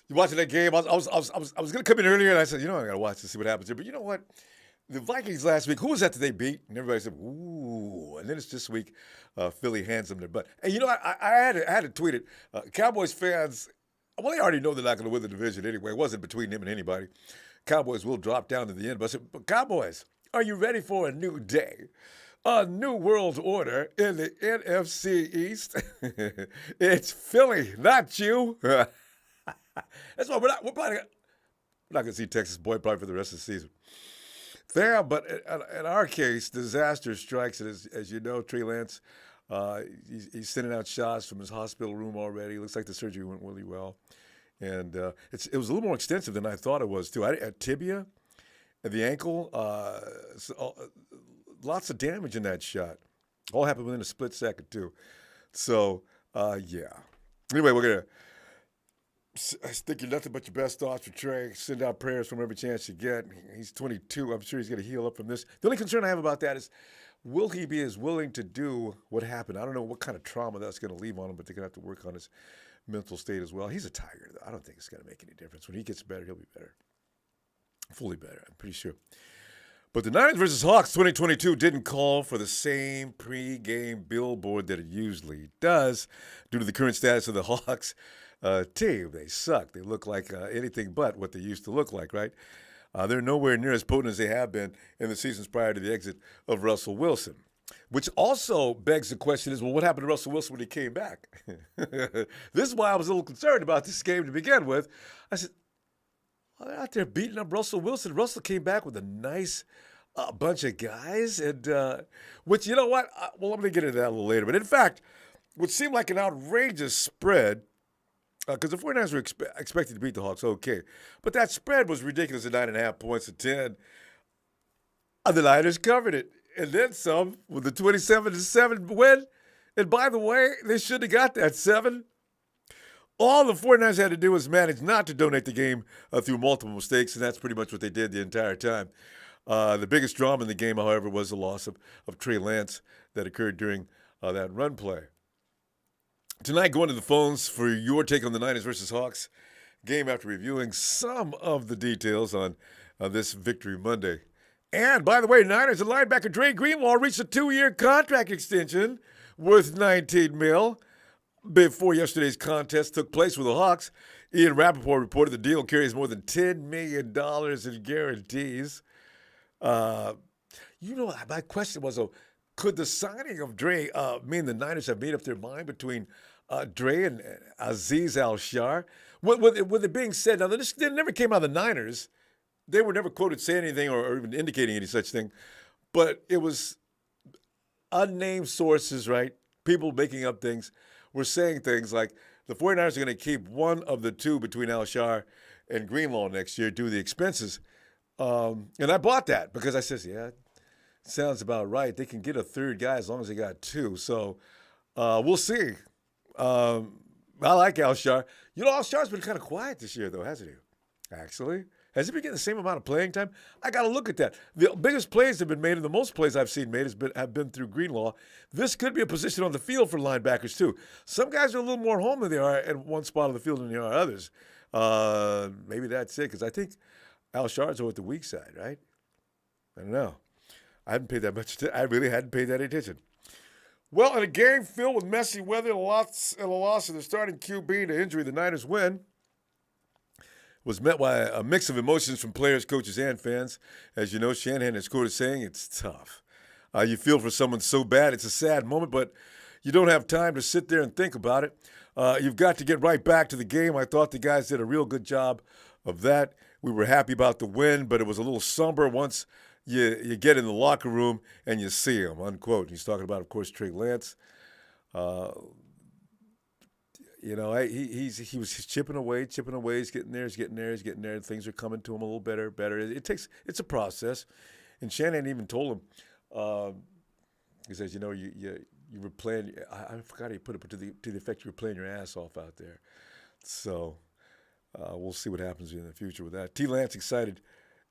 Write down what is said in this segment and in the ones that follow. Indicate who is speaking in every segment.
Speaker 1: You watching that game? I was going to come in earlier, and I said, I got to watch to see what happens here. But you know what? The Vikings last week, who was that they beat? And everybody said, ooh. And then it's this week, Philly hands them their butt. And I had to tweet it. Cowboys fans, well, they already know they're not going to win the division anyway. It wasn't between them and anybody. Cowboys will drop down to the end. But I said, Cowboys, are you ready for a new day? A new world order in the NFC East? It's Philly, not you. That's why we're probably not going to see Texas boy probably for the rest of the season. There, but in our case, disaster strikes. And as you know, Trey Lance, he's sending out shots from his hospital room already. Looks like the surgery went really well. And it was a little more extensive than I thought it was, too. At tibia, at the ankle, lots of damage in that shot. All happened within a split second, too. So, yeah. Anyway, we're going to think you're nothing but your best thoughts for Trey. Send out prayers from every chance you get. He's 22. I'm sure he's going to heal up from this. The only concern I have about that is, will he be as willing to do what happened? I don't know what kind of trauma that's going to leave on him, but they're going to have to work on his mental state as well. He's a Tiger, though. I don't think it's going to make any difference. When he gets better, he'll be better. Fully better, I'm pretty sure. But the Niners versus Hawks 2022 didn't call for the same pregame billboard that it usually does due to the current status of the Hawks team. They suck. They look like anything but what they used to look like, right? They're nowhere near as potent as they have been in the seasons prior to the exit of Russell Wilson. Which also begs the question is, well, what happened to Russell Wilson when he came back? This is why I was a little concerned about this game to begin with. I said, well, they're out there beating up Russell Wilson. Russell came back with a nice bunch of guys, and which, you know what? Well, I'm going to get into that a little later. But in fact, what seemed like an outrageous spread, because the 49ers were expected to beat the Hawks, okay. But that spread was ridiculous at 9.5 points to 10. And the Niners covered it. And then some with the 27-7 win. And by the way, they should have got that 7. All the 49ers had to do was manage not to donate the game through multiple mistakes, and that's pretty much what they did the entire time. The biggest drama in the game, however, was the loss of Trey Lance that occurred during that run play. Tonight, going to the phones for your take on the Niners versus Hawks game after reviewing some of the details on this Victory Monday. And, by the way, Niners and linebacker Dre Greenlaw reached a 2-year contract extension worth $19 million before yesterday's contest took place with the Hawks. Ian Rappaport reported the deal carries more than $10 million in guarantees. My question was, could the signing of Dre mean the Niners have made up their mind between Dre and Azeez Al-Shar? With it being said, now this never came out of the Niners. They were never quoted saying anything or even indicating any such thing. But it was unnamed sources, right? People making up things were saying things like the 49ers are going to keep one of the two between Al-Shar and Greenlaw next year due to the expenses. And I bought that because I said, yeah, sounds about right. They can get a third guy as long as they got two. So we'll see. I like Al-Shar. Al-Shar's been kind of quiet this year, though, hasn't he? Actually. Has he been getting the same amount of playing time? I got to look at that. The biggest plays have been made, and the most plays I've seen made have been through Greenlaw. This could be a position on the field for linebackers, too. Some guys are a little more home than they are at one spot on the field than they are others. Maybe that's it, because I think Al-Shar's over at the weak side, right? I don't know. I really hadn't paid that attention. Well, in a game filled with messy weather and a loss of the starting QB to injury, the Niners win was met by a mix of emotions from players, coaches, and fans. As you know, Shanahan is quoted saying, it's tough. You feel for someone so bad, it's a sad moment, but you don't have time to sit there and think about it. You've got to get right back to the game. I thought the guys did a real good job of that. We were happy about the win, but it was a little somber once you get in the locker room and you see him, unquote. He's talking about, of course, Trey Lance. He was chipping away. He's getting there. Things are coming to him a little better. It's a process. And Shanahan even told him, he says, you were playing. I forgot he put it to the effect you were playing your ass off out there. So we'll see what happens in the future with that. T. Lance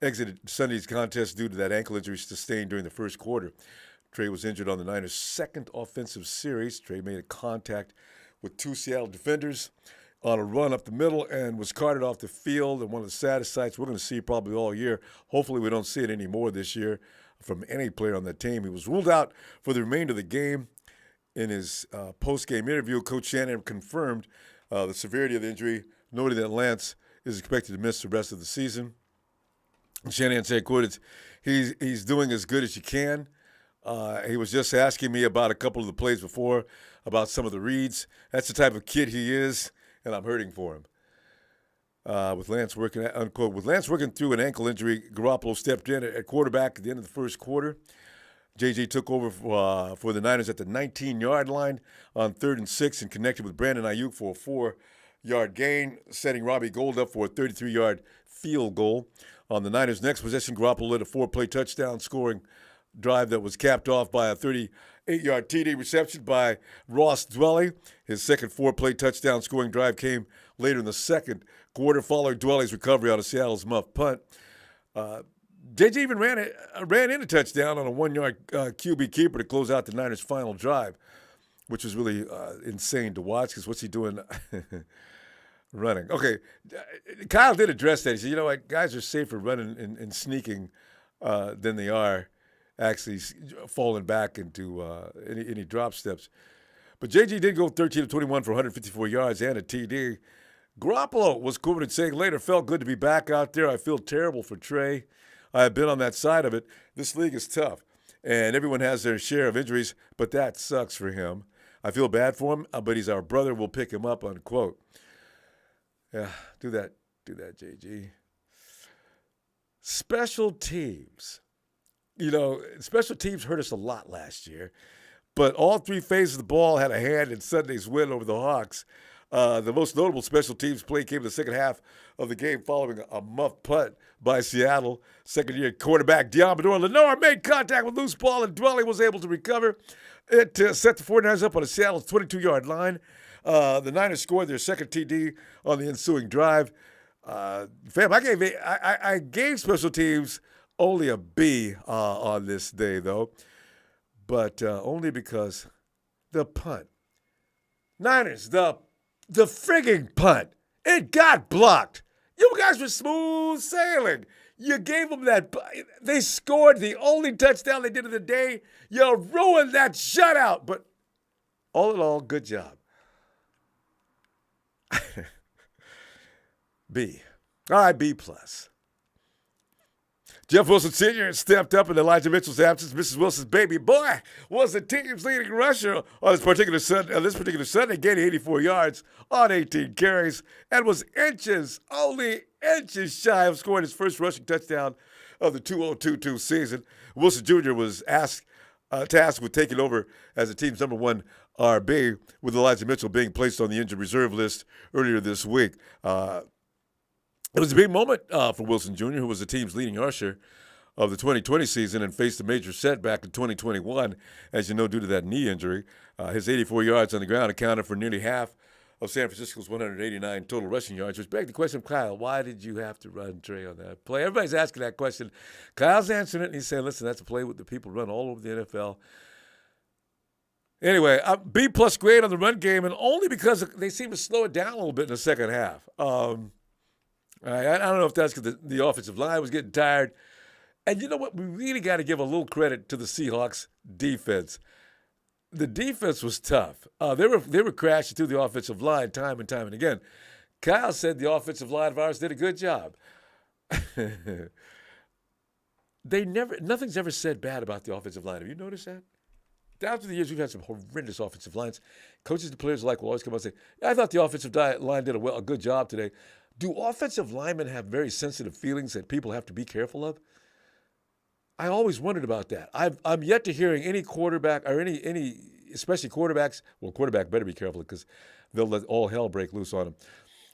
Speaker 1: exited Sunday's contest due to that ankle injury sustained during the first quarter. Trey was injured on the Niners' second offensive series. Trey made a contact with two Seattle defenders on a run up the middle and was carted off the field. And one of the saddest sights we're going to see probably all year. Hopefully we don't see it anymore this year from any player on that team. He was ruled out for the remainder of the game. In his post-game interview, Coach Shanahan confirmed the severity of the injury, noting that Lance is expected to miss the rest of the season. Shanahan said, quote, he's doing as good as you can. He was just asking me about a couple of the plays before, about some of the reads. That's the type of kid he is, and I'm hurting for him. With Lance working, unquote, with Lance working through an ankle injury, Garoppolo stepped in at quarterback at the end of the first quarter. JJ took over for the Niners at the 19-yard line on 3rd and 6 and connected with Brandon Ayuk for a 4-yard gain, setting Robbie Gould up for a 33-yard field goal. On the Niners' next possession, Garoppolo led a 4-play touchdown scoring drive that was capped off by a 38-yard TD reception by Ross Dwelley. His second 4-play touchdown scoring drive came later in the second quarter, following Dwelley's recovery on a Seattle's muff punt. JJ even ran in a touchdown on a 1-yard QB keeper to close out the Niners' final drive, which was really insane to watch because what's he doing running? Okay, Kyle did address that. He said, you know what, guys are safer running and sneaking than they are actually falling back into any drop steps. But JJ did go 13 of 21 for 154 yards and a TD. Garoppolo was quoted saying later, felt good to be back out there. I feel terrible for Trey. I've been on that side of it. This league is tough, and everyone has their share of injuries, but that sucks for him. I feel bad for him, but he's our brother. We'll pick him up, unquote. Yeah, do that, JG. Special teams. You know, special teams hurt us a lot last year, but all three phases of the ball had a hand in Sunday's win over the Hawks. The most notable special teams play came in the second half of the game following a muff punt by Seattle. Second-year quarterback Diamador Lenore made contact with loose ball, and Dwelley was able to recover it to set the 49ers up on a Seattle's 22-yard line. The Niners scored their second TD on the ensuing drive. I gave special teams only a B on this day, though, but only because the punt. Niners, the frigging punt. It got blocked. You guys were smooth sailing. You gave them that. They scored the only touchdown they did of the day. You ruined that shutout. But all in all, good job. B. All right, B+. Jeff Wilson Sr. stepped up in Elijah Mitchell's absence. Mrs. Wilson's baby boy was the team's leading rusher on this particular Sunday, gaining 84 yards on 18 carries and was only inches shy of scoring his first rushing touchdown of the 2022 season. Wilson Jr. was tasked with taking over as the team's number one RB, with Elijah Mitchell being placed on the injured reserve list earlier this week. It was a big moment for Wilson Jr., who was the team's leading rusher of the 2020 season and faced a major setback in 2021, as you know, due to that knee injury. His 84 yards on the ground accounted for nearly half of San Francisco's 189 total rushing yards, which begged the question, Kyle, why did you have to run Trey on that play? Everybody's asking that question. Kyle's answering it, and he's saying, listen, that's a play with the people run all over the NFL. Anyway, B+ grade on the run game, and only because they seem to slow it down a little bit in the second half. I don't know if that's because the offensive line was getting tired. And you know what? We really got to give a little credit to the Seahawks defense. The defense was tough. They were crashing through the offensive line time and time and again. Kyle said the offensive line of ours did a good job. Nothing's ever said bad about the offensive line. Have you noticed that? Down through the years, we've had some horrendous offensive lines. Coaches and players alike will always come out and say, I thought the offensive line did a good job today. Do offensive linemen have very sensitive feelings that people have to be careful of? I always wondered about that. I'm yet to hearing any quarterback or any especially quarterbacks. Well, quarterback better be careful because they'll let all hell break loose on them.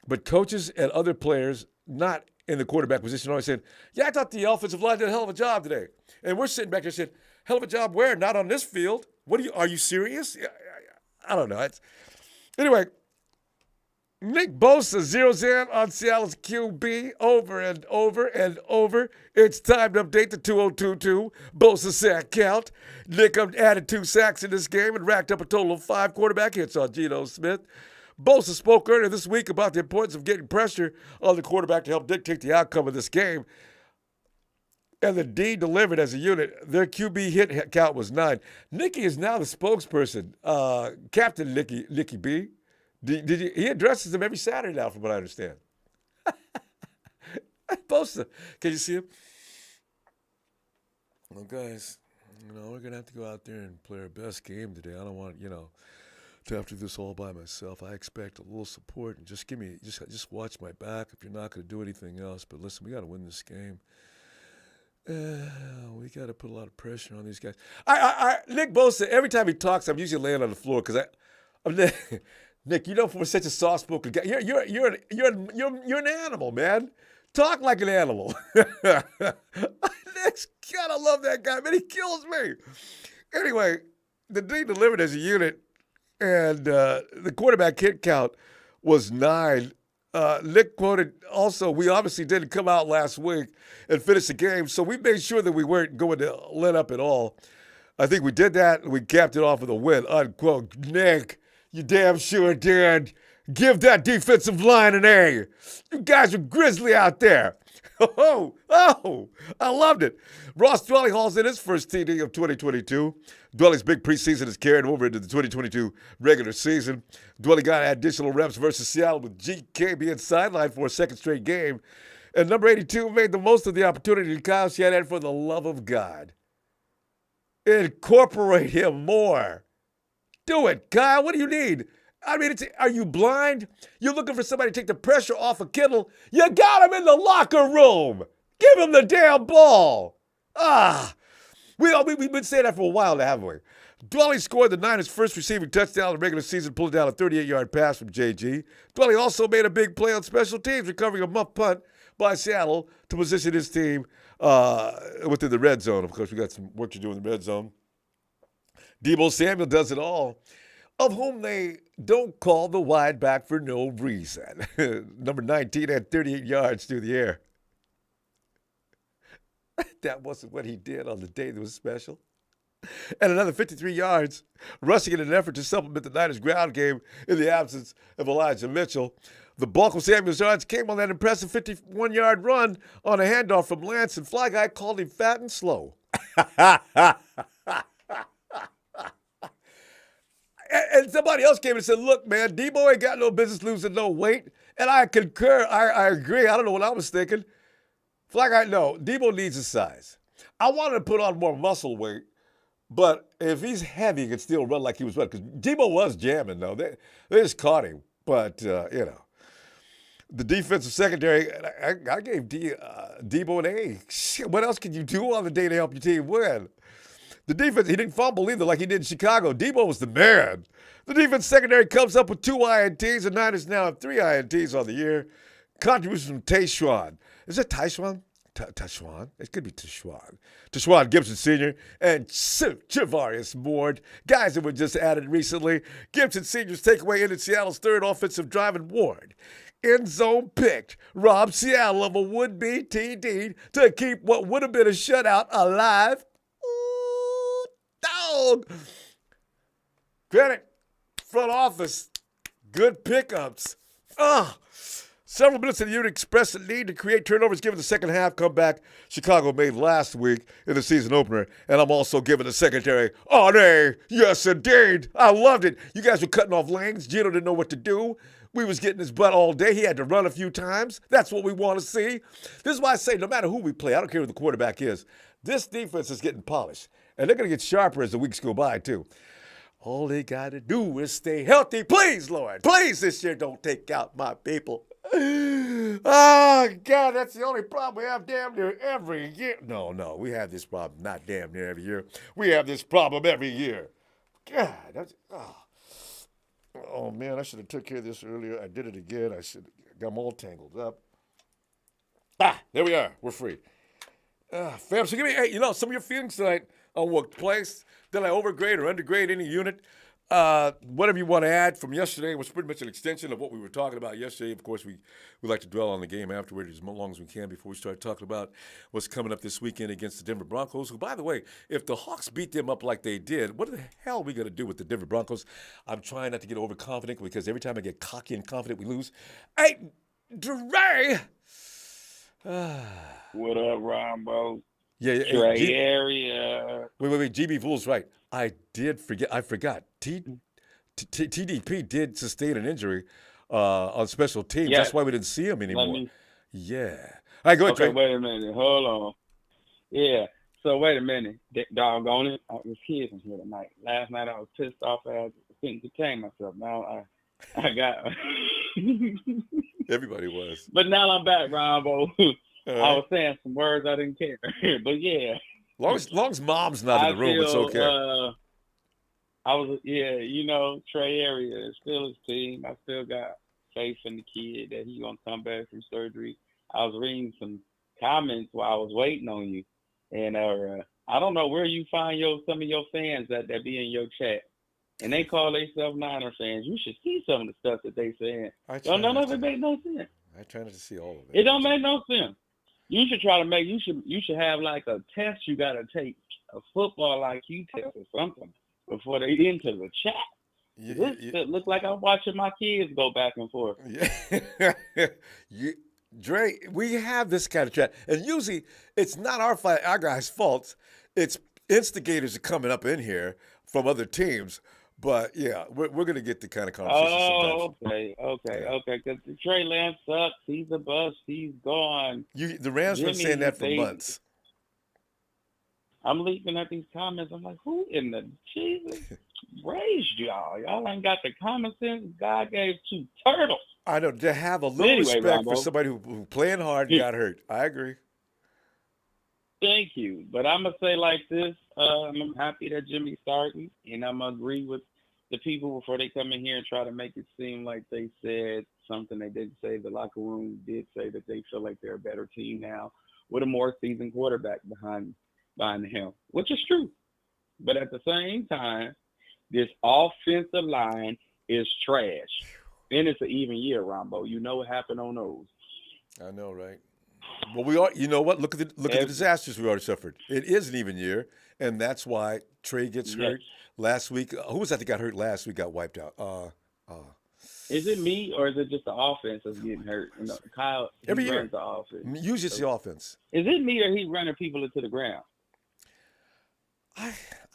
Speaker 1: But coaches and other players not in the quarterback position always saying, yeah, I thought the offensive line did a hell of a job today. And we're sitting back there saying, hell of a job where? Not on this field. Are you serious? I don't know. Anyway, Nick Bosa zeroes in on Seattle's QB over and over and over. It's time to update the 2022 Bosa sack count. Nick added 2 sacks in this game and racked up a total of 5 quarterback hits on Geno Smith. Bosa spoke earlier this week about the importance of getting pressure on the quarterback to help dictate the outcome of this game. And the D delivered as a unit. Their QB hit count was 9. Nicky is now the spokesperson. Captain Nicky B. He addresses them every Saturday now, from what I understand. Bosa, can you see him? Well, guys, we're going to have to go out there and play our best game today. I don't want, to have to do this all by myself. I expect a little support, and just just watch my back if you're not going to do anything else. But listen, we got to win this game. We got to put a lot of pressure on these guys. Nick Bosa, every time he talks, I'm usually laying on the floor because I'm Nick, for such a soft-spoken guy, you're an animal, man. Talk like an animal. Nick's God, I love that guy, man. He kills me. Anyway, the D delivered as a unit, and the quarterback hit count was 9. Nick quoted also, we obviously didn't come out last week and finish the game, so we made sure that we weren't going to let up at all. I think we did that, and we capped it off with a win, unquote. Nick, you damn sure did. Give that defensive line an A. You guys are grizzly out there. Oh, I loved it. Ross Dwelly hauls in his first TD of 2022. Dwelly's big preseason is carried over into the 2022 regular season. Dwelly got additional reps versus Seattle with GK being sidelined for a second straight game. And number 82 made the most of the opportunity Kyle Shanahan, for the love of God, incorporate him more. Do it, Kyle. What do you need? I mean, are you blind? You're looking for somebody to take the pressure off of Kittle. You got him in the locker room. Give him the damn ball. We've been saying that for a while now, haven't we? Dwelly scored the Niners' first receiving touchdown in the regular season, pulling down a 38-yard pass from JG. Dwelly also made a big play on special teams, recovering a muff punt by Seattle to position his team within the red zone. Of course, we got some work to do in the red zone. Deebo Samuel does it all, of whom they don't call the wide back for no reason. Number 19 had 38 yards through the air. That wasn't what he did on the day that was special. And another 53 yards, rushing in an effort to supplement the Niners' ground game in the absence of Elijah Mitchell. The bulk of Samuel's yards came on that impressive 51-yard run on a handoff from Lance, and Fly Guy called him fat and slow. And somebody else came and said, look, man, Deebo ain't got no business losing no weight. And I concur. I agree. I don't know what I was thinking. Fly Guy, no, Deebo needs his size. I wanted to put on more muscle weight, but if he's heavy, he can still run like he was running. Because Deebo was jamming, though. They just caught him. But, the defensive secondary, I gave Deebo an A. Shit, what else can you do on the day to help your team win? The defense, he didn't fumble either like he did in Chicago. Deebo was the man. The defense secondary comes up with 2 INTs, and Niners now have 3 INTs on the year. Contributions from Tayshawn. Is it Tayshawn? Tayshawn? It could be Tayshawn. Tayshawn Gibson Sr. and Javarius Ward, guys that were just added recently. Gibson Sr.'s takeaway ended Seattle's third offensive drive, and Ward, end zone picked, robbed Seattle of a would-be TD to keep what would have been a shutout alive. Dog. Credit, front office, good pickups. Several minutes in the unit expressed the need to create turnovers given the second half comeback Chicago made last week in the season opener. And I'm also giving the secondary an A. Yes, indeed. I loved it. You guys were cutting off lanes. Gino didn't know what to do. We was getting his butt all day. He had to run a few times. That's what we want to see. This is why I say no matter who we play, I don't care who the quarterback is, this defense is getting polished. And they're going to get sharper as the weeks go by, too. All they got to do is stay healthy. Please, Lord. Please, this year don't take out my people. Oh, God, that's the only problem we have damn near every year. No, we have this problem not damn near every year. We have this problem every year. God, oh man, I should have took care of this earlier. I did it again. I should got them all tangled up. There we are. We're free. Fam, so give me, some of your feelings tonight on what place. Did I overgrade or undergrade any unit? Whatever you want to add from yesterday was pretty much an extension of what we were talking about yesterday. Of course, we like to dwell on the game afterward as long as we can before we start talking about what's coming up this weekend against the Denver Broncos, who, by the way, if the Hawks beat them up like they did, what the hell are we going to do with the Denver Broncos? I'm trying not to get overconfident because every time I get cocky and confident, we lose. Hey, Dre!
Speaker 2: What up, Ronbo?
Speaker 1: Yeah,
Speaker 2: Trey area.
Speaker 1: Wait. GB Fool's right. I forgot. TDP did sustain an injury on special teams.
Speaker 2: Yes.
Speaker 1: That's why we didn't see him anymore. Yeah. All right, go ahead,
Speaker 2: Okay,
Speaker 1: Trey.
Speaker 2: wait a minute. Hold on. Yeah. So wait a minute. Doggone it. I was kids in here tonight. Last night I was pissed off. I couldn't contain myself. Now I got.
Speaker 1: Everybody was.
Speaker 2: But now I'm back, Ronbo.
Speaker 1: Right.
Speaker 2: I was saying some words I didn't care. But yeah.
Speaker 1: Long as mom's not in the room, it's okay.
Speaker 2: Trey area is still his team. I still got faith in the kid that he's going to come back from surgery. I was reading some comments while I was waiting on you. And I don't know where you find some of your fans that be in your chat. And they call themselves Niner fans. You should see some of the stuff that they saying. None of it make no sense.
Speaker 1: I try not to see all of it.
Speaker 2: It don't make no sense. You should try to you should have like a test you got to take, a football IQ test or something before they enter the chat. This look like I'm watching my kids go back and forth.
Speaker 1: Yeah. Dre, we have this kind of chat. And usually it's not our guys' fault. It's instigators are coming up in here from other teams. But, yeah, we're going to get the kind of conversation
Speaker 2: sometimes. Okay. Because Trey Lance sucks. He's a bust. He's gone.
Speaker 1: The Rams have been saying that for months.
Speaker 2: I'm looking at these comments. I'm like, who in the Jesus raised y'all? Y'all ain't got the common sense God gave to turtles.
Speaker 1: I know. To have a little respect for somebody who playing hard and got hurt. I agree.
Speaker 2: Thank you. But I'm going to say like this. I'm happy that Jimmy's starting, and I'm going to agree with the people before they come in here and try to make it seem like they said something they didn't say. The locker room did say that they feel like they're a better team now with a more seasoned quarterback behind the helm, which is true. But at the same time, this offensive line is trash. And it's an even year, Ronbo. You know what happened on those.
Speaker 1: I know, right? Well, we are. You know what? Look at the disasters we already suffered. It is an even year, and that's why Trey gets hurt last week. Who was that that got hurt last week? Got wiped out.
Speaker 2: Is it me or is it just the offense that's getting hurt? You know, Kyle
Speaker 1: every year
Speaker 2: runs the offense.
Speaker 1: Usually it's the offense.
Speaker 2: Is it me or he running people into the ground?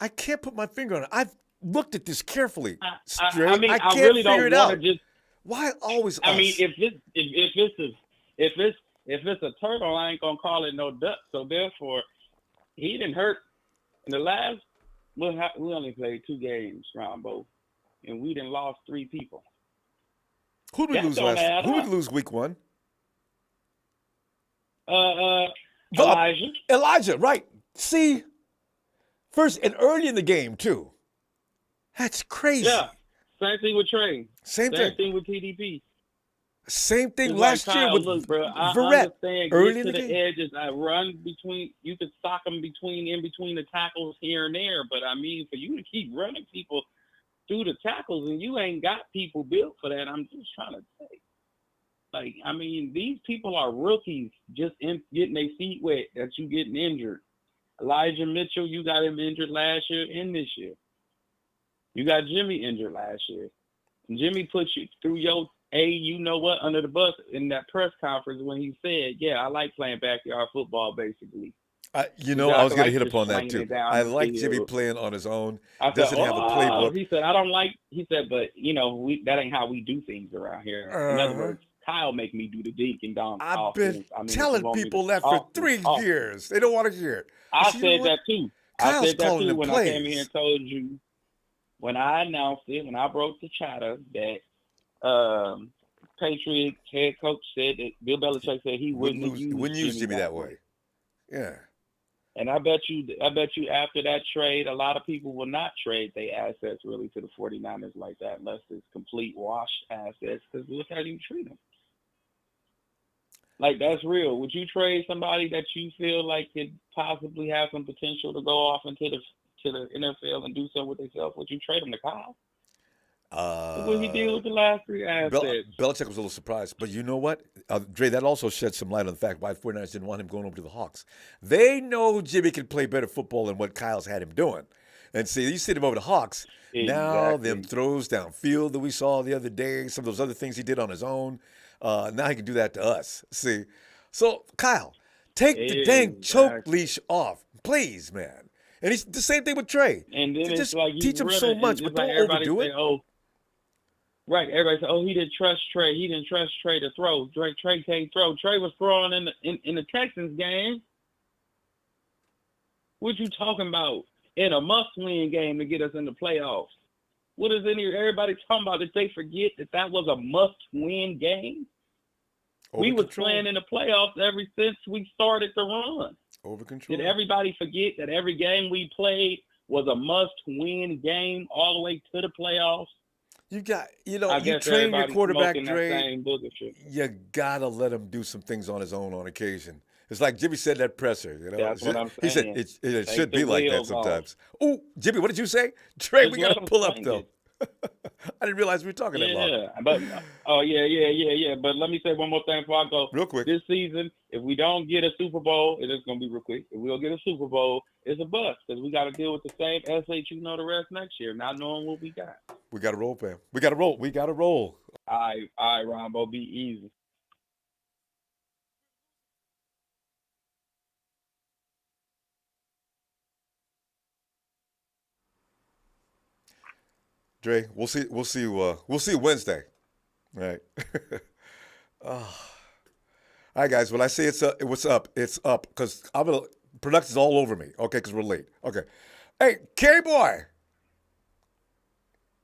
Speaker 1: I can't put my finger on it. I've looked at this carefully.
Speaker 2: I really don't want to just.
Speaker 1: Why always?
Speaker 2: I mean, if it's a turtle, I ain't gonna call it no duck. So therefore, he didn't hurt in the last. We only played 2 games, Ronbo, and we done lost 3 people.
Speaker 1: Who did we lose last? Who did lose week 1? Elijah, right? See, first and early in the game too. That's crazy.
Speaker 2: Yeah, same thing with Trey.
Speaker 1: Same
Speaker 2: thing with TDP.
Speaker 1: Same thing last year with
Speaker 2: bro,
Speaker 1: Verrett.
Speaker 2: Early in the edges, I run between. You could sock them in between the tackles here and there. But I mean, for you to keep running people through the tackles, and you ain't got people built for that. I'm just trying to say, like, I mean, these people are rookies, just getting their feet wet. That you getting injured. Elijah Mitchell, you got him injured last year and this year. You got Jimmy injured last year. And Jimmy put you through your under the bus in that press conference when he said, yeah, I like playing backyard football, basically.
Speaker 1: I was going to hit upon that, too. I like Jimmy playing on his own. Doesn't have a playbook.
Speaker 2: He said, but, that ain't how we do things around here. In other words, Kyle make me do the dink and dunk.
Speaker 1: I've been telling people that for 3 years. They don't want to hear it.
Speaker 2: I said that, too.
Speaker 1: Kyle's
Speaker 2: I said that, too, when
Speaker 1: plays.
Speaker 2: I came here and told you, when I announced it, when I broke the chatter that Patriots head coach said that Bill Belichick said he wouldn't use
Speaker 1: Jimmy that way. Yeah.
Speaker 2: And I bet you after that trade, a lot of people will not trade their assets really to the 49ers like that unless it's complete wash assets, because look how you treat them. Like, that's real. Would you trade somebody that you feel like could possibly have some potential to go off into the NFL and do something with themselves? Would you trade them to Kyle? Look what he did with the last three assets.
Speaker 1: Belichick was a little surprised. But you know what? Dre, that also sheds some light on the fact why 49ers didn't want him going over to the Hawks. They know Jimmy can play better football than what Kyle's had him doing. And see, you send him over to Hawks. Now, them
Speaker 2: Exactly.
Speaker 1: throws downfield that we saw the other day, some of those other things he did on his own, now he can do that to us. See? So, Kyle, take the dang choke
Speaker 2: Exactly.
Speaker 1: leash off, please, man. And he's the same thing with Trey.
Speaker 2: And then it's
Speaker 1: Just
Speaker 2: like he's
Speaker 1: teach him so
Speaker 2: running, and
Speaker 1: much, but
Speaker 2: it's like
Speaker 1: don't
Speaker 2: everybody
Speaker 1: overdo
Speaker 2: say,
Speaker 1: it.
Speaker 2: "Oh, right." Everybody say, "Oh, he didn't trust Trey. He didn't trust Trey to throw. Trey can't throw." Trey was throwing in the Texans game. What you talking about? In a must-win game to get us in the playoffs. What is everybody talking about? Did they forget that was a must-win game?
Speaker 1: Over
Speaker 2: We was
Speaker 1: control.
Speaker 2: playing in the playoffs ever since we started the run.
Speaker 1: Over control.
Speaker 2: Did everybody forget that every game we played was a must-win game all the way to the playoffs?
Speaker 1: You got, you
Speaker 2: guess
Speaker 1: train your
Speaker 2: everybody's
Speaker 1: quarterback,
Speaker 2: smoking that
Speaker 1: Dre.
Speaker 2: same booger shit.
Speaker 1: You gotta let him do some things on his own on occasion. It's like Jimmy said that presser.
Speaker 2: That's what I'm
Speaker 1: He said
Speaker 2: saying.
Speaker 1: it
Speaker 2: Take
Speaker 1: should
Speaker 2: the
Speaker 1: be like that
Speaker 2: wheels off.
Speaker 1: sometimes. Oh, Jimmy, what did you say? Trey,
Speaker 2: Just
Speaker 1: we
Speaker 2: let
Speaker 1: gotta
Speaker 2: him
Speaker 1: pull up
Speaker 2: swing
Speaker 1: though.
Speaker 2: it.
Speaker 1: I didn't realize we were talking that long.
Speaker 2: Yeah, but yeah. But let me say one more thing before I go.
Speaker 1: Real quick.
Speaker 2: This season, if we don't get a Super Bowl, it is going to be real quick. If we don't get a Super Bowl, it's a bust because we got to deal with the same SHU know the rest next year, not knowing what we got.
Speaker 1: We got to roll, fam. We got to roll. We got to roll.
Speaker 2: All right, Ronbo, be easy.
Speaker 1: Dre, we'll see. We'll see. We'll see Wednesday. All right. Oh. All right, guys. When I say it's up, what's up? It's up because I'm gonna production's all over me. Okay, because we're late. Okay. Hey, K boy.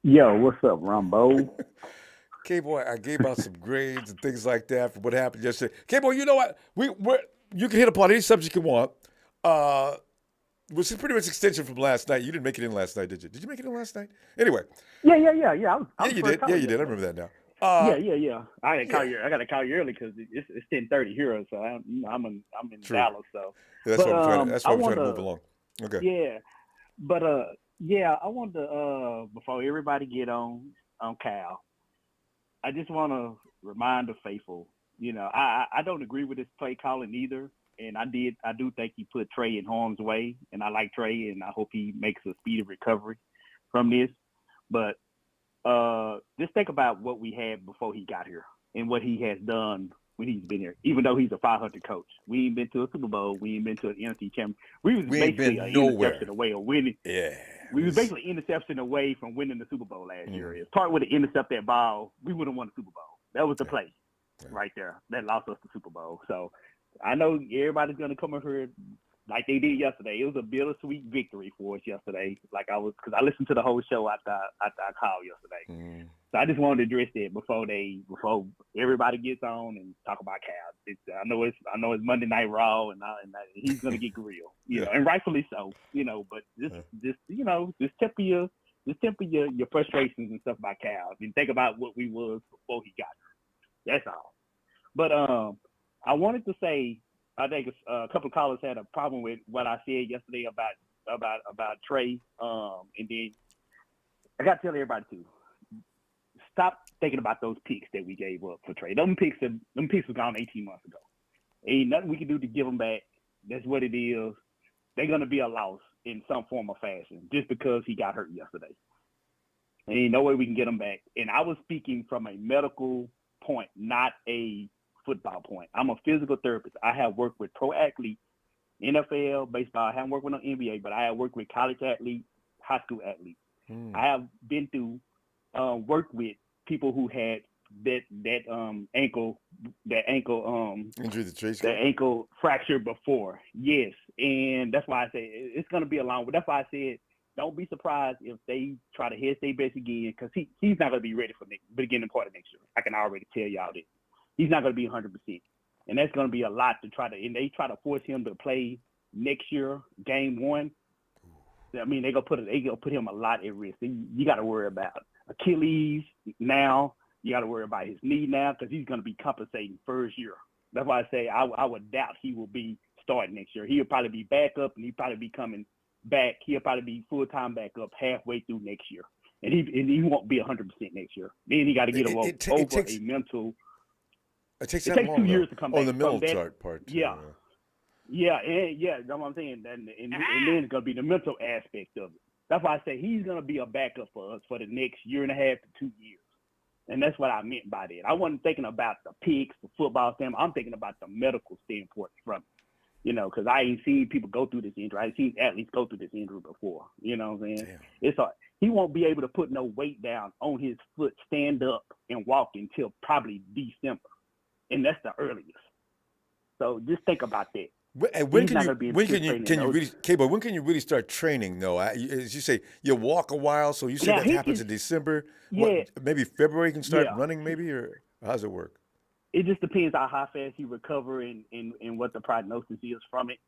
Speaker 3: Yo, what's up, Ronbo?
Speaker 1: K boy, I gave out some grades and things like that for what happened yesterday. K boy, you know what? You can hit upon any subject you want. Which is pretty much extension from last night. You didn't make it in last night, did you? Did you make it in last night? Anyway.
Speaker 3: Yeah. I
Speaker 1: Yeah,
Speaker 3: was
Speaker 1: you
Speaker 3: first
Speaker 1: did. Yeah,
Speaker 3: caller
Speaker 1: you did. I
Speaker 3: yesterday.
Speaker 1: remember that now.
Speaker 3: Yeah. I gotta call
Speaker 1: Yeah.
Speaker 3: you. I gotta call you early because it's 10:30 here, so I'm in
Speaker 1: True.
Speaker 3: Dallas. So
Speaker 1: Yeah, that's
Speaker 3: But,
Speaker 1: why I'm trying to. That's why
Speaker 3: I
Speaker 1: I'm trying to
Speaker 3: wanna-
Speaker 1: move along. Okay.
Speaker 3: yeah, but I wanted to before everybody get on Cal, I just want to remind the faithful. I don't agree with this play calling either, and I do think he put Trey in harm's way, and I like Trey, and I hope he makes a speedy recovery from this. But just think about what we had before he got here and what he has done when he's been here. Even though he's a 500 coach, we ain't been to a Super Bowl, we ain't been to an NFC Championship. We was
Speaker 1: We ain't
Speaker 3: basically
Speaker 1: been
Speaker 3: an
Speaker 1: nowhere.
Speaker 3: interception away of winning.
Speaker 1: Yeah.
Speaker 3: We was basically interception away from winning the Super Bowl last
Speaker 1: Mm.
Speaker 3: year. If Park would have intercepted that ball, we would have won the Super Bowl. That was the
Speaker 1: Yeah.
Speaker 3: play
Speaker 1: Yeah.
Speaker 3: right there that lost us the Super Bowl. So I know everybody's gonna come over here like they did yesterday. It was a bittersweet victory for us yesterday. Because I listened to the whole show after I called yesterday.
Speaker 1: Mm.
Speaker 3: So I just wanted to address that before everybody gets on and talk about Cal. I know it's Monday Night Raw and he's gonna get grilled,
Speaker 1: Yeah.
Speaker 3: and rightfully so, But just temper your frustrations and stuff about Cal and think about what we was before he got here. That's all. But I wanted to say I think a couple of callers had a problem with what I said yesterday about Trey. And then I got to tell everybody too. Stop thinking about those picks that we gave up for Trey. Them picks were gone 18 months ago. Ain't nothing we can do to give them back. That's what it is. They're gonna be a loss in some form or fashion just because he got hurt yesterday. And ain't no way we can get him back. And I was speaking from a medical point, not a football point. I'm a physical therapist. I have worked with pro athletes, NFL, baseball. I haven't worked with no NBA, but I have worked with college athletes, high school athletes.
Speaker 1: Mm.
Speaker 3: I have been through worked with people who had that ankle
Speaker 1: Injury to Trace.
Speaker 3: the ankle fracture before. Yes, and that's why I say it's going to be a long. That's why I said don't be surprised if they try to head their best again because he's not going to be ready for the beginning part of next year. I can already tell y'all that he's not going to be 100%, and that's going to be a lot to try to. And they try to force him to play next year, game one. I mean, they gonna put him a lot at risk. You got to worry about Achilles now. You got to worry about his knee now because he's going to be compensating first year. That's why I say I would doubt he will be starting next year. He'll probably be back up and he'll probably be coming back. He'll probably be full-time back up halfway through next year. and he won't be 100% next year. Then he got to get over a mental.
Speaker 1: It takes
Speaker 3: 2 years to come back.
Speaker 1: Oh, the mental part.
Speaker 3: Yeah. Yeah, that's what I'm saying. And then it's going to be the mental aspect of it. That's why I say he's going to be a backup for us for the next year and a half to 2 years. And that's what I meant by that. I wasn't thinking about the picks, the football standpoint. I'm thinking about the medical standpoint from it. Because I ain't seen people go through this injury. I ain't seen athletes go through this injury before. You know what I'm saying? Damn. It's hard. He won't be able to put no weight down on his foot, stand up, and walk until probably December. And that's the earliest. So just think about that.
Speaker 1: When can you really start training though? As you say, you walk a while, so you say that happens in December.
Speaker 3: Yeah.
Speaker 1: Maybe February you can start running, maybe, or how's it work?
Speaker 3: It just depends on how fast he recover and what the prognosis is from it.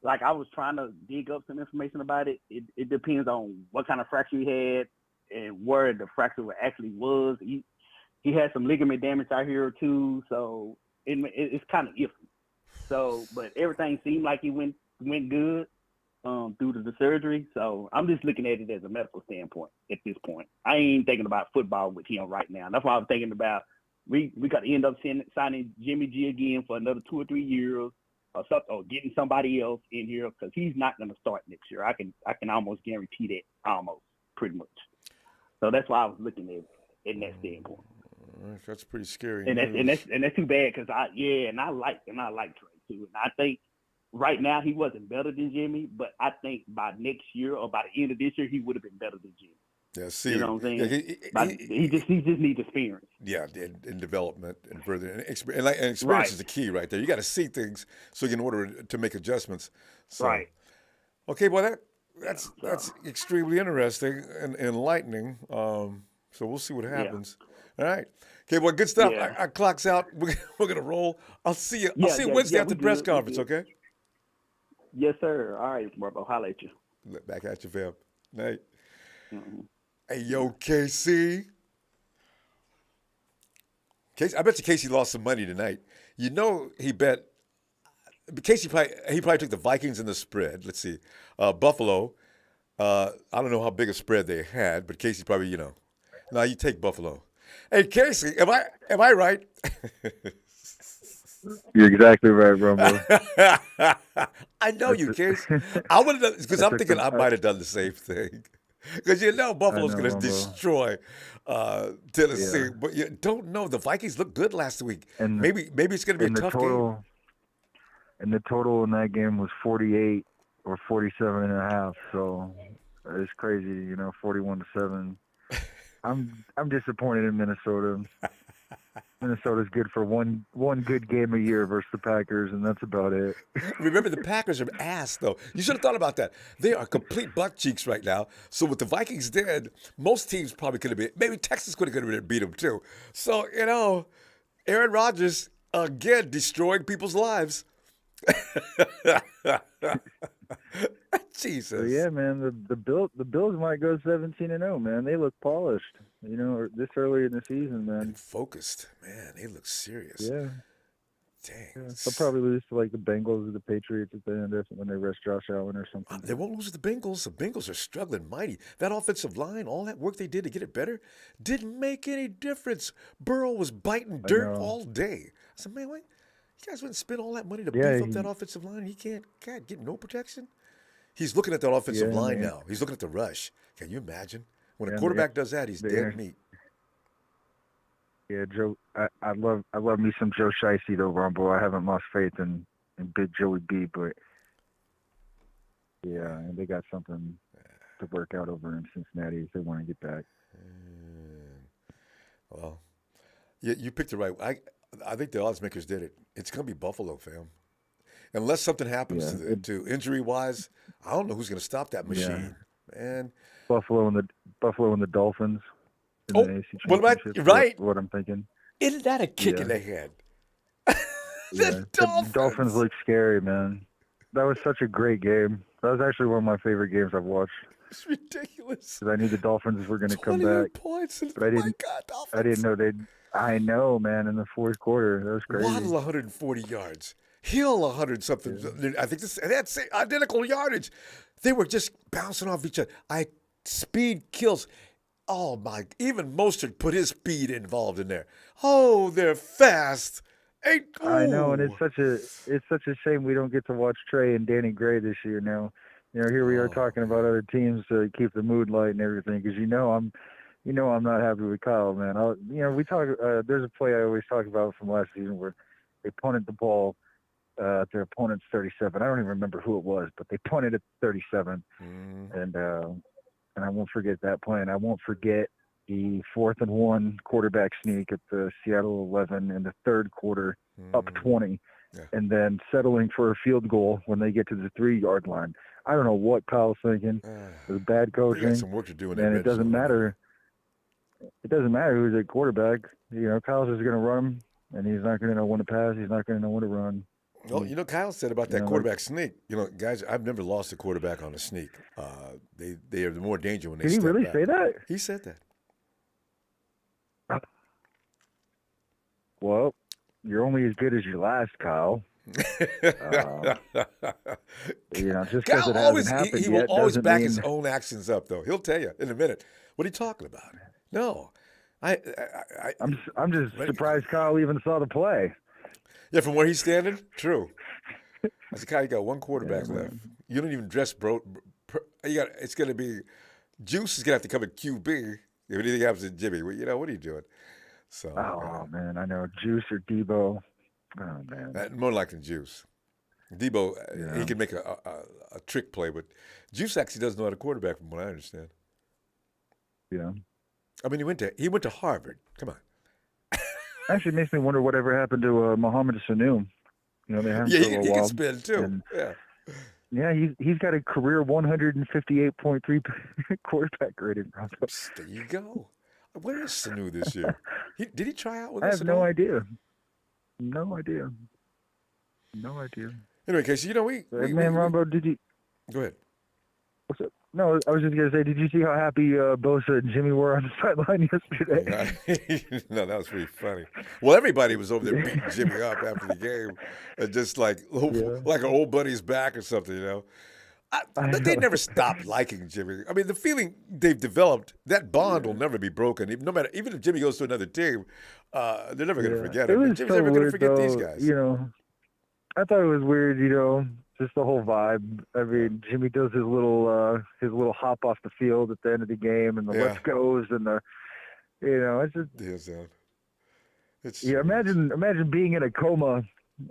Speaker 3: Like I was trying to dig up some information about it. It depends on what kind of fracture he had and where the fracture actually was. He had some ligament damage out here too, so it's kind of iffy. So, but everything seemed like it went good due to the surgery. So I'm just looking at it as a medical standpoint at this point. I ain't thinking about football with him right now. That's why I'm thinking about we got to end up signing Jimmy G again for another 2 or 3 years or something, or getting somebody else in here because he's not going to start next year. I can almost guarantee that, almost pretty much. So that's why I was looking at it in that standpoint.
Speaker 1: That's pretty scary.
Speaker 3: And that's too bad because I like Trey too. And I think right now he wasn't better than Jimmy, but I think by next year or by the end of this year he would have been better than Jimmy.
Speaker 1: Yeah, see,
Speaker 3: you know what I'm saying? He just needs experience.
Speaker 1: Yeah, in development and further, and experience is the key right there. You got to see things so you can order to make adjustments. So,
Speaker 3: right.
Speaker 1: Okay, well that's extremely interesting and enlightening. So we'll see what happens. Yeah. All right. Okay, well, good stuff.
Speaker 3: Yeah.
Speaker 1: Our clock's out. We're gonna roll. I'll see you. I'll see you Wednesday after the press conference. Okay.
Speaker 2: Yes, sir. All right, Ronbo. Holla at you.
Speaker 1: Back at you, fam. Night.
Speaker 3: Mm-hmm.
Speaker 1: Hey, yo, KC. I bet you Casey lost some money tonight. You know he bet. Casey probably took the Vikings in the spread. Let's see, Buffalo. I don't know how big a spread they had, but Casey probably No, you take Buffalo. Hey, Casey, am I right?
Speaker 4: You're exactly right, Ronbo.
Speaker 1: I know you, Casey. I would have done because I'm thinking I might have done the same thing. Because Buffalo's going to destroy Tennessee, but you don't know. The Vikings looked good last week. And maybe it's going to be a tough game.
Speaker 4: And the total in that game was 48 or 47.5. So it's crazy, 41-7. I'm disappointed in Minnesota. Minnesota's good for one good game a year versus the Packers, and that's about it.
Speaker 1: Remember, the Packers are ass, though. You should have thought about that. They are complete butt cheeks right now. So with the Vikings dead, most teams probably could have been. Maybe Texas could have beat them too. So Aaron Rodgers again destroying people's lives. Jesus.
Speaker 4: So yeah, man. The Bills might go 17-0. Man, they look polished. This early in the season, man.
Speaker 1: And focused, man. They look serious.
Speaker 4: Yeah.
Speaker 1: Dang.
Speaker 4: Yeah. They'll probably lose to the Bengals or the Patriots at the end when they rest Josh Allen or something.
Speaker 1: They won't lose to the Bengals. The Bengals are struggling mighty. That offensive line, all that work they did to get it better, didn't make any difference. Burrow was biting dirt all day. I said, man, wait. You guys wouldn't spend all that money to beef up that offensive line. He can't get no protection. He's looking at that offensive line now. He's looking at the rush. Can you imagine? When a quarterback does that, he's dead meat.
Speaker 4: Yeah, Joe. I love me some Joe Shiesty though, Ronbo. I haven't lost faith in Big Joey B, but and they got something to work out over in Cincinnati if they want to get back.
Speaker 1: Well, you picked it right. I think the odds makers did it. It's going to be Buffalo, fam. Unless something happens to injury-wise, I don't know who's going to stop that machine, man.
Speaker 4: Buffalo and the Dolphins in the AFC Championship.
Speaker 1: Right.
Speaker 4: What I'm thinking.
Speaker 1: Isn't that a kick in the head?
Speaker 4: The Dolphins look scary, man. That was such a great game. That was actually one of my favorite games I've watched.
Speaker 1: It's ridiculous.
Speaker 4: Because I knew the Dolphins were going to come back.
Speaker 1: Points.
Speaker 4: But I didn't know they'd. I know, man. In the fourth quarter, that was crazy.
Speaker 1: Waddle 140 yards. Hill 100-something. I think they had identical yardage. They were just bouncing off each other. I speed kills. Oh my! Even Mostert put his speed involved in there. Oh, they're fast.
Speaker 4: I know, and it's such a shame we don't get to watch Trey and Danny Gray this year. Now, here we are talking about other teams to keep the mood light and everything. Because I'm not happy with Kyle, man. We talk. There's a play I always talk about from last season where they punted the ball at their opponent's 37. I don't even remember who it was, but they punted at 37, and I won't forget that play. And I won't forget the 4th and 1 quarterback sneak at the Seattle 11 in the third quarter, up 20, and then settling for a field goal when they get to the 3-yard line. I don't know what Kyle's thinking. It was bad coaching.
Speaker 1: Got some work to do in
Speaker 4: and it doesn't matter. It doesn't matter who's at quarterback. Kyle's just going to run him, and he's not going to know when to pass. He's not going to know when to run.
Speaker 1: Well, Kyle said about that quarterback sneak. Guys, I've never lost a quarterback on a sneak. They are the more danger when they step back.
Speaker 4: Did he really say that?
Speaker 1: He said that.
Speaker 4: Well, you're only as good as your last, Kyle. Just because
Speaker 1: Kyle
Speaker 4: it
Speaker 1: always
Speaker 4: hasn't happened
Speaker 1: he will
Speaker 4: yet
Speaker 1: always
Speaker 4: doesn't
Speaker 1: back
Speaker 4: mean...
Speaker 1: his own actions up, though. He'll tell you in a minute. What are you talking about? No,
Speaker 4: I'm just surprised Kyle even saw the play.
Speaker 1: Yeah, from where he's standing, true. I said, Kyle, you got one quarterback left. You don't even dress, bro. It's going to be Juice is going to have to come at QB if anything happens to Jimmy. What are you doing? So.
Speaker 4: Man, I know Juice or Debo. Oh man,
Speaker 1: more like than Juice. Debo, he can make a trick play, but Juice actually doesn't know how to quarterback, from what I understand.
Speaker 4: Yeah.
Speaker 1: I mean, he went to Harvard. Come on.
Speaker 4: Actually, it makes me wonder whatever happened to Mohamed Sanu. They had him for a while.
Speaker 1: He can spin too.
Speaker 4: Yeah, he's got a career 158.3 quarterback rating.
Speaker 1: There you go. Where is Sanu this year? Did he try out with
Speaker 4: us?
Speaker 1: I have
Speaker 4: no idea. No idea.
Speaker 1: Anyway, Casey,
Speaker 4: Ronbo, did you?
Speaker 1: Go ahead.
Speaker 4: What's up? No, I was just gonna say, did you see how happy Bosa and Jimmy were on the sideline yesterday?
Speaker 1: No, that was pretty funny. Well, everybody was over there beating Jimmy up after the game, and just like an old buddy's back or something, But they never stopped liking Jimmy. I mean, the feeling they've developed, that bond will never be broken. Even if Jimmy goes to another team, they're never going to forget him. Jimmy's never going to forget these guys.
Speaker 4: I thought it was weird, just the whole vibe. I mean, Jimmy does his little hop off the field at the end of the game, and the let's goes, and it's just imagine being in a coma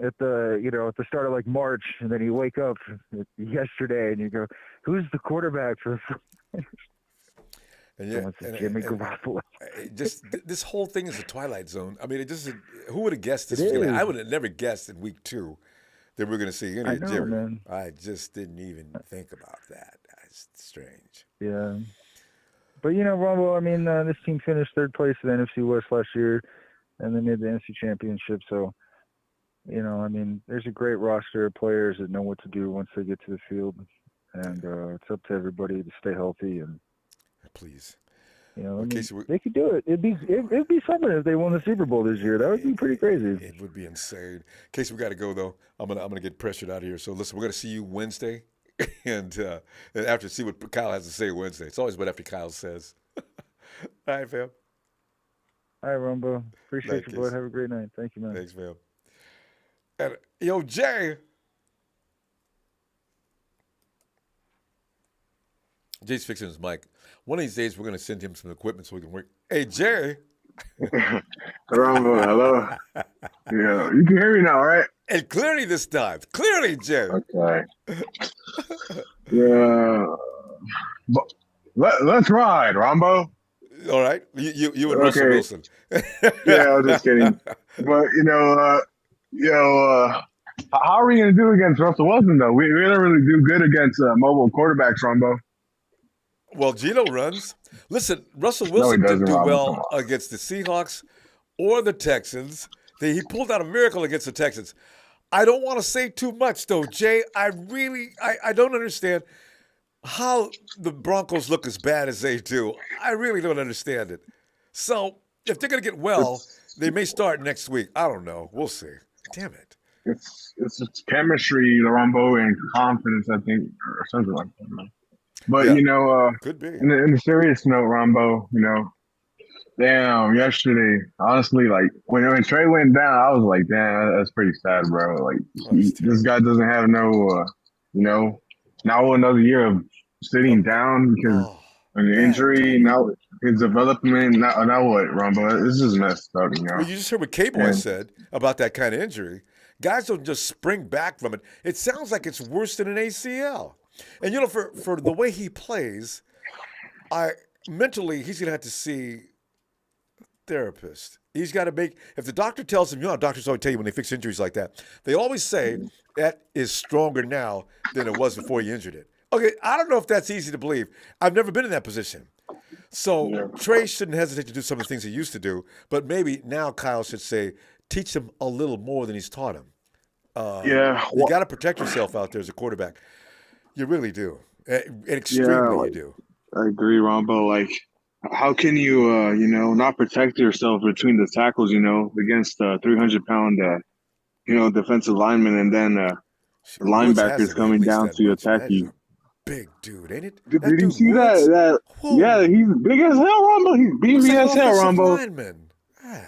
Speaker 4: at the start of like March, and then you wake up yesterday and you go, who's the quarterback for Jimmy Garoppolo?
Speaker 1: Just this whole thing is a Twilight Zone. I mean, who would have guessed this feeling? I would have never guessed in week 2 that we're going to see any of Jimmy.
Speaker 4: Man.
Speaker 1: I just didn't even think about that. That's strange.
Speaker 4: Yeah. But Ronbo, I mean, this team finished 3rd place in the NFC West last year, and they made the NFC Championship, so there's a great roster of players that know what to do once they get to the field, and it's up to everybody to stay healthy. And
Speaker 1: please,
Speaker 4: they could do it. It'd be something if they won the Super Bowl this year. That would be pretty crazy.
Speaker 1: It would be insane. Casey, we got to go though. I'm gonna get pressured out of here. So listen, we're gonna see you Wednesday, and after see what Kyle has to say Wednesday. It's always what after Kyle says. All right, fam.
Speaker 4: All right, Ronbo. Appreciate you, bud. Have a great night. Thank you, man.
Speaker 1: Thanks, fam. And, Jay's fixing his mic. One of these days, we're going to send him some equipment so we can work. Hey, Jay.
Speaker 5: Ronbo, hello. Yeah, you can hear me now, right?
Speaker 1: And clearly this time. Clearly, Jay.
Speaker 5: Okay. Yeah. Let's ride, Ronbo.
Speaker 1: All right. You and Russell Wilson.
Speaker 5: Yeah, I was just kidding. But, how are we going to do against Russell Wilson, though? We don't really do good against mobile quarterbacks, Ronbo.
Speaker 1: Well, Gino runs. Listen, Russell Wilson didn't do well against the Seahawks or the Texans. He pulled out a miracle against the Texans. I don't want to say too much, though, Jay. I don't understand how the Broncos look as bad as they do. I really don't understand it. So if they're going to get well, they may start next week. I don't know. We'll see. Damn it.
Speaker 5: It's chemistry, Ronbo, and confidence, I think, or something like that, man. But
Speaker 1: could be.
Speaker 5: in the serious note, Ronbo, damn, yesterday, honestly, like when Trey went down, I was like, damn, that's pretty sad, bro. Like this guy doesn't have no, now another year of sitting down because of an injury. Now his development. Now what, Ronbo? This is messed up,
Speaker 1: Well, you just heard what K-Boy said about that kind of injury. Guys don't just spring back from it. It sounds like it's worse than an ACL. And for the way he plays, mentally he's gonna have to see therapist. He's got to make, if the doctor tells him, doctors always tell you when they fix injuries like that, they always say that is stronger now than it was before you injured it. Okay, I don't know if that's easy to believe. I've never been in that position. So Trey shouldn't hesitate to do some of the things he used to do, but maybe now Kyle should say, teach him a little more than he's taught him. You got to protect yourself out there as a quarterback. You really do. Extremely you do.
Speaker 6: I agree, Ronbo. Like, how can you, not protect yourself between the tackles, against a 300-pound, defensive lineman, and then linebackers coming down to attack you?
Speaker 1: Big dude, ain't it?
Speaker 6: Did you see that? Yeah, he's big as hell, Ronbo. He's beefy as hell, Ronbo.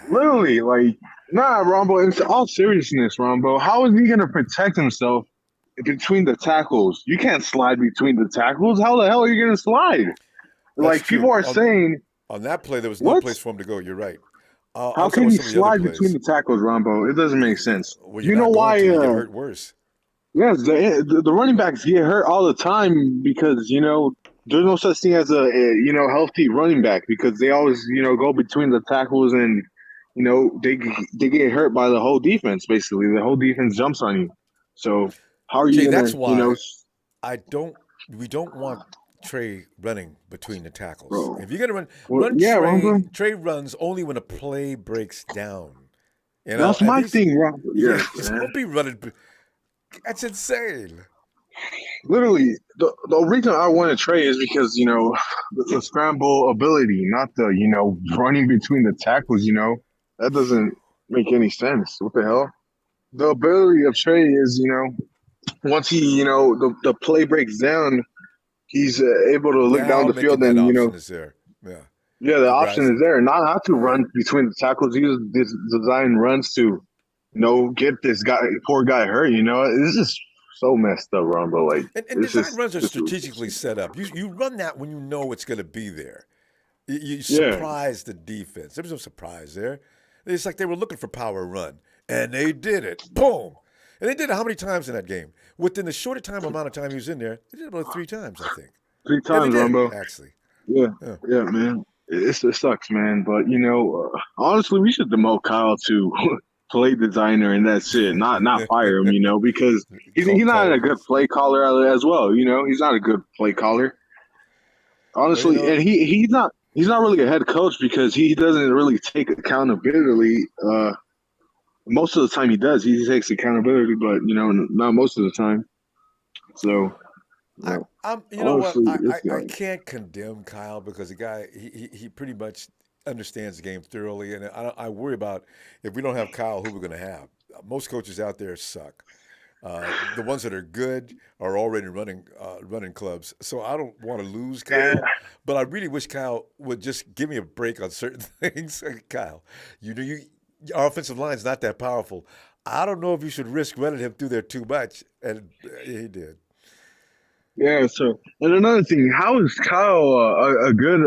Speaker 6: Literally, like, nah, Ronbo. In all seriousness, Ronbo, how is he gonna protect himself between the tackles? You can't slide between the tackles. How the hell are you gonna slide? Like, people are saying
Speaker 1: on that play, there was no place for him to go. You're right.
Speaker 6: How can you slide between the tackles, Ronbo? It doesn't make sense.
Speaker 1: Well,
Speaker 6: you know why?
Speaker 1: You get hurt worse.
Speaker 6: Yes, the running backs get hurt all the time because there's no such thing as a healthy running back because they always go between the tackles and they get hurt by the whole defense. Basically, the whole defense jumps on you. So how are you?
Speaker 1: That's why we don't want Trey running between the tackles.
Speaker 6: Bro.
Speaker 1: If you're gonna run Trey runs only when a play breaks down.
Speaker 6: That's my thing, Rob.
Speaker 1: Yeah, don't be running. That's insane.
Speaker 6: Literally, the reason I wanted Trey is because the scramble ability, not the running between the tackles. That doesn't make any sense. What the hell? The ability of Trey is once he the play breaks down. He's able to look down the field and
Speaker 1: is there.
Speaker 6: the option is there. Not to run between the tackles. He design runs to get this poor guy hurt. This is so messed up, Ronbo. Like,
Speaker 1: and design runs are strategically set up. You run that when you know it's going to be there. You surprise the defense. There was no surprise there. It's like they were looking for power run, and they did it. Boom. And they did it how many times in that game? Within the shorter amount of time he was in there, they did it about 3 times, I think.
Speaker 6: 3 times, Ronbo.
Speaker 1: Actually.
Speaker 6: Yeah, man. It sucks, man. But, honestly, we should demote Kyle to play designer and that's it. Not fire him, because he's not a good play caller as well. He's not a good play caller. Honestly, and he's not really a head coach because he doesn't really take accountability. Most of the time he does. He takes accountability, but not most of the time. So,
Speaker 1: I can't condemn Kyle because the guy he pretty much understands the game thoroughly, and I worry about if we don't have Kyle, who we're going to have. Most coaches out there suck. The ones that are good are already running clubs. So I don't want to lose Kyle, but I really wish Kyle would just give me a break on certain things. Kyle, our offensive line's not that powerful. I don't know if you should risk running him through there too much, and he did.
Speaker 6: Yeah. So, and another thing, how is Kyle a good?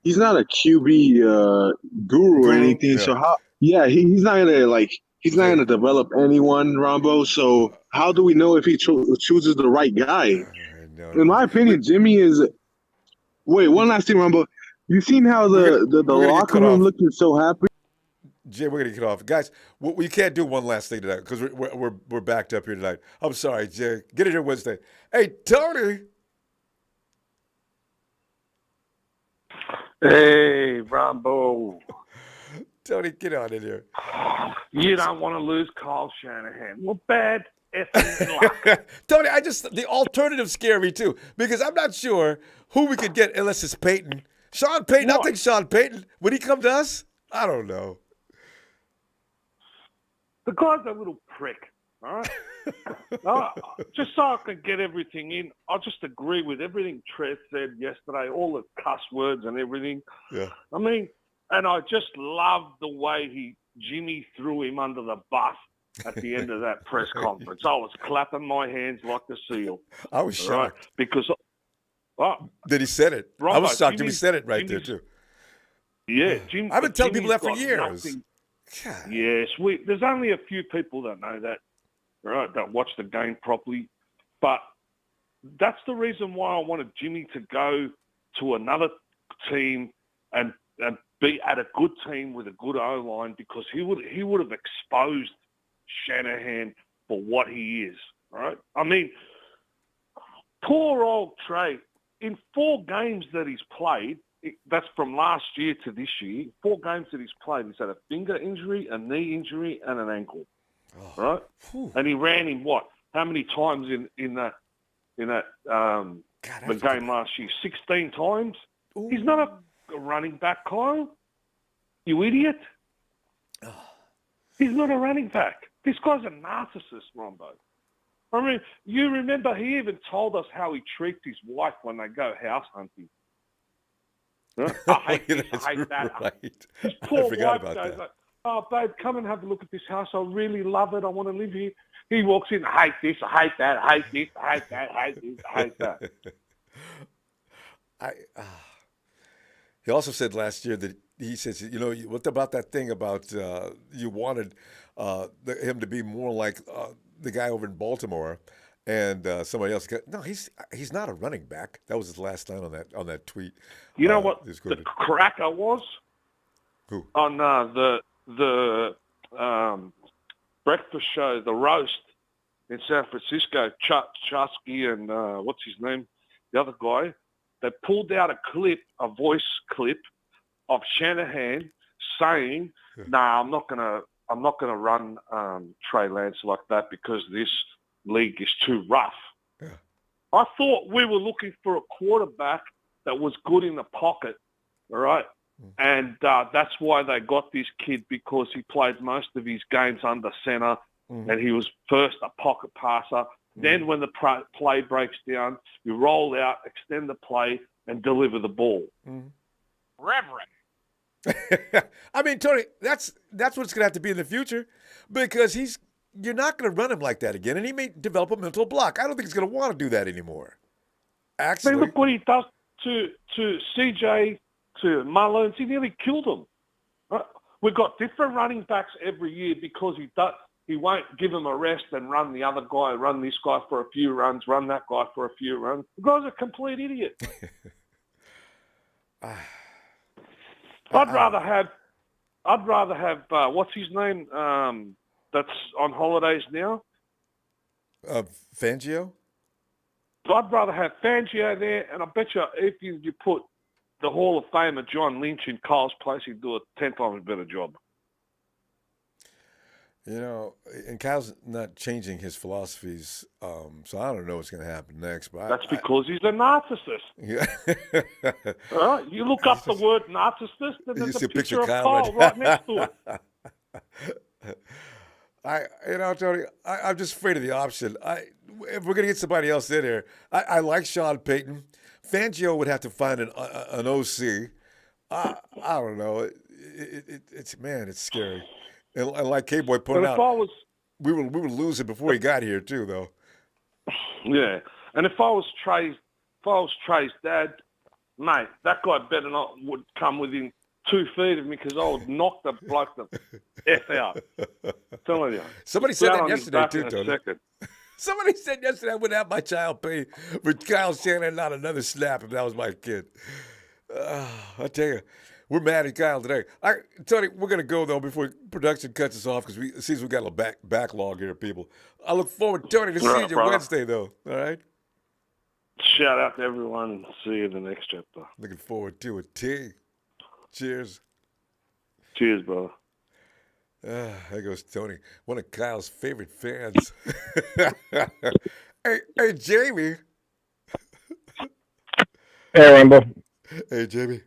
Speaker 6: He's not a QB guru or anything. Yeah. So how? Yeah, he's not gonna he's not gonna develop anyone, Ronbo. So how do we know if he chooses the right guy? In my opinion, Jimmy is. Wait, one last thing, Ronbo. You seen how the locker room looking so happy?
Speaker 1: Jay, we're gonna get off, guys. We can't do one last thing tonight because we're backed up here tonight. I'm sorry, Jay. Get it here Wednesday. Hey, Tony.
Speaker 7: Hey, Ronbo.
Speaker 1: Tony, get on in here.
Speaker 7: You don't want to lose Carl Shanahan. Well, bad effing luck.
Speaker 1: Tony, the alternatives scare me too because I'm not sure who we could get unless it's Peyton. Sean Payton, I think Sean Payton. Would he come to us? I don't know.
Speaker 7: The guy's a little prick, all right? Just so I can get everything in, I just agree with everything Trev said yesterday, all the cuss words and everything.
Speaker 1: Yeah.
Speaker 7: I mean, and I just love the way Jimmy threw him under the bus at the end of that press conference. I was clapping my hands like a seal.
Speaker 1: I was shocked.
Speaker 7: Right? Because
Speaker 1: that he said it. I was shocked Jimmy said it right there, too.
Speaker 7: Yeah.
Speaker 1: I've been telling people that for years.
Speaker 7: Yes. There's only a few people that know that, right, that watch the game properly. But that's the reason why I wanted Jimmy to go to another team and be at a good team with a good O-line, because he would have exposed Shanahan for what he is, right? I mean, poor old Trey, in 4 games that he's played, that's from last year to this year, 4 games that he's played, he's had a finger injury, a knee injury, and an ankle, right? Whew. And he ran in what? How many times in that the game last year? 16 times? Ooh. He's not a running back, Kyle. You idiot. He's not a running back. This guy's a narcissist, Ronbo. I mean, you remember he even told us how he treats his wife when they go house hunting. I hate this, I hate that.
Speaker 1: Right.
Speaker 7: His poor wife goes like, "Oh, babe, come and have a look at this house. I really love it. I want to live here." He walks in, "I hate this, I hate that, I hate this, I hate that, I hate this, I hate that."
Speaker 1: He also said last year that he says, you know, what about that thing about you wanted him to be more like the guy over in Baltimore, and somebody else. No, he's not a running back. That was his last line on that tweet.
Speaker 7: You know what the cracker was?
Speaker 1: Who?
Speaker 7: On the breakfast show, the roast in San Francisco, Chusky and what's his name, the other guy. They pulled out a voice clip of Shanahan saying, "Nah, I'm not gonna run Trey Lance like that because this league is too rough." Yeah. I thought we were looking for a quarterback that was good in the pocket, all right? And that's why they got this kid, because he played most of his games under center, and he was first a pocket passer. Then when the play breaks down, you roll out, extend the play, and deliver the ball.
Speaker 2: Reverend.
Speaker 1: I mean, Tony, that's what it's going to have to be in the future, because you're not going to run him like that again, and he may develop a mental block. I don't think he's going to want to do that anymore. Actually,
Speaker 7: I mean, look what he does to CJ, to Mullins. He nearly killed him. We've got different running backs every year because he won't give him a rest and run the other guy, run this guy for a few runs, run that guy for a few runs. The guy's a complete idiot. I'd rather have what's his name? That's on holidays now.
Speaker 1: Fangio.
Speaker 7: I'd rather have Fangio there, and I bet you if you put the Hall of Famer John Lynch in Kyle's place, he'd do a 10 times better job.
Speaker 1: You know, and Kyle's not changing his philosophies, so I don't know what's going to happen next. But
Speaker 7: that's because he's a narcissist.
Speaker 1: Yeah.
Speaker 7: You look up the word narcissist, and there's a picture of Kyle right next to it.
Speaker 1: Tony, I'm just afraid of the option. If we're going to get somebody else in there, I like Sean Payton. Fangio would have to find an OC. I don't know. It's scary. And like K-Boy pointed out, we were losing before he got here too, though.
Speaker 7: Yeah, and if I was Trey's dad, mate, that guy better not would come within 2 feet of me, because I would knock the bloke the F out. I'm telling you.
Speaker 1: Somebody said that yesterday too, Tony. Somebody said yesterday I wouldn't have my child pay for Kyle Shanahan not another snap if that was my kid. I tell you. We're mad at Kyle today. Tony, we're going to go, though, before production cuts us off, because it seems we've got a little backlog here, people. I look forward, Tony, to seeing you Wednesday, though. All right?
Speaker 7: Shout out to everyone, and see you in the next chapter.
Speaker 1: Looking forward to it, T. Cheers.
Speaker 7: Cheers, bro.
Speaker 1: There goes Tony, one of Kyle's favorite fans. Hey, Jamie.
Speaker 8: Hey, Ronbo.
Speaker 1: Hey, Jamie.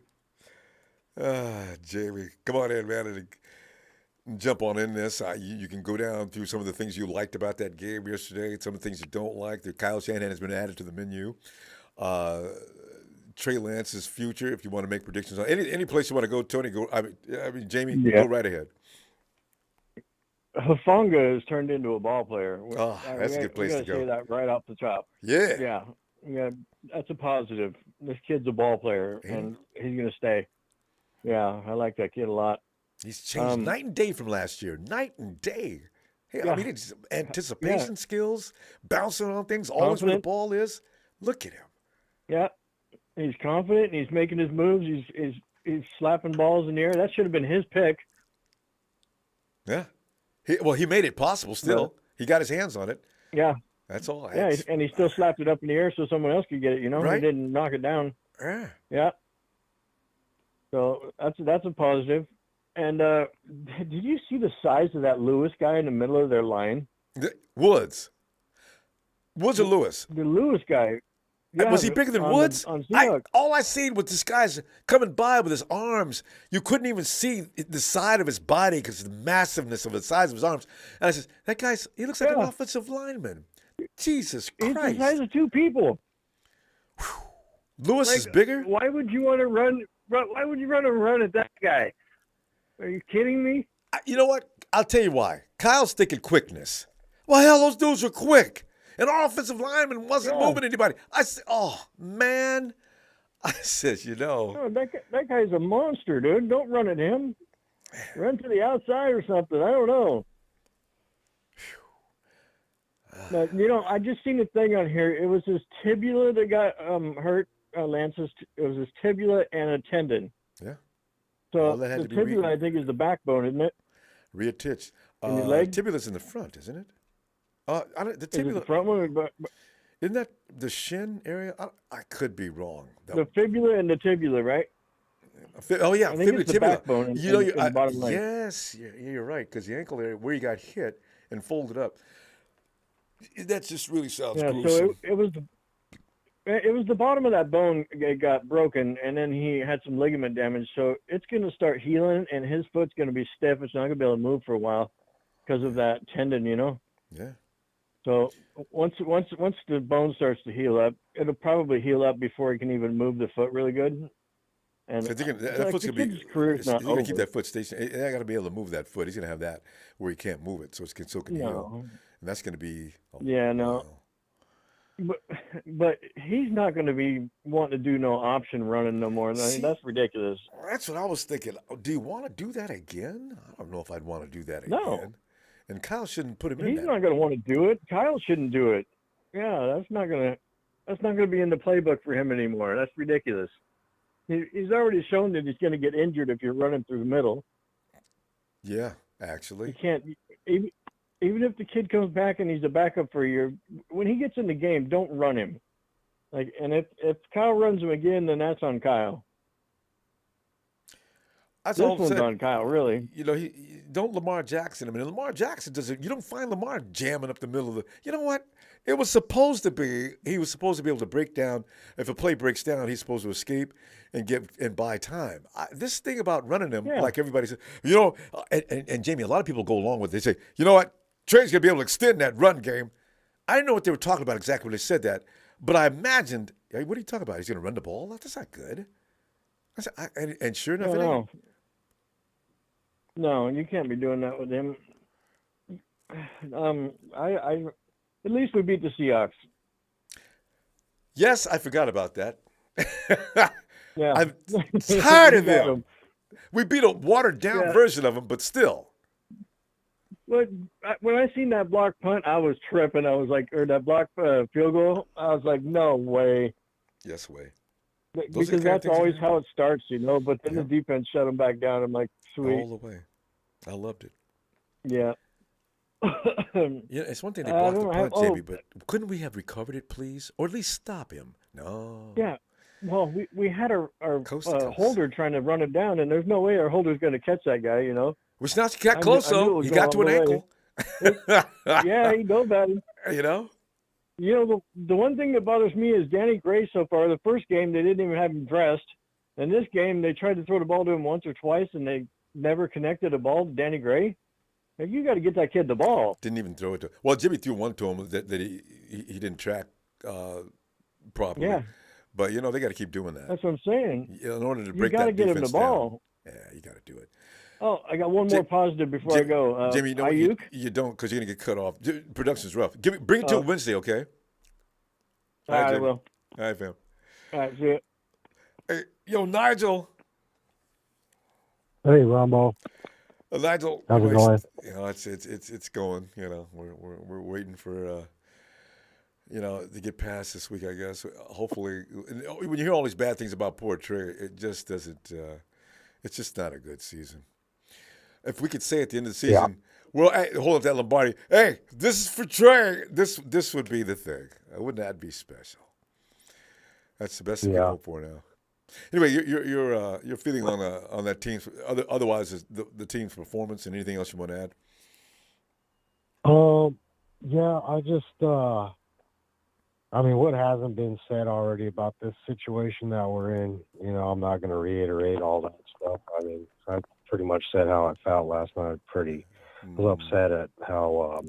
Speaker 1: Jamie, come on in, man. jump on in this. You can go down through some of the things you liked about that game yesterday, some of the things you don't like. The Kyle Shanahan has been added to the menu. Trey Lance's future, if you want to make predictions on any place you want to go, Tony, go. I mean Jamie, go right ahead.
Speaker 8: Hufanga has turned into a ball player.
Speaker 1: Oh, that's a good place to go.
Speaker 8: Say that right off the top.
Speaker 1: Yeah.
Speaker 8: Yeah, that's a positive. This kid's a ball player, and he's going to stay. Yeah, I like that kid a lot.
Speaker 1: He's changed night and day from last year. Night and day. Hey, I mean, it's anticipation skills, bouncing on things, always where the ball is. Look at him.
Speaker 8: Yeah, he's confident, and he's making his moves. He's slapping balls in the air. That should have been his pick.
Speaker 1: Yeah. He made it possible still. He got his hands on it.
Speaker 8: Yeah.
Speaker 1: That's all.
Speaker 8: Yeah, and he still slapped it up in the air so someone else could get it,
Speaker 1: Right?
Speaker 8: He didn't knock it down. Yeah. So that's a positive. And did you see the size of that Lewis guy in the middle of their line?
Speaker 1: Woods or Lewis?
Speaker 8: The Lewis guy. Yeah,
Speaker 1: was he bigger than Woods?
Speaker 8: All
Speaker 1: I seen was this guy's coming by with his arms. You couldn't even see the side of his body because of the massiveness of the size of his arms. And I said, he looks like an offensive lineman. Jesus Christ.
Speaker 8: He's the size of two people.
Speaker 1: Lewis is bigger?
Speaker 8: Why would you want to run? Why would you run a run at that guy? Are you kidding me?
Speaker 1: You know what? I'll tell you why. Kyle's thinking quickness. Well, hell, those dudes were quick. An offensive lineman wasn't moving anybody. I said, oh, man. I said,
Speaker 8: No, that guy's a monster, dude. Don't run at him. Run to the outside or something. I don't know. But, I just seen a thing on here. It was his tibia that got hurt, Lance's. It was his tibia and a tendon.
Speaker 1: Yeah.
Speaker 8: So the tibia, I think, is the backbone, isn't it?
Speaker 1: Rear titch.
Speaker 8: In your leg?
Speaker 1: Tibia's in the front, isn't it? The tibia.
Speaker 8: Is it the front one?
Speaker 1: Isn't that the shin area? I could be wrong.
Speaker 8: The fibula and the tibia, right?
Speaker 1: Oh yeah,
Speaker 8: fibula, tibia. Backbone in the bottom leg.
Speaker 1: Yes, you're right. Because the ankle area where you got hit and folded up. That just really sounds gruesome.
Speaker 8: So it was the bottom of that bone got broken, and then he had some ligament damage. So it's going to start healing, and his foot's going to be stiff. It's not going to be able to move for a while because of that tendon,
Speaker 1: Yeah.
Speaker 8: So once the bone starts to heal up, it'll probably heal up before he can even move the foot really good. And
Speaker 1: that foot's gonna be.
Speaker 8: Career's not over.
Speaker 1: Keep that foot stationary. I got to be able to move that foot. He's gonna have that where he can't move it, so it can heal. And that's gonna be.
Speaker 8: But he's not going to be wanting to do no option running no more. That's ridiculous.
Speaker 1: That's what I was thinking. Do you want to do that again? I don't know if I'd want to do that again.
Speaker 8: No.
Speaker 1: And Kyle shouldn't put him in.
Speaker 8: He's not going to want to do it. Kyle shouldn't do it. Yeah, that's not going to be in the playbook for him anymore. That's ridiculous. He's already shown that he's going to get injured if you're running through the middle.
Speaker 1: Yeah, actually.
Speaker 8: You can't. Even if the kid comes back and he's a backup for a year, when he gets in the game, don't run him. And if Kyle runs him again, then that's on Kyle.
Speaker 1: That's
Speaker 8: this one's on Kyle, really.
Speaker 1: Don't Lamar Jackson. I mean, Lamar Jackson doesn't. You don't find Lamar jamming up the middle of the. You know what? It was supposed to be. He was supposed to be able to break down. If a play breaks down, he's supposed to escape and buy time. This thing about running him, like everybody says, and Jamie, a lot of people go along with it. They say, you know what? Trey's gonna be able to extend that run game. I didn't know what they were talking about exactly when they said that, but I imagined. Hey, what are you talking about? He's gonna run the ball? That's not good. I said, and sure enough,
Speaker 8: No, you can't be doing that with him. I at least we beat the Seahawks.
Speaker 1: Yes, I forgot about that.
Speaker 8: Yeah,
Speaker 1: I'm tired of them. We beat a watered-down version of them, but still.
Speaker 8: But when I seen that block punt, I was tripping. I was like, or that block field goal, I was like, no way.
Speaker 1: Yes way.
Speaker 8: Because that's always how it starts, But then the defense shut them back down. I'm like, sweet.
Speaker 1: All the way. I loved it.
Speaker 8: Yeah.
Speaker 1: It's one thing they blocked the punt, Jamie, but couldn't we have recovered it, please? Or at least stop him? No.
Speaker 8: Yeah. Well, we had our holder trying to run it down, and there's no way our holder's going to catch that guy,
Speaker 1: Which now he got close, though. He got to an ankle.
Speaker 8: Yeah, he know about it. The one thing that bothers me is Danny Gray so far. The first game, they didn't even have him dressed. In this game, they tried to throw the ball to him once or twice, and they never connected a ball to Danny Gray? Like, you got to get that kid the ball.
Speaker 1: Didn't even throw it to. Well, Jimmy threw one to him that he didn't track properly.
Speaker 8: Yeah,
Speaker 1: But they got to keep doing that
Speaker 8: that's what I'm saying.
Speaker 1: in order to
Speaker 8: You
Speaker 1: break
Speaker 8: got to
Speaker 1: that
Speaker 8: get him the
Speaker 1: defense down.
Speaker 8: ball.
Speaker 1: Yeah, you got to do it.
Speaker 8: Oh, I got one more positive before I go.
Speaker 1: Jimmy, what, you
Speaker 8: Ayuk?
Speaker 1: don't, because you're gonna get cut off. Production's rough. Bring it to Wednesday, okay?
Speaker 8: All right, I will.
Speaker 1: All right, fam.
Speaker 8: All right, see ya.
Speaker 1: Hey, yo, Nigel.
Speaker 9: Hey, Ronbo.
Speaker 1: Nigel.
Speaker 9: How's it going?
Speaker 1: It's going. We're waiting for to get past this week, I guess. Hopefully, when you hear all these bad things about poor Trey, it just doesn't. It's just not a good season. If we could say at the end of the season, well, hey, hold up that Lombardi. Hey, this is for Trey. This would be the thing. Wouldn't that be special? That's the best we can hope for now. Anyway, your feeling on that team. Otherwise, is the team's performance and anything else you want to add?
Speaker 9: Yeah, I just what hasn't been said already about this situation that we're in, I'm not going to reiterate all that stuff. I mean, I pretty much said how I felt last night. I was upset at how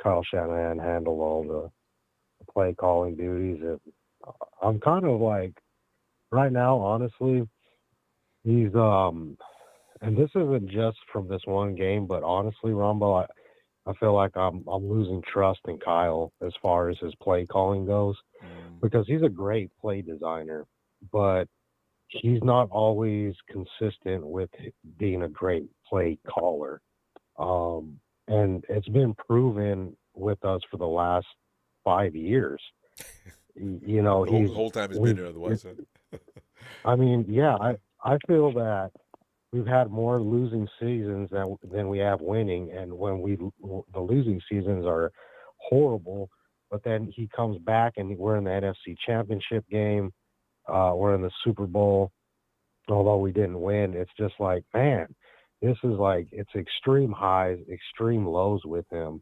Speaker 9: Kyle Shanahan handled all the play calling duties. I'm kind of like, right now, honestly, he's and this isn't just from this one game, but honestly, Ronbo, I feel like I'm losing trust in Kyle as far as his play calling goes, because he's a great play designer, but he's not always consistent with being a great play caller. And it's been proven with us for the last 5 years.
Speaker 1: The whole time he's been there otherwise.
Speaker 9: I mean, yeah, I feel that we've had more losing seasons than we have winning, and when the losing seasons are horrible, but then he comes back and we're in the NFC Championship game, we're in the Super Bowl, although we didn't win. It's just like, man, this is like, it's extreme highs, extreme lows with him,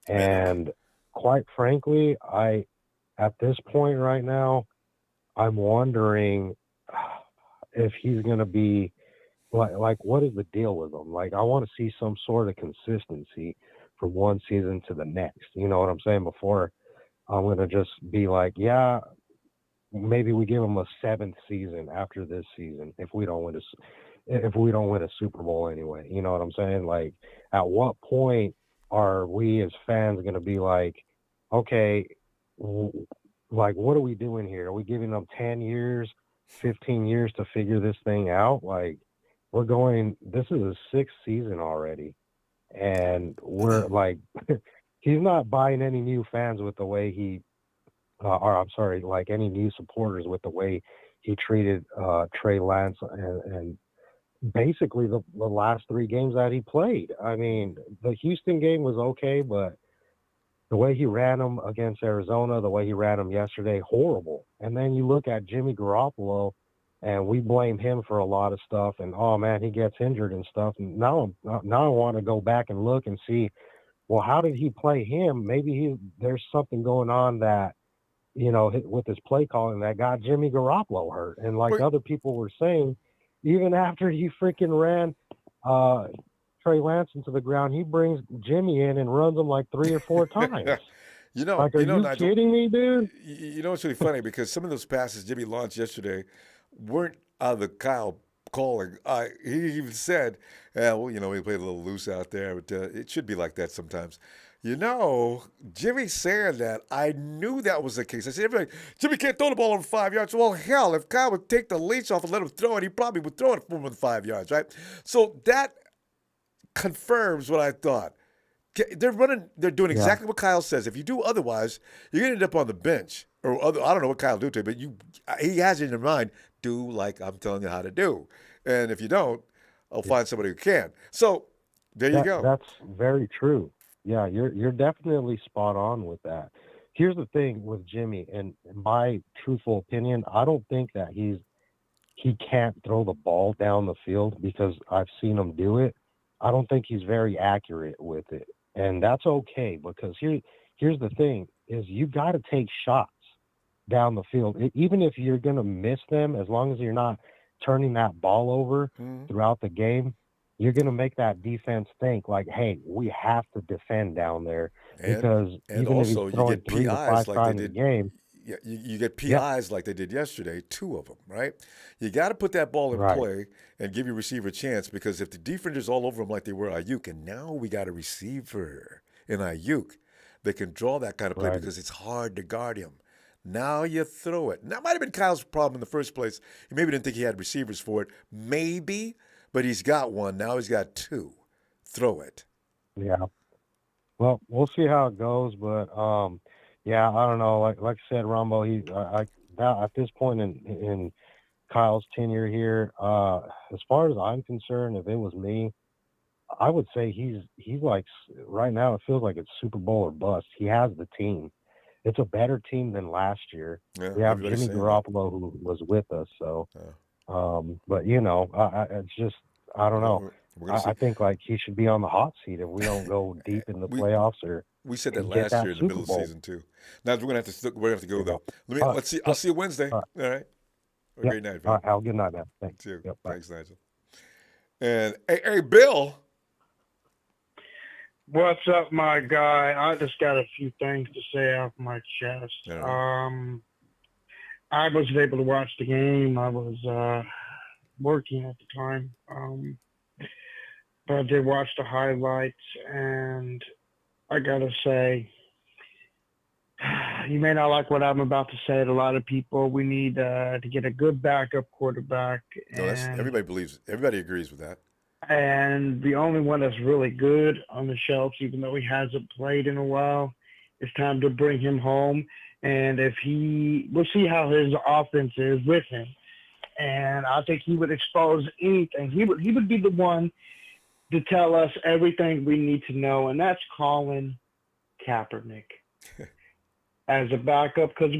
Speaker 9: and quite frankly, at this point right now, I'm wondering if he's going to be like, what is the deal with him? Like, I want to see some sort of consistency from one season to the next. You know what I'm saying? Before I'm going to just be like, yeah, maybe we give him a 7th season after this season if we don't win a Super Bowl anyway. You know what I'm saying? Like, at what point are we as fans going to be like, okay, like, what are we doing here? Are we giving them 10 years, 15 years to figure this thing out? Like, this is his 6th season already. And we're like, he's not buying any new fans with the way like any new supporters with the way he treated Trey Lance and basically the last 3 games that he played. I mean, the Houston game was okay, but the way he ran them against Arizona, the way he ran them yesterday, horrible. And then you look at Jimmy Garoppolo, and we blame him for a lot of stuff. And, oh, man, he gets injured and stuff. And now I want to go back and look and see, well, how did he play him? Maybe there's something going on that, with his play calling that got Jimmy Garoppolo hurt. And like other people were saying, even after he freaking ran Trey Lance into the ground, he brings Jimmy in and runs him like 3 or 4 times. Are you
Speaker 1: Nigel,
Speaker 9: kidding me, dude?
Speaker 1: It's really funny because some of those passes Jimmy launched yesterday weren't out of the Kyle calling. He even said, we played a little loose out there, but it should be like that sometimes. Jimmy saying that, I knew that was the case. I said, everybody, Jimmy can't throw the ball over 5 yards. Well, hell, if Kyle would take the leash off and let him throw it, he probably would throw it for more than 5 yards, right? So that confirms what I thought. They're doing exactly what Kyle says. If you do otherwise, you're going to end up on the bench. I don't know what Kyle do to you, but he has it in your mind, do like I'm telling you how to do. And if you don't, I'll find somebody who can. So there you go.
Speaker 9: That's very true. Yeah, you're definitely spot on with that. Here's the thing with Jimmy, and in my truthful opinion, I don't think that he can't throw the ball down the field, because I've seen him do it. I don't think he's very accurate with it. And that's okay, because here's the thing, is you got to take shots down the field. Even if you're going to miss them, as long as you're not turning that ball over throughout the game, you're going to make that defense think like, hey, we have to defend down there because
Speaker 1: and
Speaker 9: even if he's
Speaker 1: also you
Speaker 9: throwing
Speaker 1: get
Speaker 9: 3 to 5
Speaker 1: PIs like they
Speaker 9: times a
Speaker 1: did.
Speaker 9: game,
Speaker 1: Yeah, you get
Speaker 9: yeah,
Speaker 1: PIs like they did yesterday, 2 of them, right? You got to put that ball in
Speaker 9: right,
Speaker 1: play and give your receiver a chance because if the defenders all over him like they were Ayuk, and now we got a receiver in Ayuk that can draw that kind of play
Speaker 9: right.
Speaker 1: because it's hard to guard him. Now you throw it. That might have been Kyle's problem in the first place. He maybe didn't think he had receivers for it. Maybe, but he's got one. Now he's got 2. Throw it.
Speaker 9: Yeah. Well, we'll see how it goes, but yeah, I don't know. Like I said, Ronbo, now at this point in Kyle's tenure here, as far as I'm concerned, if it was me, I would say he's like right now. It feels like it's Super Bowl or bust. He has the team. It's a better team than last year.
Speaker 1: Yeah,
Speaker 9: We have
Speaker 1: everybody's
Speaker 9: Jimmy
Speaker 1: saying that.
Speaker 9: Garoppolo who was with us, so.
Speaker 1: Yeah.
Speaker 9: But it's just I don't know.
Speaker 1: We're gonna see.
Speaker 9: I think like he should be on the hot seat if we don't go deep in the
Speaker 1: We
Speaker 9: playoffs or
Speaker 1: we said that
Speaker 9: get
Speaker 1: last
Speaker 9: that
Speaker 1: year in the
Speaker 9: Super
Speaker 1: middle of the
Speaker 9: Bowl.
Speaker 1: season too. Now we're gonna have to go
Speaker 9: Yeah.
Speaker 1: though.
Speaker 9: All right.
Speaker 1: Let's see. I'll see you Wednesday.
Speaker 9: All
Speaker 1: All
Speaker 9: right.
Speaker 1: right. Have a
Speaker 9: Yep.
Speaker 1: great night,
Speaker 9: All
Speaker 1: man.
Speaker 9: right. Have a good night, man. Thanks.
Speaker 1: See you.
Speaker 9: Yep. Bye.
Speaker 1: Thanks, Nigel. And hey, Bill.
Speaker 10: What's up, my guy? I just got a few things to say off my chest.
Speaker 1: All right.
Speaker 10: I wasn't able to watch the game. I was working at the time. But I did watch the highlights, and I gotta say, you may not like what I'm about to say to a lot of people. We need to get a good backup quarterback.
Speaker 1: No, that's
Speaker 10: And
Speaker 1: everybody agrees with that.
Speaker 10: And the only one that's really good on the shelves, even though he hasn't played in a while, it's time to bring him home. And we'll see how his offense is with him. And I think he would expose anything. He would be the one to tell us everything we need to know, and that's Colin Kaepernick as a backup. Because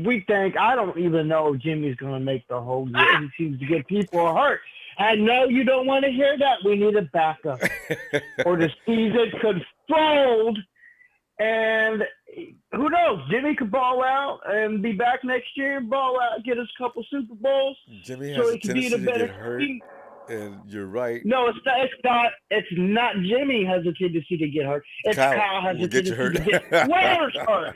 Speaker 10: I don't even know if Jimmy's going to make the whole year. He seems to get people hurt. I know you don't want to hear that. We need a backup. Or the season could fold, and who knows? Jimmy could ball out and be back next year, ball out, get us a couple Super Bowls.
Speaker 1: Jimmy
Speaker 10: so
Speaker 1: has a
Speaker 10: he can be
Speaker 1: tendency
Speaker 10: the
Speaker 1: to
Speaker 10: better
Speaker 1: get hurt,
Speaker 10: team.
Speaker 1: and you're right.
Speaker 10: No, it's not Jimmy has a tendency to get hurt. It's Kyle has
Speaker 1: will
Speaker 10: a
Speaker 1: get
Speaker 10: tendency
Speaker 1: you hurt.
Speaker 10: to get players hurt.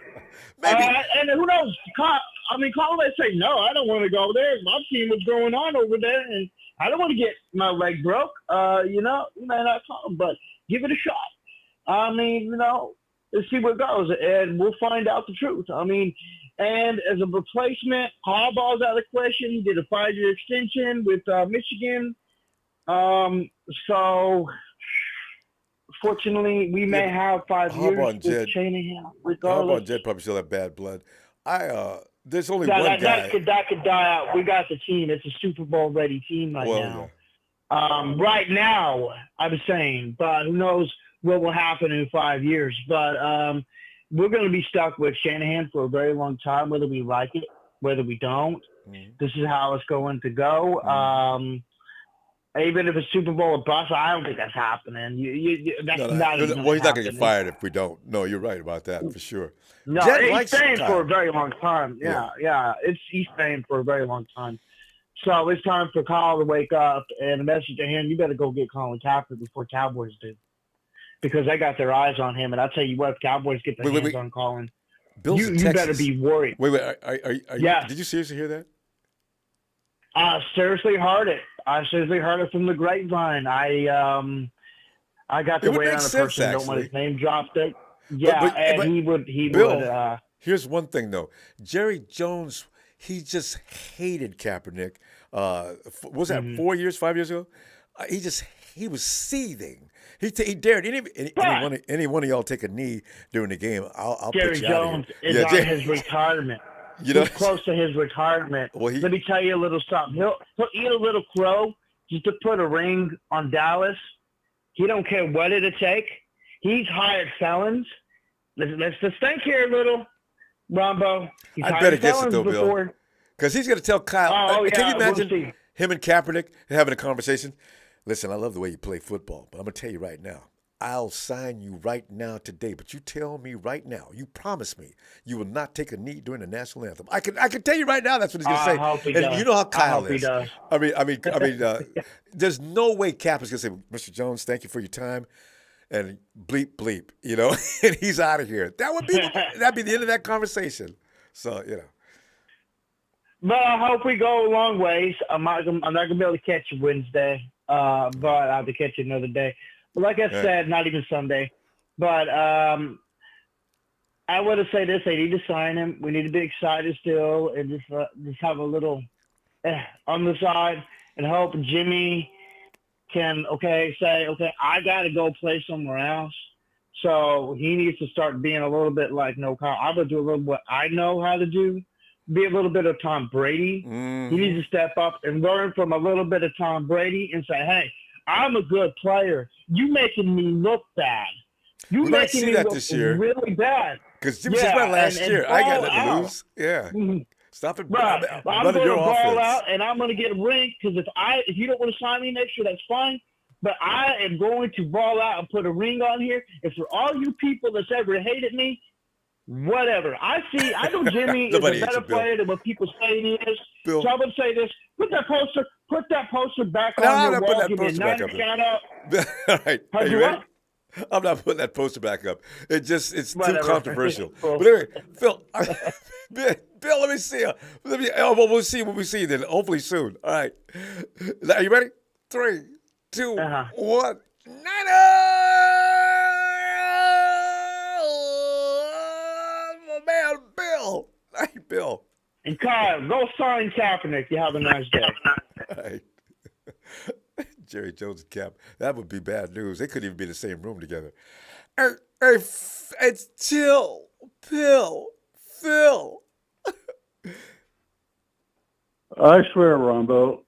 Speaker 1: Maybe.
Speaker 10: And who knows? Kyle may say, no, I don't want to go there. I've seen what's going on over there, and I don't want to get my leg broke. You may not call him, but give it a shot. Let's see where it goes, and we'll find out the truth. And as a replacement, Harbaugh's out of the question. He did a 5-year extension with Michigan. So, fortunately, we may have 5
Speaker 1: Harbaugh and
Speaker 10: years
Speaker 1: Jed.
Speaker 10: with Shanahan,
Speaker 1: Harbaugh
Speaker 10: regardless.
Speaker 1: and Jed probably still have bad blood. There's only
Speaker 10: that,
Speaker 1: one
Speaker 10: that,
Speaker 1: guy.
Speaker 10: that could die out. We got the team. It's a Super Bowl ready team right now.
Speaker 1: Yeah.
Speaker 10: Right now, I'm saying, but who knows what will happen in 5 years. But we're going to be stuck with Shanahan for a very long time, whether we like it, whether we don't.
Speaker 1: Mhm.
Speaker 10: This is how it's going to go. Even if it's Super Bowl or bust, I don't think that's happening. That's not
Speaker 1: Well, he's not going to get
Speaker 10: happening.
Speaker 1: fired if we don't. No, you're right about that for sure.
Speaker 10: No,
Speaker 1: Jed
Speaker 10: he's
Speaker 1: likes
Speaker 10: staying
Speaker 1: Kyle.
Speaker 10: for a very long time. Yeah. He's staying for a very long time. So it's time for Kyle to wake up, and a message to him: you better go get Colin Kaepernick before Cowboys do, because they got their eyes on him. And I'll tell you what, if Cowboys get their hands on Colin,
Speaker 1: Bill's
Speaker 10: you
Speaker 1: in
Speaker 10: better
Speaker 1: Texas.
Speaker 10: be worried.
Speaker 1: Wait. Are
Speaker 10: Yeah.
Speaker 1: Did you seriously hear that?
Speaker 10: I seriously heard it. I seriously heard it from the grapevine. I got
Speaker 1: It
Speaker 10: to
Speaker 1: would
Speaker 10: wait
Speaker 1: make
Speaker 10: on a
Speaker 1: sense,
Speaker 10: person. Don't want
Speaker 1: actually.
Speaker 10: his name dropped. It. Yeah,
Speaker 1: but
Speaker 10: and he would.
Speaker 1: Bill, here's one thing though. Jerry Jones, he just hated Kaepernick. What was that 5 years ago? He was seething. He dared any one of y'all take a knee during the game. I'll
Speaker 10: Jerry
Speaker 1: put you out of
Speaker 10: Jones
Speaker 1: here.
Speaker 10: is on his retirement.
Speaker 1: You know,
Speaker 10: He's close to his retirement.
Speaker 1: Well,
Speaker 10: Let me tell you a little something. He'll eat a little crow just to put a ring on Dallas. He don't care what it'll take. He's hired felons. Let's just think here a little, Ronbo. He's
Speaker 1: I
Speaker 10: hired
Speaker 1: bet against it
Speaker 10: felons
Speaker 1: though, Bill.
Speaker 10: before.
Speaker 1: Because he's going to tell Kyle.
Speaker 10: Oh,
Speaker 1: Can
Speaker 10: yeah,
Speaker 1: you
Speaker 10: we'll
Speaker 1: imagine
Speaker 10: see.
Speaker 1: him and Kaepernick having a conversation? Listen, I love the way you play football, but I'm going to tell you right now, I'll sign you right now today. But you tell me right now, you promise me you will not take a knee during the national anthem. I can tell you right now that's what he's going to say.
Speaker 10: I hope he
Speaker 1: And
Speaker 10: does.
Speaker 1: you know how
Speaker 10: I
Speaker 1: Kyle
Speaker 10: hope he
Speaker 1: is.
Speaker 10: does.
Speaker 1: I mean, there's no way Cap is going to say, Mr. Jones, thank you for your time. And bleep, bleep, you know, and he's out of here. That'd be the end of that conversation. So, you know.
Speaker 10: But I hope we go a long ways. I'm not gonna be able to catch you Wednesday, but I'll have to catch you another day. But like I said, not even Sunday. But I want to say this: they need to sign him. We need to be excited still, and just have a little on the side, and hope Jimmy can say, I got to go play somewhere else. So he needs to start being a little bit like, no, Kyle, I'm going to do a little what I know how to do, be a little bit of Tom Brady.
Speaker 1: Mm-hmm.
Speaker 10: He needs to step up and learn from a little bit of Tom Brady and say, hey, I'm a good player. You making me look bad. You
Speaker 1: we might
Speaker 10: making
Speaker 1: see
Speaker 10: me
Speaker 1: that
Speaker 10: look
Speaker 1: this year.
Speaker 10: really bad.
Speaker 1: Because Jimmy said my last year. I got nothing to lose. Yeah.
Speaker 10: Mm-hmm.
Speaker 1: Stop it.
Speaker 10: Right. I'm going to ball
Speaker 1: offense.
Speaker 10: out, and I'm going to get ringed because if you don't want to sign me next year, that's fine. But I am going to ball out and put a ring on here. And for all you people that's ever hated me, whatever. I know Jimmy is a better player than what people say he is.
Speaker 1: Bill.
Speaker 10: So I'm going to say this. Put that poster back
Speaker 1: No,
Speaker 10: on
Speaker 1: I'm
Speaker 10: your
Speaker 1: not
Speaker 10: wall.
Speaker 1: putting that
Speaker 10: Give me a
Speaker 1: poster back
Speaker 10: 90
Speaker 1: up.
Speaker 10: count out.
Speaker 1: All right.
Speaker 10: How'd
Speaker 1: Are
Speaker 10: you
Speaker 1: you ready?
Speaker 10: what?
Speaker 1: I'm not putting that poster back up. It's
Speaker 10: Whatever.
Speaker 1: too controversial.
Speaker 10: Cool.
Speaker 1: But anyway, Phil, Bill, let me see you. We'll see when we see you then. Hopefully soon. All right. Are you ready? 3, 2, 1. Niners! My man, Bill. Hey, Bill.
Speaker 10: And Kyle, go sign Kaepernick. You have a nice day.
Speaker 1: All right. Jerry Jones and Cap. That would be bad news. They couldn't even be in the same room together. It's chill, Phil.
Speaker 11: I swear, Ronbo.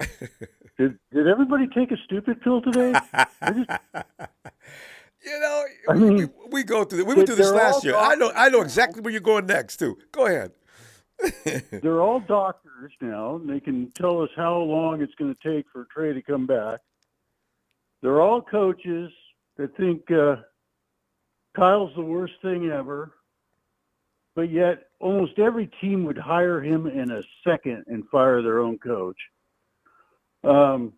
Speaker 11: Did everybody take a stupid pill today?
Speaker 1: You know, we go through. We went through this last year. I know exactly where you're going next too. Go ahead.
Speaker 11: They're all doctors now, and they can tell us how long it's going to take for Trey to come back. They're all coaches that think Kyle's the worst thing ever, but yet almost every team would hire him in a second and fire their own coach. So,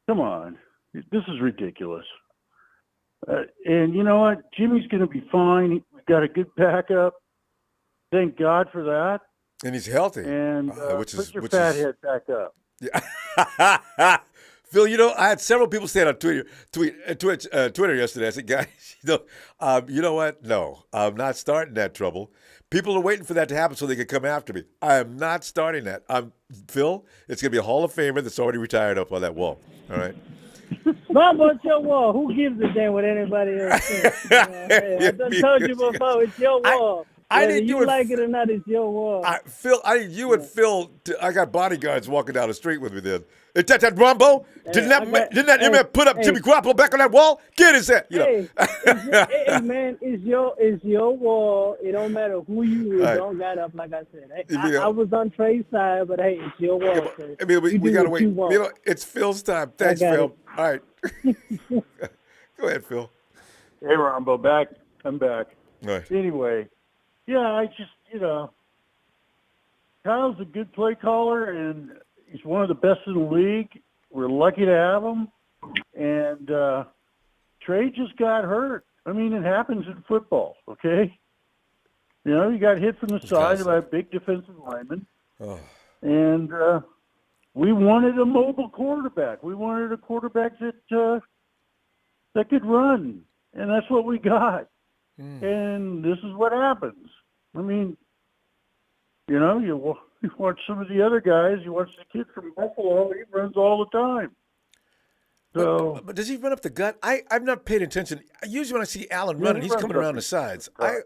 Speaker 11: come on. This is ridiculous. And you know what? Jimmy's going to be fine. We've got a good backup. Thank God for that.
Speaker 1: And he's healthy.
Speaker 11: And put your fat head back up.
Speaker 1: Yeah. Phil, you know, I had several people saying on Twitter yesterday. I said, guys, you know what? No, I'm not starting that trouble. People are waiting for that to happen so they can come after me. I am not starting that. Phil, it's going to be a Hall of Famer that's already retired up on that wall. All right?
Speaker 12: Mama, it's your wall. Who gives a damn what anybody else thinks? Hey, I done told you before, it's your wall.
Speaker 1: I
Speaker 12: Whether
Speaker 1: need
Speaker 12: you like it or not, it's your wall.
Speaker 1: Phil, I need you and Phil. I got bodyguards walking down the street with me then. Is that Ronbo? Didn't that MF put up Jimmy Garoppolo back on that wall? Get his head.
Speaker 12: Hey, man, it's your wall. It don't matter who you don't got up. Like I said, I was on Trey's side, but hey, it's your wall.
Speaker 1: I mean, we gotta wait. You know, it's Phil's time. Thanks, Phil. All right. Go ahead, Phil.
Speaker 11: Hey, Ronbo, I'm back.
Speaker 1: All right.
Speaker 11: Anyway, yeah, I just, Kyle's a good play caller, and he's one of the best in the league. We're lucky to have him. And Trey just got hurt. I mean, it happens in football, okay? You got hit from the side by a big defensive lineman.
Speaker 1: Oh.
Speaker 11: And we wanted a mobile quarterback. We wanted a quarterback that could run. And that's what we got. And this is what happens. I mean, you watch some of the other guys. You watch the kid from Buffalo. He runs all the time. So,
Speaker 1: but does he run up the gut? I've not paid attention. Usually when I see Allen running, he's coming around the sides. I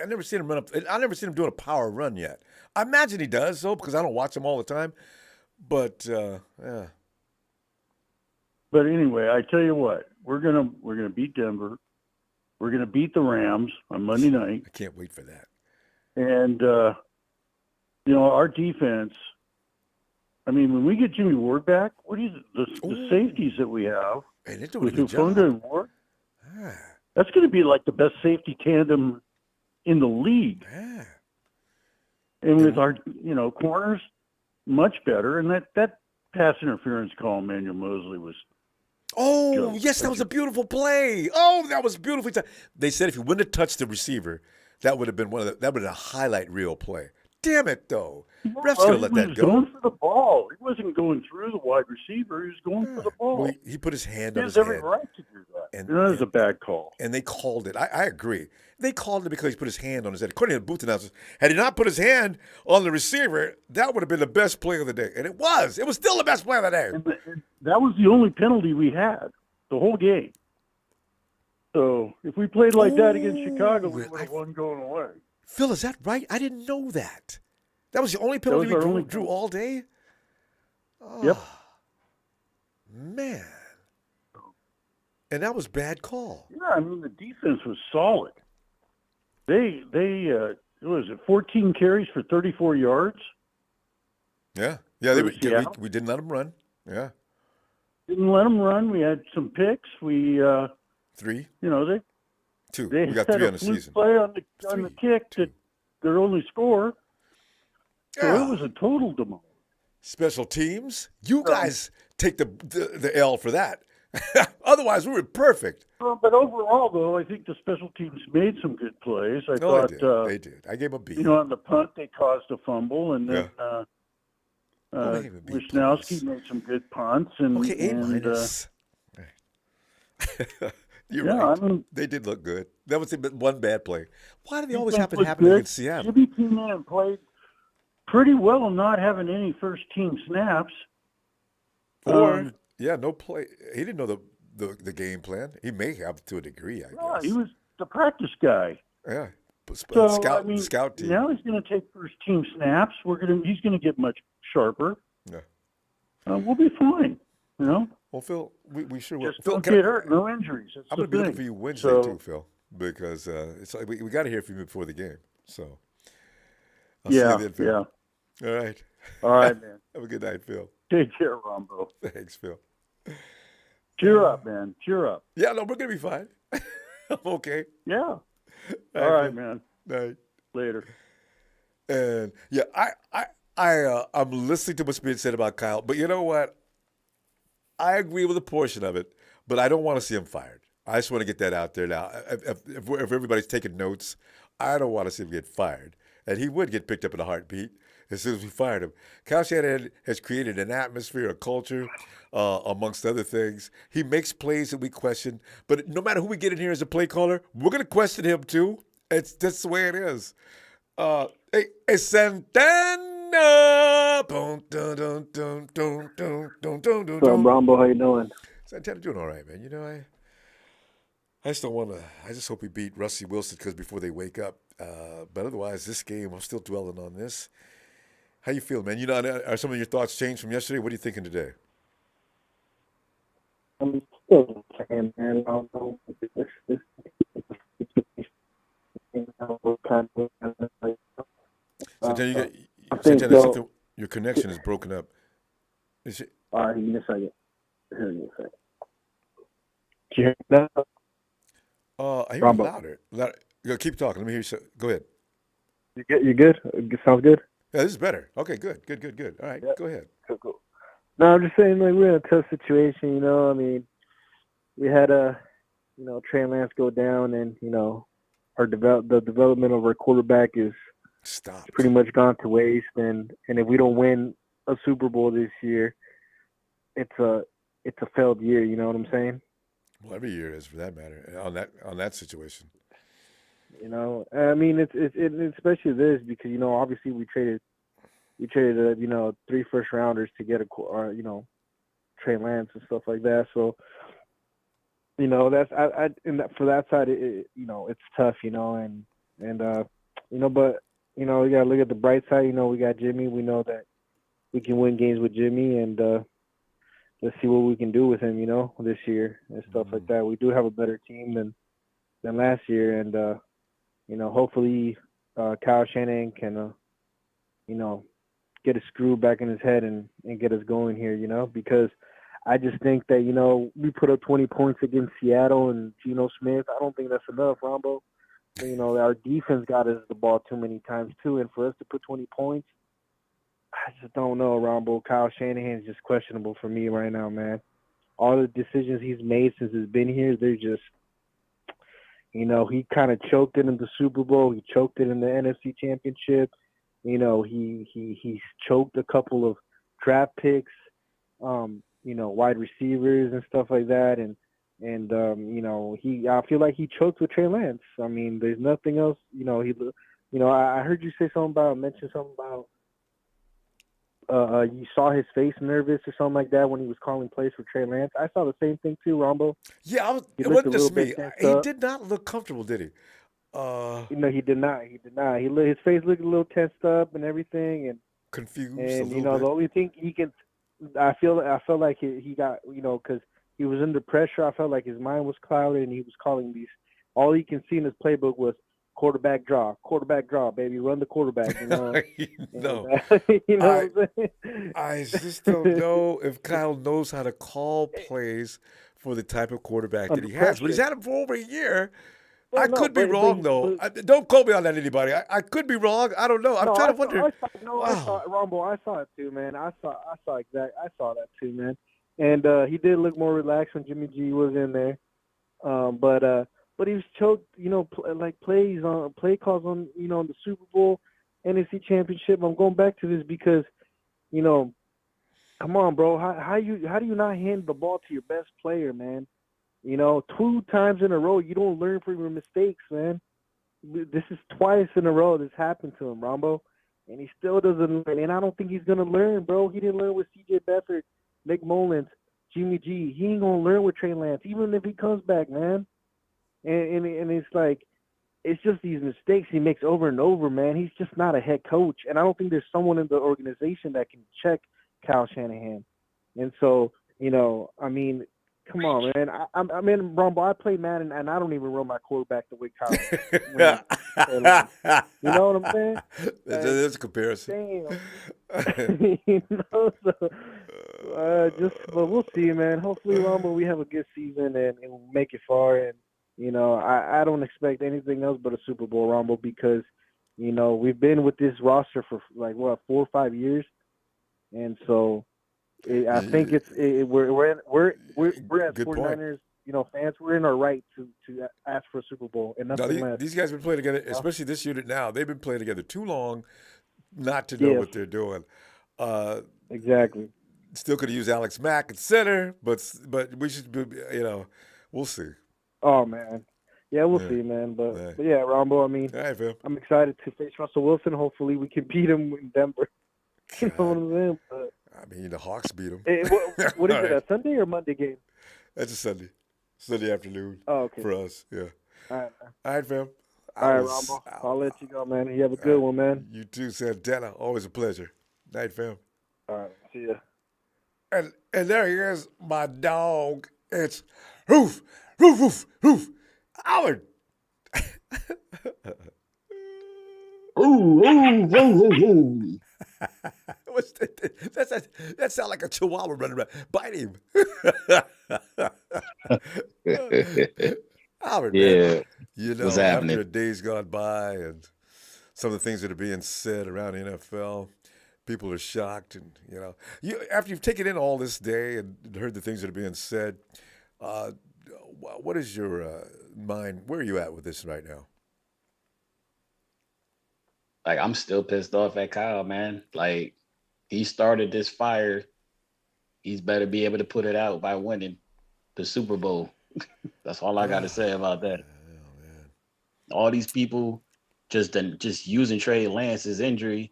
Speaker 1: never seen him run up. I never seen him doing a power run yet. I imagine he does, though, because I don't watch him all the time. But yeah.
Speaker 11: But anyway, I tell you what, we're gonna beat Denver. We're gonna beat the Rams on Monday night.
Speaker 1: I can't wait for that.
Speaker 11: And our defense. I mean, when we get Jimmy Ward back, the safeties that we have
Speaker 1: And they're doing a
Speaker 11: with
Speaker 1: good
Speaker 11: Hufanga
Speaker 1: job.
Speaker 11: and Ward.
Speaker 1: Yeah.
Speaker 11: That's going to be like the best safety tandem in the league.
Speaker 1: Yeah.
Speaker 11: And with our, corners, much better. And that pass interference call, Emmanuel Mosley was.
Speaker 1: Oh, yes, that was a beautiful play. Oh, that was beautifully done. They said if you wouldn't have touched the receiver, that would have been that would have been a highlight reel play. Damn it, though. Refs could have let that go.
Speaker 11: He was going for the ball. He wasn't going through the wide receiver. He was going for the ball.
Speaker 1: Well, he put his hand on his
Speaker 11: head. He has every
Speaker 1: head.
Speaker 11: right to do that. And that was a bad call.
Speaker 1: And they called it. I agree. They called it because he put his hand on his head. According to the booth announcers, had he not put his hand on the receiver, that would have been the best play of the day. And it was. It was still the best play of the day.
Speaker 11: And that was the only penalty we had the whole game. So if we played like that against Chicago, we would have won going away.
Speaker 1: Phil, is that right? I didn't know that. That was the only penalty we drew all day? Oh,
Speaker 11: yep.
Speaker 1: Man. And that was bad call.
Speaker 11: Yeah, I mean, the defense was solid. They what was it, 14 carries for 34 yards?
Speaker 1: Yeah. Yeah, we didn't let them run. Yeah.
Speaker 11: Didn't let them run. We had some picks. We
Speaker 1: 3.
Speaker 11: Two.
Speaker 1: We got 3 on the season.
Speaker 11: Play on the kick to their only score. So it was a total demolished.
Speaker 1: Special teams, you guys take the L for that. Otherwise, we were perfect.
Speaker 11: But overall, though, I think the special teams made some good plays. I thought
Speaker 1: they did. I gave them a B.
Speaker 11: On the punt, they caused a fumble, and then Wisnowski made some good punts. And,
Speaker 1: A minus. You're right. I mean, they did look good. That was one bad play. Why do they always happen against Seattle?
Speaker 11: Jimmy came in and played pretty well, not having any first-team snaps.
Speaker 1: Or no play. He didn't know the game plan. He may have to a degree, I guess.
Speaker 11: He was the practice guy.
Speaker 1: Yeah.
Speaker 11: Scout team. Now he's going to take first-team snaps. He's going to get much sharper.
Speaker 1: Yeah.
Speaker 11: We'll be fine.
Speaker 1: Well, Phil, we sure will.
Speaker 11: Just don't get hurt. No injuries.
Speaker 1: I'm going to be looking for you Wednesday too, Phil, because it's like we got to hear from you before the game. So. I'll see you then, Phil.
Speaker 11: Yeah.
Speaker 1: All right.
Speaker 11: All right, man.
Speaker 1: Have a good night, Phil.
Speaker 11: Take care, Ronbo.
Speaker 1: Thanks, Phil.
Speaker 11: Cheer up, man. Cheer up.
Speaker 1: Yeah, no, we're going to be fine. I'm okay.
Speaker 11: Yeah. All right, man.
Speaker 1: Night.
Speaker 11: Later.
Speaker 1: And, I'm listening to what's being said about Kyle, but you know what? I agree with a portion of it, but I don't want to see him fired. I just want to get that out there now. If everybody's taking notes, I don't want to see him get fired. And he would get picked up in a heartbeat as soon as we fired him. Kyle Shanahan has created an atmosphere, a culture, amongst other things. He makes plays that we question. But no matter who we get in here as a play caller, we're going to question him too. That's the way it is. Hey, Santana! What's up,
Speaker 13: Ronbo? How you doing?
Speaker 1: Santana doing all right, man. I just don't want to. I just hope we beat Rusty Wilson because before they wake up. But otherwise, this game, I'm still dwelling on this. How you feel, man? Are some of your thoughts changed from yesterday? What are you thinking today?
Speaker 13: I'm still saying, man.
Speaker 1: Santana, your connection is broken up. Is it?
Speaker 13: All right, give me a second. Here, give me a second. Can you hear me now?
Speaker 1: I hear you louder. Keep talking. Let me hear you. Go ahead.
Speaker 13: You good? Sounds good?
Speaker 1: Yeah, this is better. Okay, good. All right, go ahead.
Speaker 13: Cool. No, I'm just saying, like, we're in a tough situation, I mean, we had Trey Lance go down, and, the development of our quarterback is pretty much gone to waste. And if we don't win a Super Bowl this year, it's a failed year. You know what I'm saying?
Speaker 1: Well, every year is, for that matter, on that situation.
Speaker 13: I mean, it's especially this because obviously we traded 3 first rounders to get Trey Lance and stuff like that. So that's for that side, it's tough, but we gotta look at the bright side. We got Jimmy. We know that we can win games with Jimmy, and let's see what we can do with him, this year and stuff like that. We do have a better team than last year, and hopefully Kyle Shanahan can get a screw back in his head and get us going here, because I just think that, we put up 20 points against Seattle and Geno Smith. I don't think that's enough, Ronbo. Our defense got us the ball too many times, too. And for us to put 20 points, I just don't know, Ronbo. Kyle Shanahan's just questionable for me right now, man. All the decisions he's made since he's been here, they're just, he kind of choked it in the Super Bowl. He choked it in the NFC Championship. He's choked a couple of draft picks, wide receivers and stuff like that. And I feel like he choked with Trey Lance. I mean, there's nothing else. I heard you mention something about you saw his face nervous or something like that when he was calling plays for Trey Lance. I saw the same thing too, Ronbo.
Speaker 1: Yeah, it wasn't just me. He did not look comfortable, did he?
Speaker 13: No, he did not. His face looked a little tensed up and everything, and
Speaker 1: confused.
Speaker 13: And the only thing he can, I felt like he got, because he was under pressure. I felt like his mind was clouded, and he was calling these. All he can see in his playbook was quarterback draw, baby, run the quarterback.
Speaker 1: No, I just don't know if Kyle knows how to call plays for the type of quarterback that he has. But he's had him for over a year. I could be wrong, though. Don't quote me on that, anybody. I could be wrong. I don't know. I'm trying to wonder.
Speaker 13: I saw it, Ronbo. I saw it too, man. I saw that too, man. And he did look more relaxed when Jimmy G was in there. But he was choked, play calls on, the Super Bowl, NFC Championship. I'm going back to this because, come on, bro. How do you not hand the ball to your best player, man? 2 times in a row, you don't learn from your mistakes, man. This is twice in a row this happened to him, Ronbo, and he still doesn't learn. And I don't think he's gonna learn, bro. He didn't learn with C.J. Beathard, Nick Mullins, Jimmy G. He ain't gonna learn with Trey Lance, even if he comes back, man. And it's like, it's just these mistakes he makes over and over, man. He's just not a head coach, and I don't think there's someone in the organization that can check Kyle Shanahan. And so, I mean. Come on, man. I'm in Ronbo. I play Madden, and I don't even run my quarterback the way Kyle. You know what I'm saying?
Speaker 1: That's a comparison.
Speaker 13: Damn. But we'll see, man. Hopefully, Ronbo, we have a good season and we'll make it far. And I don't expect anything else but a Super Bowl, Ronbo, because we've been with this roster for 4 or 5 years, and so. I think we're as 49ers, fans. We're in our right to ask for a Super Bowl, and nothing less.
Speaker 1: These guys have been playing together, especially this unit now. They've been playing together too long not to know what they're doing.
Speaker 13: Exactly.
Speaker 1: Still could have used Alex Mack at center, but we should be, we'll see.
Speaker 13: Oh man, yeah, we'll see, man. But yeah, Ronbo. I mean, I'm excited to face Russell Wilson. Hopefully, we can beat him in Denver. You know what I'm saying? But,
Speaker 1: the Hawks beat them.
Speaker 13: Hey, what is it, a Sunday or Monday game?
Speaker 1: That's a Sunday afternoon for us, yeah.
Speaker 13: All
Speaker 1: right, fam.
Speaker 13: All right, Ronbo. I'll let you go, man. You have a good one, man.
Speaker 1: You too, Santana. Always a pleasure. Night, fam.
Speaker 13: All right, see ya.
Speaker 1: And there he is, my dog. It's Roof, Roof, Roof, Roof. Howard.
Speaker 14: Ooh.
Speaker 1: That sounds like a chihuahua running around. Bite him. Howard, man.
Speaker 14: What's happening?
Speaker 1: After the days gone by and some of the things that are being said around the NFL, people are shocked. And, after you've taken in all this day and heard the things that are being said, what is your mind? Where are you at with this right now?
Speaker 14: I'm still pissed off at Kyle, man. He started this fire. He's better be able to put it out by winning the Super Bowl. That's all I got to say about that.
Speaker 1: Oh, man.
Speaker 14: All these people just using Trey Lance's injury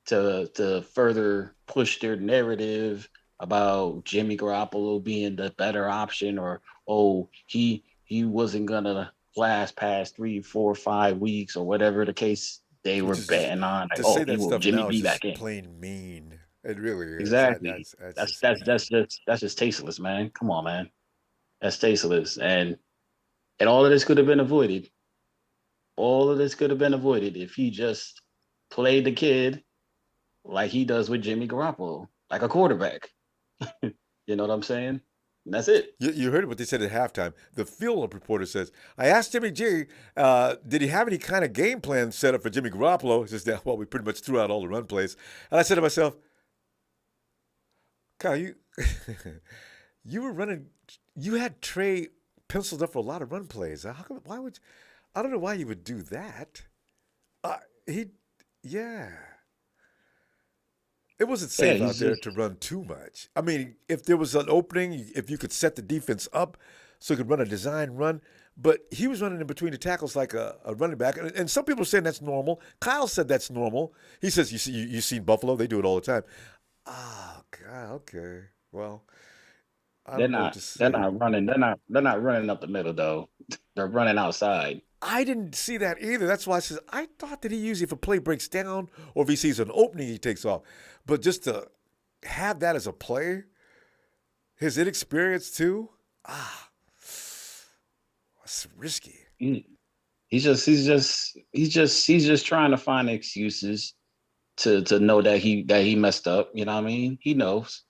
Speaker 14: to further push their narrative about Jimmy Garoppolo being the better option, or he wasn't gonna last past 3, 4, 5 weeks, or whatever the case they were betting on.
Speaker 1: To say that stuff
Speaker 14: Jimmy
Speaker 1: now
Speaker 14: be
Speaker 1: is
Speaker 14: back
Speaker 1: just
Speaker 14: in.
Speaker 1: plain mean. It really is.
Speaker 14: Exactly. That's just tasteless, man. Come on, man. That's tasteless. And all of this could have been avoided. All of this could have been avoided if he just played the kid like he does with Jimmy Garoppolo, like a quarterback. You know what I'm saying? And that's it.
Speaker 1: You heard what they said at halftime. The field reporter says, I asked Jimmy G, did he have any kind of game plan set up for Jimmy Garoppolo? He says, well, we pretty much threw out all the run plays. And I said to myself, Kyle, you were running, you had Trey penciled up for a lot of run plays. How come, I don't know why you would do that. It wasn't safe out there to run too much. I mean, if there was an opening, if you could set the defense up so you could run a design run, but he was running in between the tackles like a running back. And some people are saying that's normal. Kyle said that's normal. He says, you seen Buffalo? They do it all the time. Oh, God, okay. Well,
Speaker 14: They're not running up the middle though. They're running outside.
Speaker 1: I didn't see that either. That's why I said I thought that he usually, if a play breaks down or if he sees an opening, he takes off. But just to have that as a play, his inexperience too, it's risky.
Speaker 14: He's just trying to find excuses to know that he messed up. You know what I mean? He knows.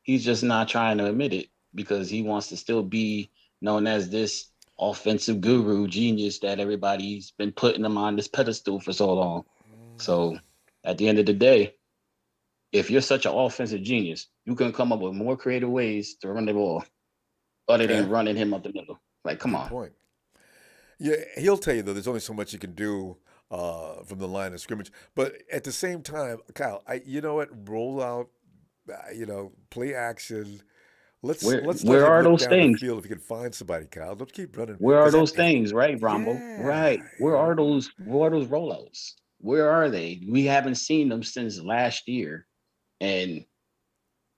Speaker 14: He's just not trying to admit it because he wants to still be known as this offensive guru genius that everybody's been putting him on this pedestal for so long. So at the end of the day, if you're such an offensive genius, you can come up with more creative ways to run the ball other than running him up the middle. Like, come on.
Speaker 1: Point. Yeah, he'll tell you, though, there's only so much you can do from the line of scrimmage. But at the same time, Kyle, you know what? Roll out, play action. Let's
Speaker 14: where are those things?
Speaker 1: Field if you can find somebody, Kyle. Don't keep running.
Speaker 14: Where are those things, right, Ronbo? Yeah. Right. Where are those rollouts? Where are they? We haven't seen them since last year. And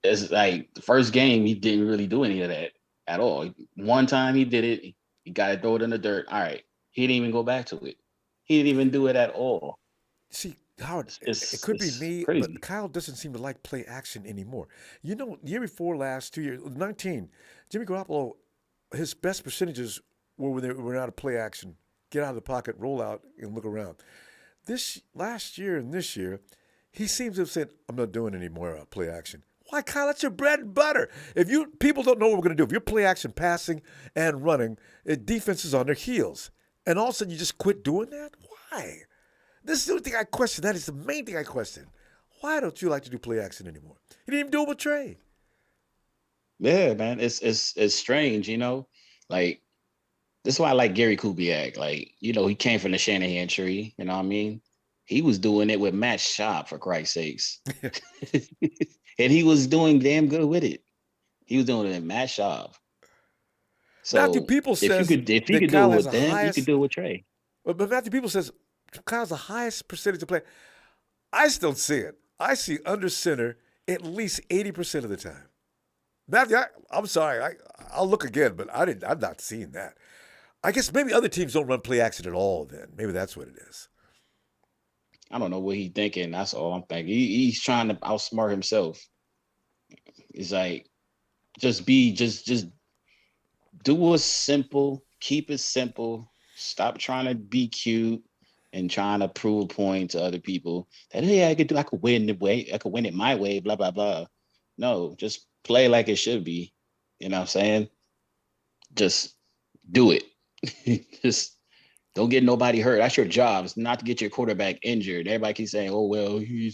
Speaker 14: it's like the first game, he didn't really do any of that at all. One time he did it. He got to throw it in the dirt. All right. He didn't even go back to it. He didn't even do it at all.
Speaker 1: See, Howard, it could be me,
Speaker 14: crazy.
Speaker 1: But Kyle doesn't seem to like play action anymore. You know, year before last, 2 years, 19, Jimmy Garoppolo, his best percentages were when they were out of play action, get out of the pocket, roll out, and look around. This last year and this year, he seems to have said, I'm not doing any more play action. Why, Kyle? That's your bread and butter. If people don't know what we're going to do, if you're play action, passing, and running, defense is on their heels. And all of a sudden you just quit doing that? Why? This is the only thing I question. That is the main thing I question. Why don't you like to do play action anymore? You didn't even do it with Trey.
Speaker 14: Yeah, man. It's strange, Like, this is why I like Gary Kubiak. Like, he came from the Shanahan tree, you know what I mean? He was doing it with Matt Schaub, for Christ's sakes. And he was doing damn good with it. He was doing it with Matt Schaub. So
Speaker 1: Matthew People says
Speaker 14: if you could do it with them, you could do it with Trey.
Speaker 1: But Matthew People says Kyle's the highest percentage of play. I still see it. I see under center at least 80% of the time. Matthew, I'm sorry. I'll look again, but I'm not seeing that. I guess maybe other teams don't run play action at all then. Maybe that's what it is.
Speaker 14: I don't know what he's thinking. That's all I'm thinking. He's trying to outsmart himself. It's like, just do what's simple. Keep it simple. Stop trying to be cute and trying to prove a point to other people that, hey, I could win it my way, blah, blah, blah. No, just play like it should be. You know what I'm saying? Just do it. Just don't get nobody hurt. That's your job. It's not to get your quarterback injured. Everybody keeps saying, oh, well, you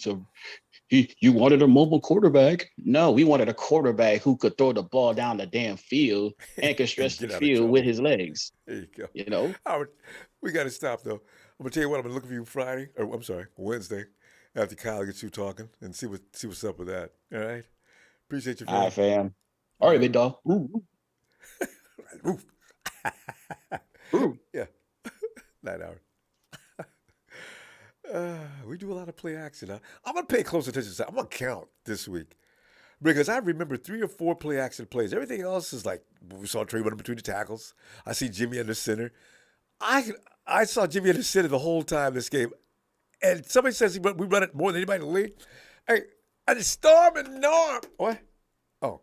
Speaker 14: wanted a mobile quarterback. No, we wanted a quarterback who could throw the ball down the damn field and could stretch the field with his legs.
Speaker 1: There you go. Howard, we got to stop, though. I'm going to tell you what, I'm going to look for you Wednesday, after Kyle gets you talking and see what's up with that. All right? Appreciate you, fam.
Speaker 14: All right, fam. All right, big dog. Ooh.
Speaker 1: Ooh. Yeah. Night hour. We do a lot of play action. I'm going to pay close attention to that. I'm going to count this week because I remember 3 or 4 play action plays. Everything else is like, we saw Trey running between the tackles. I see Jimmy under center. I saw Jimmy under center the whole time this game. And somebody says we run it more than anybody in the league. Hey, and it's Storm and Norm. What? Oh.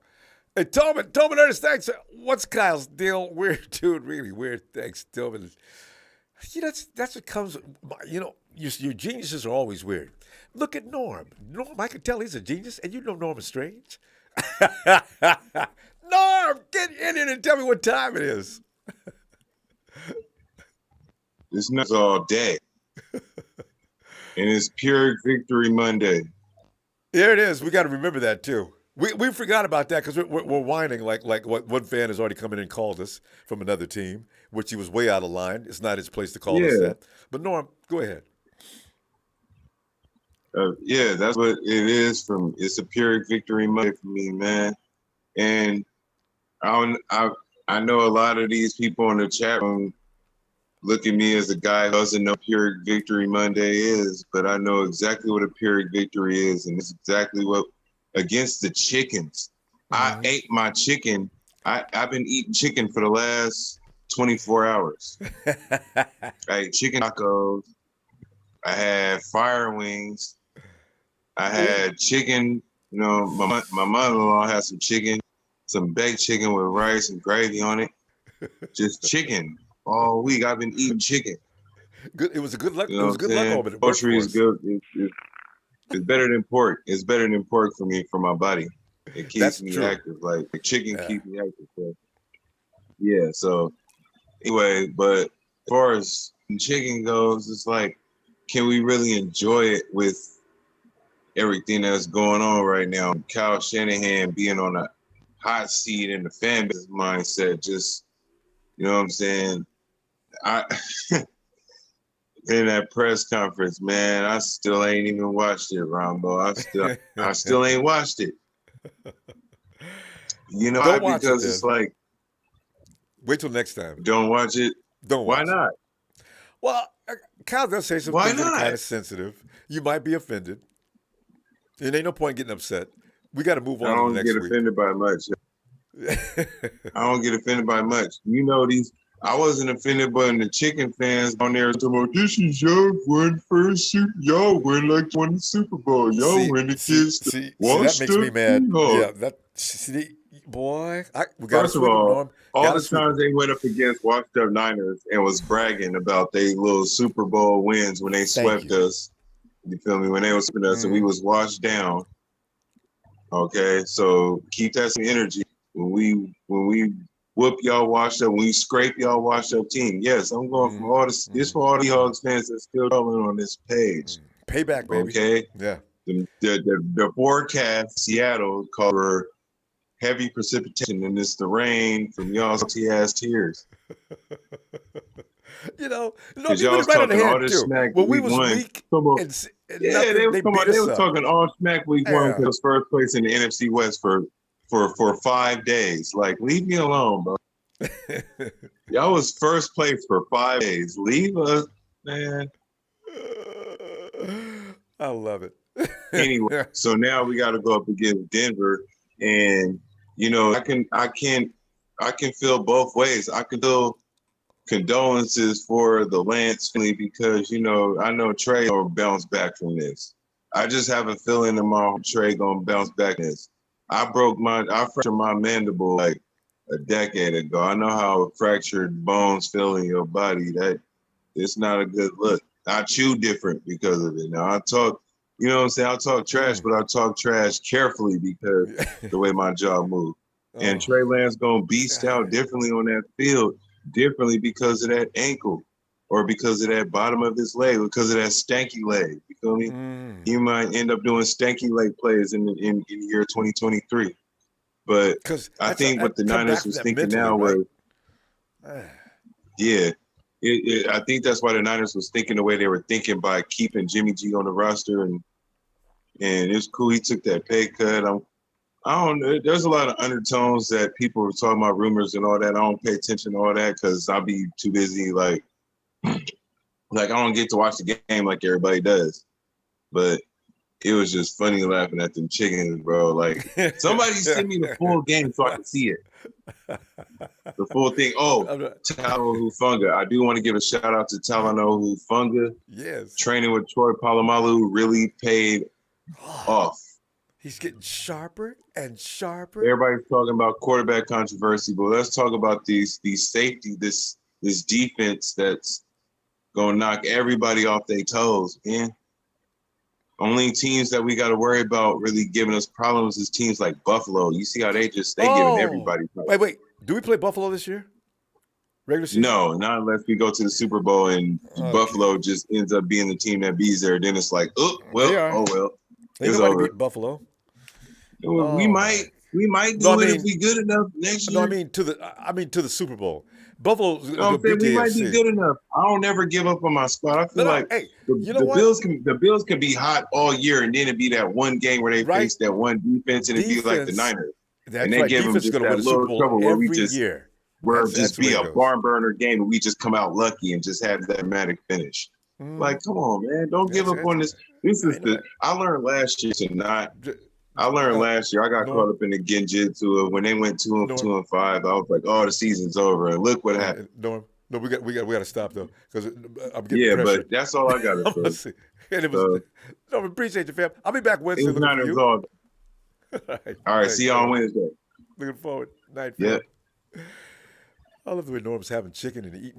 Speaker 1: Hey, Tobin Ernest, thanks. What's Kyle's deal? Weird dude, really weird. Thanks, Tobin. That's what comes, your geniuses are always weird. Look at Norm. Norm, I can tell he's a genius, and Norm is strange. Norm, get in here and tell me what time it is.
Speaker 15: It's not all day. And it's Pure Victory Monday.
Speaker 1: Here it is. We got to remember that too. We forgot about that because we're whining like what one fan has already come in and called us from another team, which he was way out of line. It's not his place to call us that. But Norm, go ahead.
Speaker 15: Yeah, that's what it is. It's a Pure Victory Monday for me, man. And I know a lot of these people in the chat room look at me as a guy who doesn't know Pure Victory Monday is, but I know exactly what a Pure Victory is, and it's exactly what against the chickens. I ate my chicken. I've been eating chicken for the last 24 hours. I ate chicken tacos. I had fire wings. I had chicken. You know, my mother-in-law had some chicken, some baked chicken with rice and gravy on it. Just chicken all week. I've been eating chicken.
Speaker 1: Good. It was a good luck.
Speaker 15: You know
Speaker 1: it was good luck over it.
Speaker 15: Poultry is good. It's better than pork. It's better than pork for me, for my body. It keeps me active. Like chicken keeps me active. So, yeah. So anyway, but as far as chicken goes, it's like, can we really enjoy it with everything that's going on right now? Kyle Shanahan being on a hot seat in the fan base mindset, just, you know what I'm saying? In that press conference, man, I still ain't even watched it, Ronbo. I still ain't watched it. You know,
Speaker 1: don't watch
Speaker 15: because
Speaker 1: it,
Speaker 15: it's like,
Speaker 1: wait till next time.
Speaker 15: Don't watch it.
Speaker 1: Don't
Speaker 15: watch
Speaker 1: Why not? It. Well, Kyle does say some things that are kind of sensitive. You might be offended. It ain't no point getting upset. We got to move on to the next week.
Speaker 15: I don't get offended by much. I don't get offended by much. You know, I wasn't offended by the chicken fans on there talking about, this is y'all win first Super. Y'all win like won the Super Bowl. Y'all win the kids.
Speaker 1: See, that makes me mad. Yeah, boy. We got
Speaker 15: First of all the times they went up against washed up Niners and was bragging about their little Super Bowl wins when they swept us. You feel me? When they was sweeping us and we was washed down. Okay, so keep that same energy when we whoop y'all washed up, when we scrape y'all washed up team. Yes, I'm going from all this. This for all the Seahawks fans that's still coming on this page.
Speaker 1: Payback, baby.
Speaker 15: Okay.
Speaker 1: Yeah.
Speaker 15: The forecast Seattle cover heavy precipitation, and it's the rain from y'all salty ass tears.
Speaker 1: You know,
Speaker 15: y'all was talking all this smack
Speaker 1: when we was
Speaker 15: won.
Speaker 1: weak.
Speaker 15: They was talking all smack week one because first place in the NFC West for 5 days. Like, leave me alone, bro. Y'all was first place for 5 days. Leave us, man.
Speaker 1: I love it.
Speaker 15: Anyway, so now we got to go up against Denver, and you know, I can feel both ways. I can feel condolences for the Lance family because, you know, I know Trey will bounce back from this. I just have a feeling in my heart Trey gonna bounce back from this. I fractured my mandible like a decade ago. I know how fractured bones feel in your body. That it's not a good look. I chew different because of it. Now I talk, you know what I'm saying? I talk trash, but I talk trash carefully because the way my jaw moves. And Trey Lance gonna beast out differently on that field, differently because of that ankle or because of that bottom of his leg, because of that stanky leg. You feel me? He might end up doing stanky leg plays in year 2023. But I think what the Niners was thinking now was, I think that's why the Niners was thinking the way they were thinking by keeping Jimmy G on the roster, and it's cool. He took that pay cut. I don't know. There's a lot of undertones that people were talking about, rumors and all that. I don't pay attention to all that because I'll be too busy. Like I don't get to watch the game like everybody does. But it was just funny laughing at them chickens, bro. Like, somebody send me the full game so I can see it. The full thing. Oh, Talanoa Hufanga. I do want to give a shout out to Talanoa Hufanga.
Speaker 1: Yes.
Speaker 15: Training with Troy Polamalu really paid off.
Speaker 1: He's getting sharper and sharper.
Speaker 15: Everybody's talking about quarterback controversy, but let's talk about these safety, this defense that's gonna knock everybody off their toes, man. Only teams that we got to worry about really giving us problems is teams like Buffalo. You see how they giving everybody problems.
Speaker 1: Wait. Do we play Buffalo this year? Regular season?
Speaker 15: No, not unless we go to the Super Bowl and Buffalo just ends up being the team that beats there. Then it's like, oh well.
Speaker 1: Ain't nobody beat Buffalo.
Speaker 15: We might do it if we good enough next year.
Speaker 1: No, I mean to the Super Bowl. Buffalo's
Speaker 15: no,
Speaker 1: beat the
Speaker 15: we might
Speaker 1: AFC.
Speaker 15: be good enough. I don't ever give up on my spot. I feel like the Bills can be hot all year, and then it'd be that one game where they face that one defense, and it'd be like the Niners. And they give them just that little trouble where we just be a barn burner game, and we just come out lucky and just have that dramatic finish. Like, come on, man, don't give up on this. This is I learned last year to not. I learned last year. I got caught up in the genjutsu when they went 2-5. I was like, "Oh, the season's over." And look what happened.
Speaker 1: No, we got to stop though, because I'm getting pressured.
Speaker 15: But that's all I got to say.
Speaker 1: And it was, no, appreciate you, fam. I'll be back Wednesday.
Speaker 15: All right, see y'all on Wednesday.
Speaker 1: Looking forward. Night, fam. Yeah. I love the way Norm's having chicken and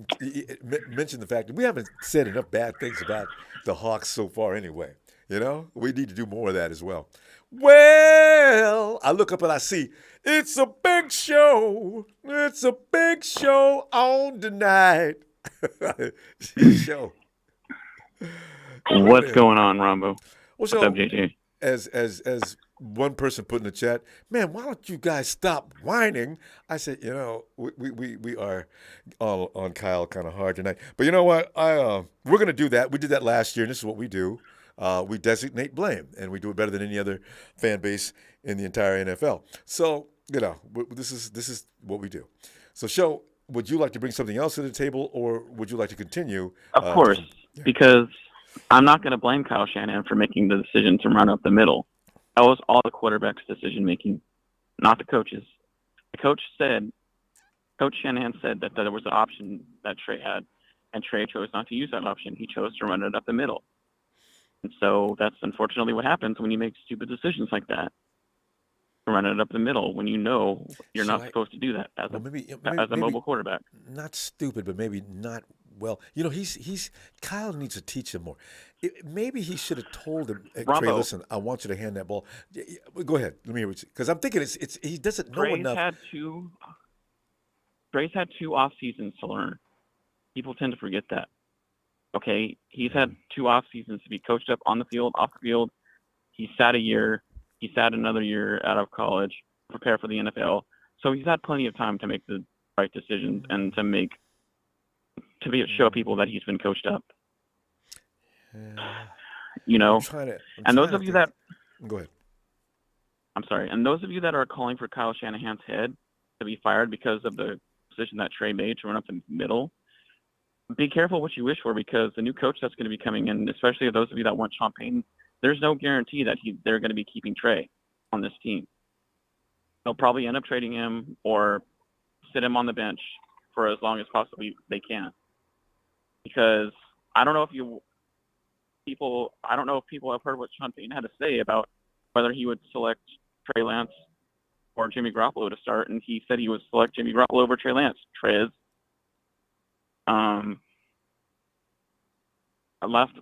Speaker 1: mentioned the fact that we haven't said enough bad things about the Hawks so far. Anyway, we need to do more of that as well. Well, I look up and I see it's a big show. It's a big show on tonight. Show.
Speaker 16: What's going on, Ronbo?
Speaker 1: What's
Speaker 16: up, JJ?
Speaker 1: As one person put in the chat, man, why don't you guys stop whining? I said, we are all on Kyle kind of hard tonight. But you know what? We're going to do that. We did that last year, and this is what we do. We designate blame, and we do it better than any other fan base in the entire NFL. So, this is what we do. So, Show, would you like to bring something else to the table, or would you like to continue?
Speaker 16: Of course, because I'm not going to blame Kyle Shanahan for making the decision to run up the middle. That was all the quarterback's decision-making, not the coaches. Coach Shanahan said that there was an option that Trey had, and Trey chose not to use that option. He chose to run it up the middle. And so that's unfortunately what happens when you make stupid decisions like that. Run it up the middle when you know you're not supposed to do that as a mobile quarterback.
Speaker 1: Not stupid, but maybe not well. Kyle needs to teach him more. Maybe he should have told him, hey, Trey, listen, I want you to hand that ball. Go ahead. Let me hear what you, because I'm thinking it's he doesn't know enough.
Speaker 16: Trey's had 2 off seasons to learn. People tend to forget that. Okay, he's had 2 off seasons to be coached up on the field, off the field. He sat a year. He sat another year out of college, prepare for the NFL. So he's had plenty of time to make the right decisions and to show people that he's been coached up. And those of you that
Speaker 1: go ahead.
Speaker 16: I'm sorry. And those of you that are calling for Kyle Shanahan's head to be fired because of the decision that Trey made to run up the middle, be careful what you wish for, because the new coach that's going to be coming in, especially those of you that want Sean Payton, there's no guarantee that they're going to be keeping Trey on this team. They'll probably end up trading him or sit him on the bench for as long as possibly they can. Because I don't know if people have heard what Sean Payton had to say about whether he would select Trey Lance or Jimmy Garoppolo to start, and he said he would select Jimmy Garoppolo over Trey Lance.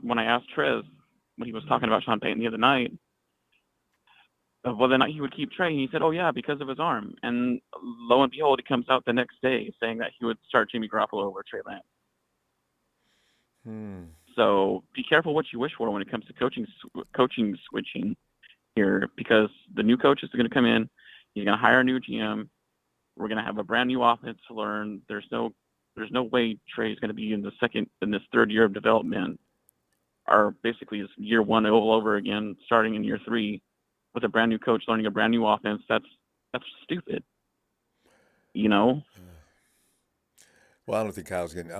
Speaker 16: When I asked Trez, when he was talking about Sean Payton the other night, of whether or not he would keep Trey, he said, "Oh yeah, because of his arm." And lo and behold, he comes out the next day saying that he would start Jimmy Garoppolo over Trey Lance. So be careful what you wish for when it comes to coaching switching here, because the new coach is going to come in. He's going to hire a new GM. We're going to have a brand new offense to learn. There's no way Trey is going to be in this third year of development, or basically it's year 1 all over again, starting in year 3 with a brand new coach learning a brand new offense. That's stupid.
Speaker 1: Well, I don't think Kyle's getting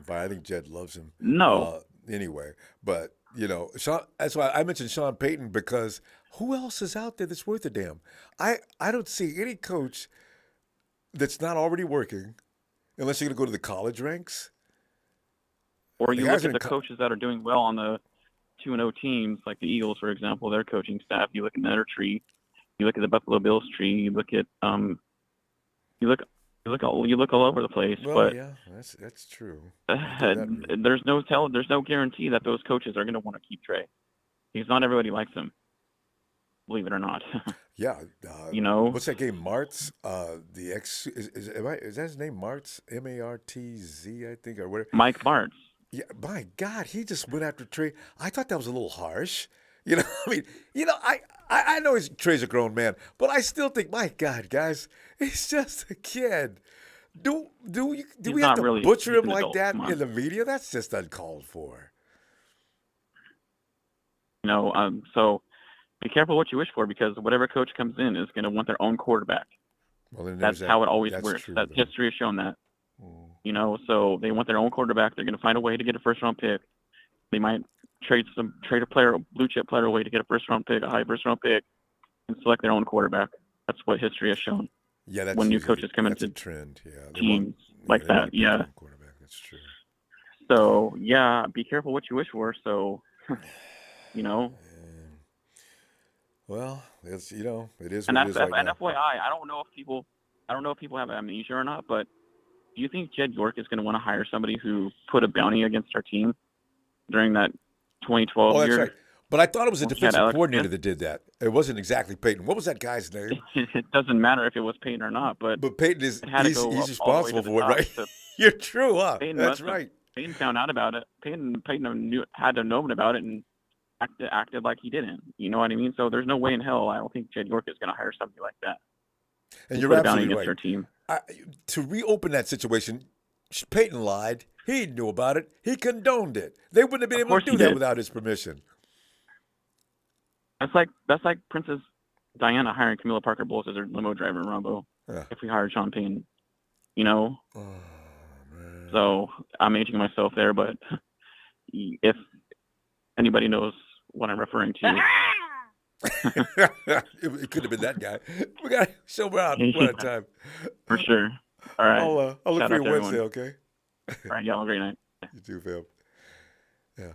Speaker 1: fired. I think Jed loves him.
Speaker 16: No.
Speaker 1: Anyway, but Sean, that's why I mentioned Sean Payton, because who else is out there that's worth a damn? I don't see any coach that's not already working, unless you're going to go to the college ranks.
Speaker 16: Or you look at the coaches that are doing well on the 2-0 teams, like the Eagles, for example, their coaching staff. You look at their tree. You look at the Buffalo Bills tree. You look at you look all over the place.
Speaker 1: Well,
Speaker 16: but
Speaker 1: yeah, that's true.
Speaker 16: There's no guarantee that those coaches are going to want to keep Trey. because not everybody likes him. Believe it or not.
Speaker 1: Yeah.
Speaker 16: You know,
Speaker 1: What's that game? Martz? The ex is that his name? Martz? Martz, I think, or whatever.
Speaker 16: Mike Martz.
Speaker 1: Yeah. My God, he just went after Trey. I thought that was a little harsh. You know, I mean, you know, I know Trey's a grown man, but I still think, my God, guys, he's just a kid. Do we have to
Speaker 16: really,
Speaker 1: butcher him
Speaker 16: an
Speaker 1: like
Speaker 16: adult.
Speaker 1: that
Speaker 16: Come on.
Speaker 1: in the media? That's just uncalled for.
Speaker 16: You know, so be careful what you wish for, because whatever coach comes in is going to want their own quarterback.
Speaker 1: Well, then
Speaker 16: That's
Speaker 1: there's
Speaker 16: how it always
Speaker 1: that's
Speaker 16: works.
Speaker 1: true,
Speaker 16: That
Speaker 1: though.
Speaker 16: history has shown that. You know, so they want their own quarterback. They're going to find a way to get a first-round pick. They might trade a player, a blue-chip player, away to get a first-round pick, a high first-round pick, and select their own quarterback. That's what history has shown.
Speaker 1: Yeah, that's
Speaker 16: when new
Speaker 1: usually-
Speaker 16: coaches come
Speaker 1: that's
Speaker 16: into
Speaker 1: a trend. Yeah, they
Speaker 16: teams
Speaker 1: want-
Speaker 16: like
Speaker 1: they
Speaker 16: that.
Speaker 1: want to pick their
Speaker 16: Yeah.
Speaker 1: own quarterback. That's true.
Speaker 16: So yeah, be careful what you wish for. So, you know.
Speaker 1: Well, it's it is
Speaker 16: And
Speaker 1: what it
Speaker 16: that's
Speaker 1: is right
Speaker 16: and
Speaker 1: now.
Speaker 16: FYI, I don't know if people have amnesia or not, but do you think Jed York is going to want to hire somebody who put a bounty against our team during that 2012
Speaker 1: Oh, that's
Speaker 16: year?
Speaker 1: right. But I thought it was a
Speaker 16: when we had
Speaker 1: defensive
Speaker 16: Alex
Speaker 1: coordinator
Speaker 16: Smith?
Speaker 1: that did that. It wasn't exactly Peyton. What was that guy's name?
Speaker 16: It doesn't matter if it was Peyton or not, but
Speaker 1: Peyton is
Speaker 16: it had to
Speaker 1: he's
Speaker 16: go
Speaker 1: he's
Speaker 16: up all the way to
Speaker 1: responsible
Speaker 16: the
Speaker 1: for it,
Speaker 16: top
Speaker 1: right?
Speaker 16: to-
Speaker 1: You're true, huh?
Speaker 16: Peyton
Speaker 1: That's
Speaker 16: must have-
Speaker 1: right.
Speaker 16: Peyton found out about it. Peyton had to known about it and acted like he didn't. You know what I mean? So there's no way in hell I don't think Jed York is going to hire somebody like that.
Speaker 1: And
Speaker 16: to
Speaker 1: you're
Speaker 16: put a bounty
Speaker 1: absolutely
Speaker 16: against
Speaker 1: right.
Speaker 16: our team.
Speaker 1: To reopen that situation, Peyton lied. He knew about it. He condoned it. They wouldn't have been
Speaker 16: Of
Speaker 1: able to
Speaker 16: course
Speaker 1: do
Speaker 16: he
Speaker 1: that
Speaker 16: did.
Speaker 1: without his permission.
Speaker 16: That's like Princess Diana hiring Camilla Parker Bowles as her limo driver in Ronbo.
Speaker 1: Yeah.
Speaker 16: If we hired Sean Payton, you know.
Speaker 1: Oh, man.
Speaker 16: So I'm aging myself there, but if anybody knows what I'm referring to,
Speaker 1: It could have been that guy. We got to show him out one at a time.
Speaker 16: for sure. All right.
Speaker 1: I'll look
Speaker 16: Shout
Speaker 1: for
Speaker 16: out
Speaker 1: you
Speaker 16: to
Speaker 1: Wednesday,
Speaker 16: everyone.
Speaker 1: okay?
Speaker 16: All right, y'all have a great night.
Speaker 1: You too, Phil. Yeah.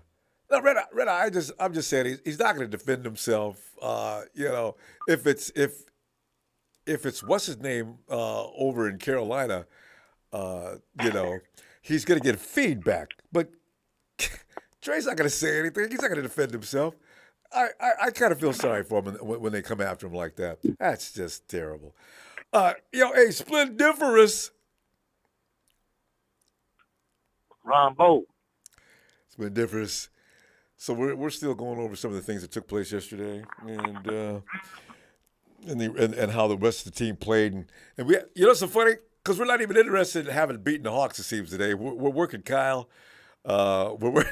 Speaker 1: No, Red Eye, I'm just saying he's not going to defend himself. If it's what's his name over in Carolina, he's going to get feedback. But Trey's not going to say anything. He's not going to defend himself. I kind of feel sorry for him when they come after him like that. That's just terrible. Hey, Splendiferous.
Speaker 11: Ronbo.
Speaker 1: Splendiferous. So we're still going over some of the things that took place yesterday, and how the rest of the team played, and we, it's so funny because we're not even interested in having beaten the Hawks. It seems today we're working Kyle. We're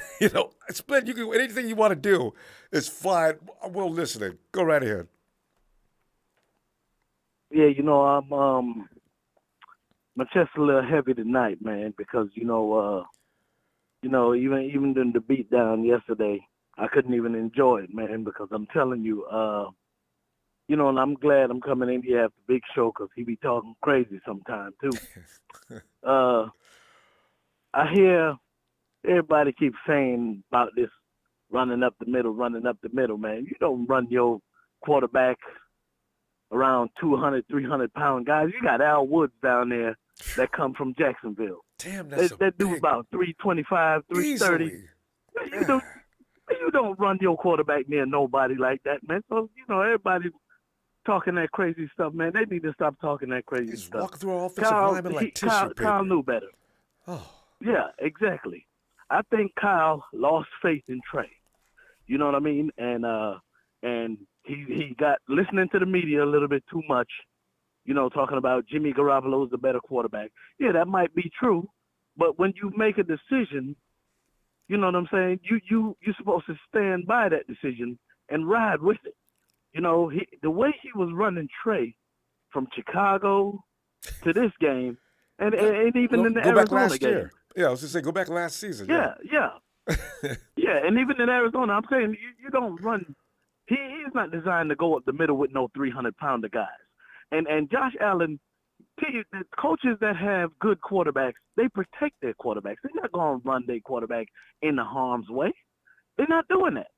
Speaker 1: Splend. You can anything you want to do is fine. We're listening. Go right ahead.
Speaker 11: Yeah, I'm my chest a little heavy tonight, man, because even in the beat down yesterday, I couldn't even enjoy it, man, because I'm telling you, and I'm glad I'm coming in here after Big Show because he be talking crazy sometimes too. I hear everybody keep saying about this running up the middle, man. You don't run your quarterback around 200, 300-pound guys. You got Al Woods down there that come from Jacksonville.
Speaker 1: Damn, that's
Speaker 11: that dude about 325, 330. You don't run your quarterback near nobody like that, man. So, everybody talking that crazy stuff, man. They need to stop talking that crazy stuff.
Speaker 1: Walk through our offensive lineman like tissue paper.
Speaker 11: Kyle knew better.
Speaker 1: Oh.
Speaker 11: Yeah, exactly. I think Kyle lost faith in Trey. You know what I mean? And he got listening to the media a little bit too much, talking about Jimmy Garoppolo is the better quarterback. Yeah, that might be true, but when you make a decision, you know what I'm saying? You're supposed to stand by that decision and ride with it. The way he was running Trey from Chicago to this game, and even in the Arizona game.
Speaker 1: Yeah, I was just saying, go back last season.
Speaker 11: Yeah. Yeah, and even in Arizona, I'm saying you don't run. He's not designed to go up the middle with no 300-pounder guys. And Josh Allen, the coaches that have good quarterbacks, they protect their quarterbacks. They're not going to run their quarterback in the harm's way. They're not doing that.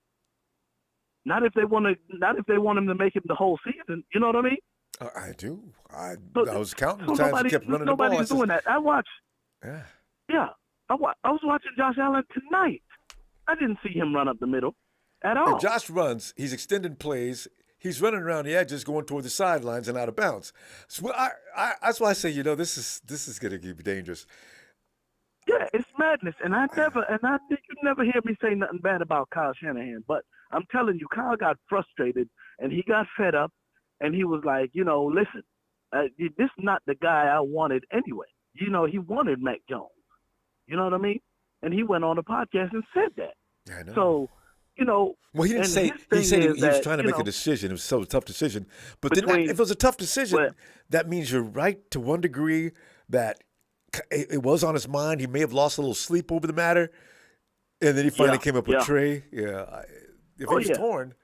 Speaker 11: Not if they want him to make it the whole season. You know what I mean?
Speaker 1: I do. I was counting the
Speaker 11: So
Speaker 1: times he kept running the ball.
Speaker 11: Nobody's doing that. I watched.
Speaker 1: Yeah.
Speaker 11: I was watching Josh Allen tonight. I didn't see him run up the middle.
Speaker 17: at all.
Speaker 1: If Josh runs, he's extending plays. He's running around the edges, going toward the sidelines and out of bounds. So that's why I say, this is going to be dangerous.
Speaker 17: Yeah, it's madness, and I think you never hear me say nothing bad about Kyle Shanahan. But I'm telling you, Kyle got frustrated and he got fed up, and he was like, listen, this is not the guy I wanted anyway. He wanted Mac Jones. You know what I mean? And he went on a podcast and said that.
Speaker 1: I know.
Speaker 17: So,
Speaker 1: well, he didn't say. He said he was trying to make a decision. It was a tough decision. But then, if it was a tough decision, that means you're right to one degree that it was on his mind. He may have lost a little sleep over the matter, and then he finally came up with Trey. Yeah, if he was torn,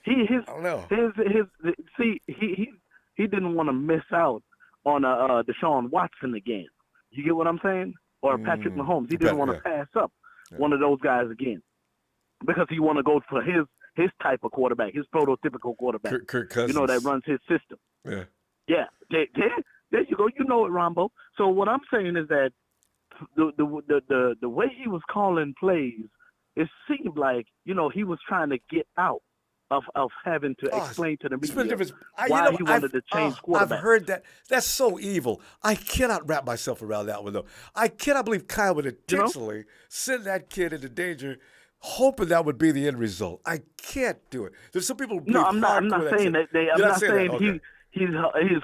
Speaker 1: I don't know.
Speaker 17: He didn't want to miss out on Deshaun Watson again. You get what I'm saying? Or Patrick Mahomes. He didn't want to pass up one of those guys again because he want to go for his type of quarterback, his prototypical quarterback.
Speaker 1: Kirk Cousins.
Speaker 17: That runs his system.
Speaker 1: Yeah.
Speaker 17: Yeah. There you go. You know it, Ronbo. So what I'm saying is that the way he was calling plays, it seemed like he was trying to get out of having to explain to the media why he wanted to change quarterback.
Speaker 1: I've heard that. That's so evil. I cannot wrap myself around that one, though. I cannot believe Kyle would intentionally send that kid into danger, hoping that would be the end result. I can't do it. There's some people.
Speaker 17: No, I'm not saying that. I'm not saying he's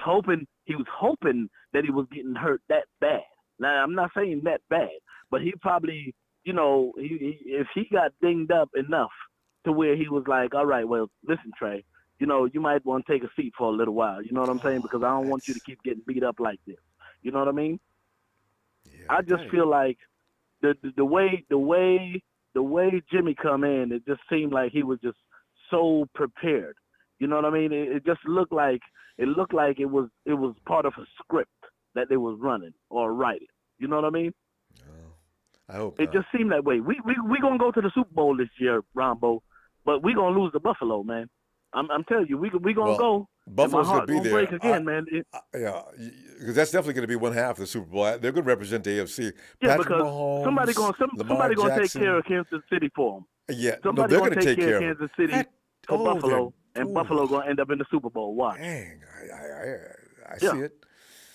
Speaker 17: hoping. He was hoping that he was getting hurt that bad. Now, I'm not saying that bad, but he probably, if he got dinged up enough to where he was like, all right, well, listen, Trey, you might want to take a seat for a little while. You know what I'm saying? Because I don't want you to keep getting beat up like this. You know what I mean? Yeah, I just feel like the way Jimmy come in, it just seemed like he was just so prepared. You know what I mean? It just looked like it was part of a script that they was running or writing. You know what I mean?
Speaker 1: I hope
Speaker 17: it just seemed that way. We gonna go to the Super Bowl this year, Ronbo, but we gonna lose to Buffalo, man. I'm telling you, we gonna go.
Speaker 1: Buffalo's
Speaker 17: gonna be there. Break again, man.
Speaker 1: Yeah, because that's definitely gonna be one half of the Super Bowl. They're gonna represent the AFC.
Speaker 17: Yeah,
Speaker 1: Patrick
Speaker 17: because
Speaker 1: Mahomes,
Speaker 17: somebody gonna take care of Kansas City for them.
Speaker 1: Yeah,
Speaker 17: somebody
Speaker 1: they're
Speaker 17: gonna take care of Kansas City for Buffalo, and Buffalo gonna end up in the Super Bowl. Watch.
Speaker 1: Dang, I see it.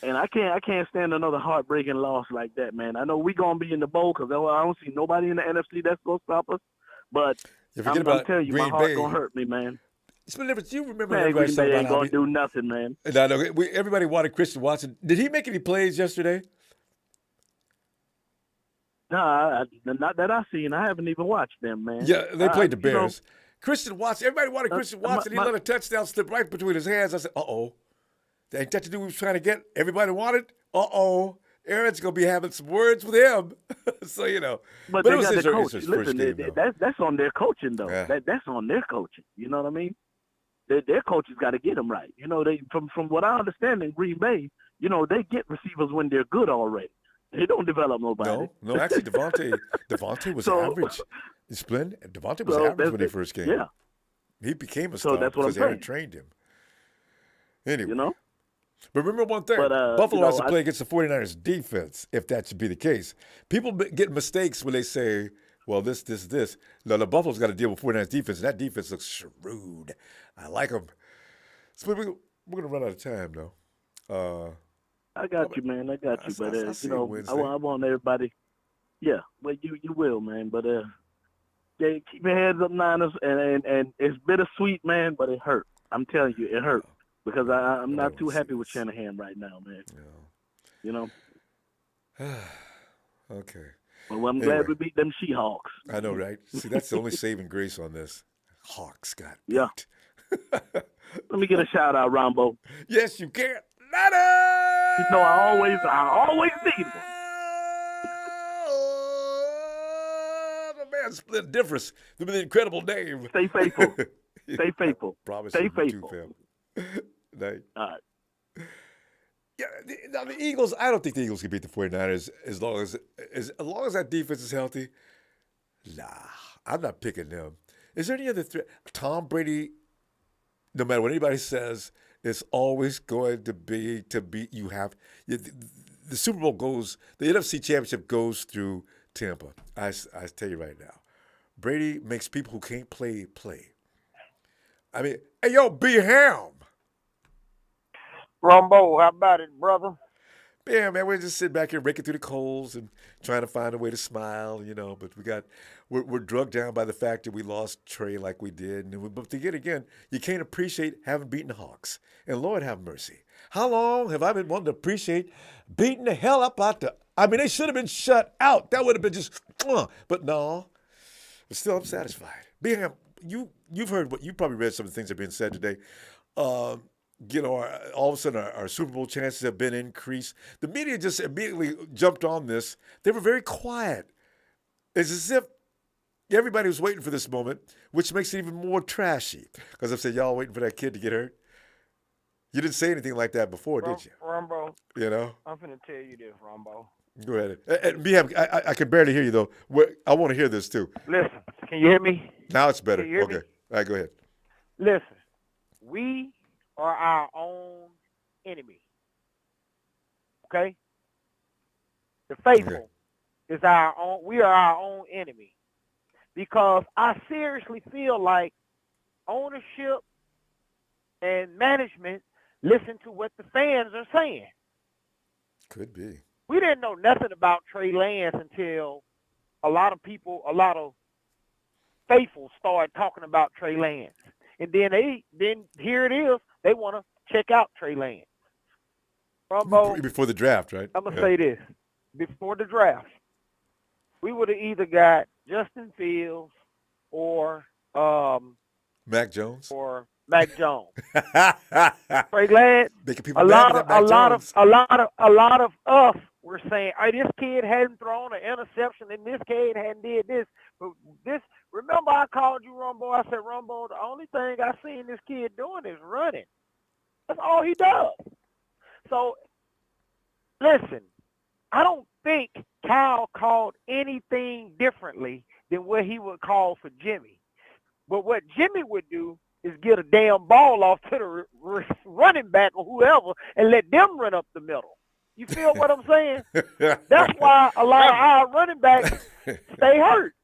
Speaker 17: And I can't stand another heartbreaking loss like that, man. I know we gonna be in the bowl because I don't see nobody in the NFC that's gonna stop us. But I'm telling you, my heart gonna hurt me, man.
Speaker 1: You remember
Speaker 17: man, Green Bay ain't gonna do nothing, man.
Speaker 1: No, everybody wanted Christian Watson. Did he make any plays yesterday?
Speaker 17: Nah, not that I've seen. I haven't even watched them, man.
Speaker 1: Yeah, they played the Bears. Christian Watson. Everybody wanted Christian Watson. He let a touchdown slip right between his hands. I said, uh-oh. Ain't that the dude we was trying to get? Everybody wanted? Uh-oh. Aaron's going to be having some words with him. So,
Speaker 17: But
Speaker 1: it
Speaker 17: they
Speaker 1: was
Speaker 17: got
Speaker 1: his
Speaker 17: the coach.
Speaker 1: first
Speaker 17: Listen,
Speaker 1: game,
Speaker 17: that's on their coaching, though.
Speaker 1: Yeah.
Speaker 17: That's on their coaching. You know what I mean? Their coaches got to get them right. They from what I understand in Green Bay, they get receivers when they're good already. They don't develop nobody.
Speaker 1: No, actually, Devontae was average. Devontae was average when he first came.
Speaker 17: Yeah.
Speaker 1: He became a star
Speaker 17: that's what
Speaker 1: because
Speaker 17: I'm
Speaker 1: Aaron
Speaker 17: saying.
Speaker 1: trained him. Anyway.
Speaker 17: But
Speaker 1: remember one thing. Buffalo has to play against the 49ers defense, if that should be the case. People get mistakes when they say, well, this. No, the Buffalo's got to deal with 49ers defense, and that defense looks shrewd. I like them. So we're going to run out of time, though.
Speaker 17: I got you, man. I got you. But, I want everybody. Yeah, well, you will, man. But keep your heads up, Niners. And it's bittersweet, man, but it hurt. I'm telling you, it hurt. Because I'm not too happy with Shanahan right now, man.
Speaker 1: Okay.
Speaker 17: Well, I'm glad we beat them Seahawks.
Speaker 1: I know, right? See, that's the only saving grace on this. Hawks got beat.
Speaker 17: Yeah. Let me get a shout out, Ronbo.
Speaker 1: Yes, you can. Niners!
Speaker 17: I always need one.
Speaker 1: The man split the difference. The incredible name.
Speaker 17: Stay faithful. Stay faithful.
Speaker 1: Promise
Speaker 17: Stay
Speaker 1: you
Speaker 17: faithful.
Speaker 1: Too, Night.
Speaker 17: All right.
Speaker 1: Yeah, the Eagles, I don't think the Eagles can beat the 49ers as long as that defense is healthy. Nah, I'm not picking them. Is there any other threat? Tom Brady, no matter what anybody says, it's always going to be to beat you. The Super Bowl goes, the NFC Championship goes through Tampa. I tell you right now. Brady makes people who can't play. I mean, hey, yo, B. Ham.
Speaker 18: Ronbo, how about it, brother?
Speaker 1: Yeah, man, we're just sitting back here raking through the coals and trying to find a way to smile, But we're drugged down by the fact that we lost Trey like we did, but to get again, you can't appreciate having beaten the Hawks. And Lord have mercy, how long have I been wanting to appreciate beating the hell up out the? I mean, they should have been shut out. That would have been just, but no. But still, I'm satisfied. Bingham, you've heard you probably read some of the things that have been said today. All of a sudden our Super Bowl chances have been increased. The media just immediately jumped on this. They were very quiet. It's as if everybody was waiting for this moment, which makes it even more trashy. Because I've said, y'all waiting for that kid to get hurt? You didn't say anything like that before, did you?
Speaker 18: Ronbo, I'm finna tell you this, Ronbo.
Speaker 1: Go ahead. And Bingham, I can barely hear you, though. I want to hear this, too.
Speaker 18: Listen, can you hear me?
Speaker 1: Now it's better.
Speaker 18: Can you hear
Speaker 1: Okay.
Speaker 18: me?
Speaker 1: All right, go ahead.
Speaker 18: Listen, we are our own enemy. Okay? The faithful is our own. We are our own enemy. Because I seriously feel like ownership and management listen to what the fans are saying.
Speaker 1: Could be.
Speaker 18: We didn't know nothing about Trey Lance until a lot of faithful started talking about Trey Lance. And then here it is, they want to check out Trey Lance. Ronbo,
Speaker 1: before the draft, right?
Speaker 18: I'm going to say this. Before the draft, we would have either got Justin Fields or
Speaker 1: Mac Jones.
Speaker 18: Or Mac Jones. Trey Lance.
Speaker 1: A lot
Speaker 18: of us were saying, "Hey, this kid hadn't thrown an interception, and this kid hadn't did this." But this, remember, I called you, Ronbo. I said, Ronbo, the only thing I seen this kid doing is running. That's all he does. So, listen, I don't think Kyle called anything differently than what he would call for Jimmy. But what Jimmy would do is get a damn ball off to the running back or whoever and let them run up the middle. You feel what I'm saying? That's why a lot of our running backs stay hurt.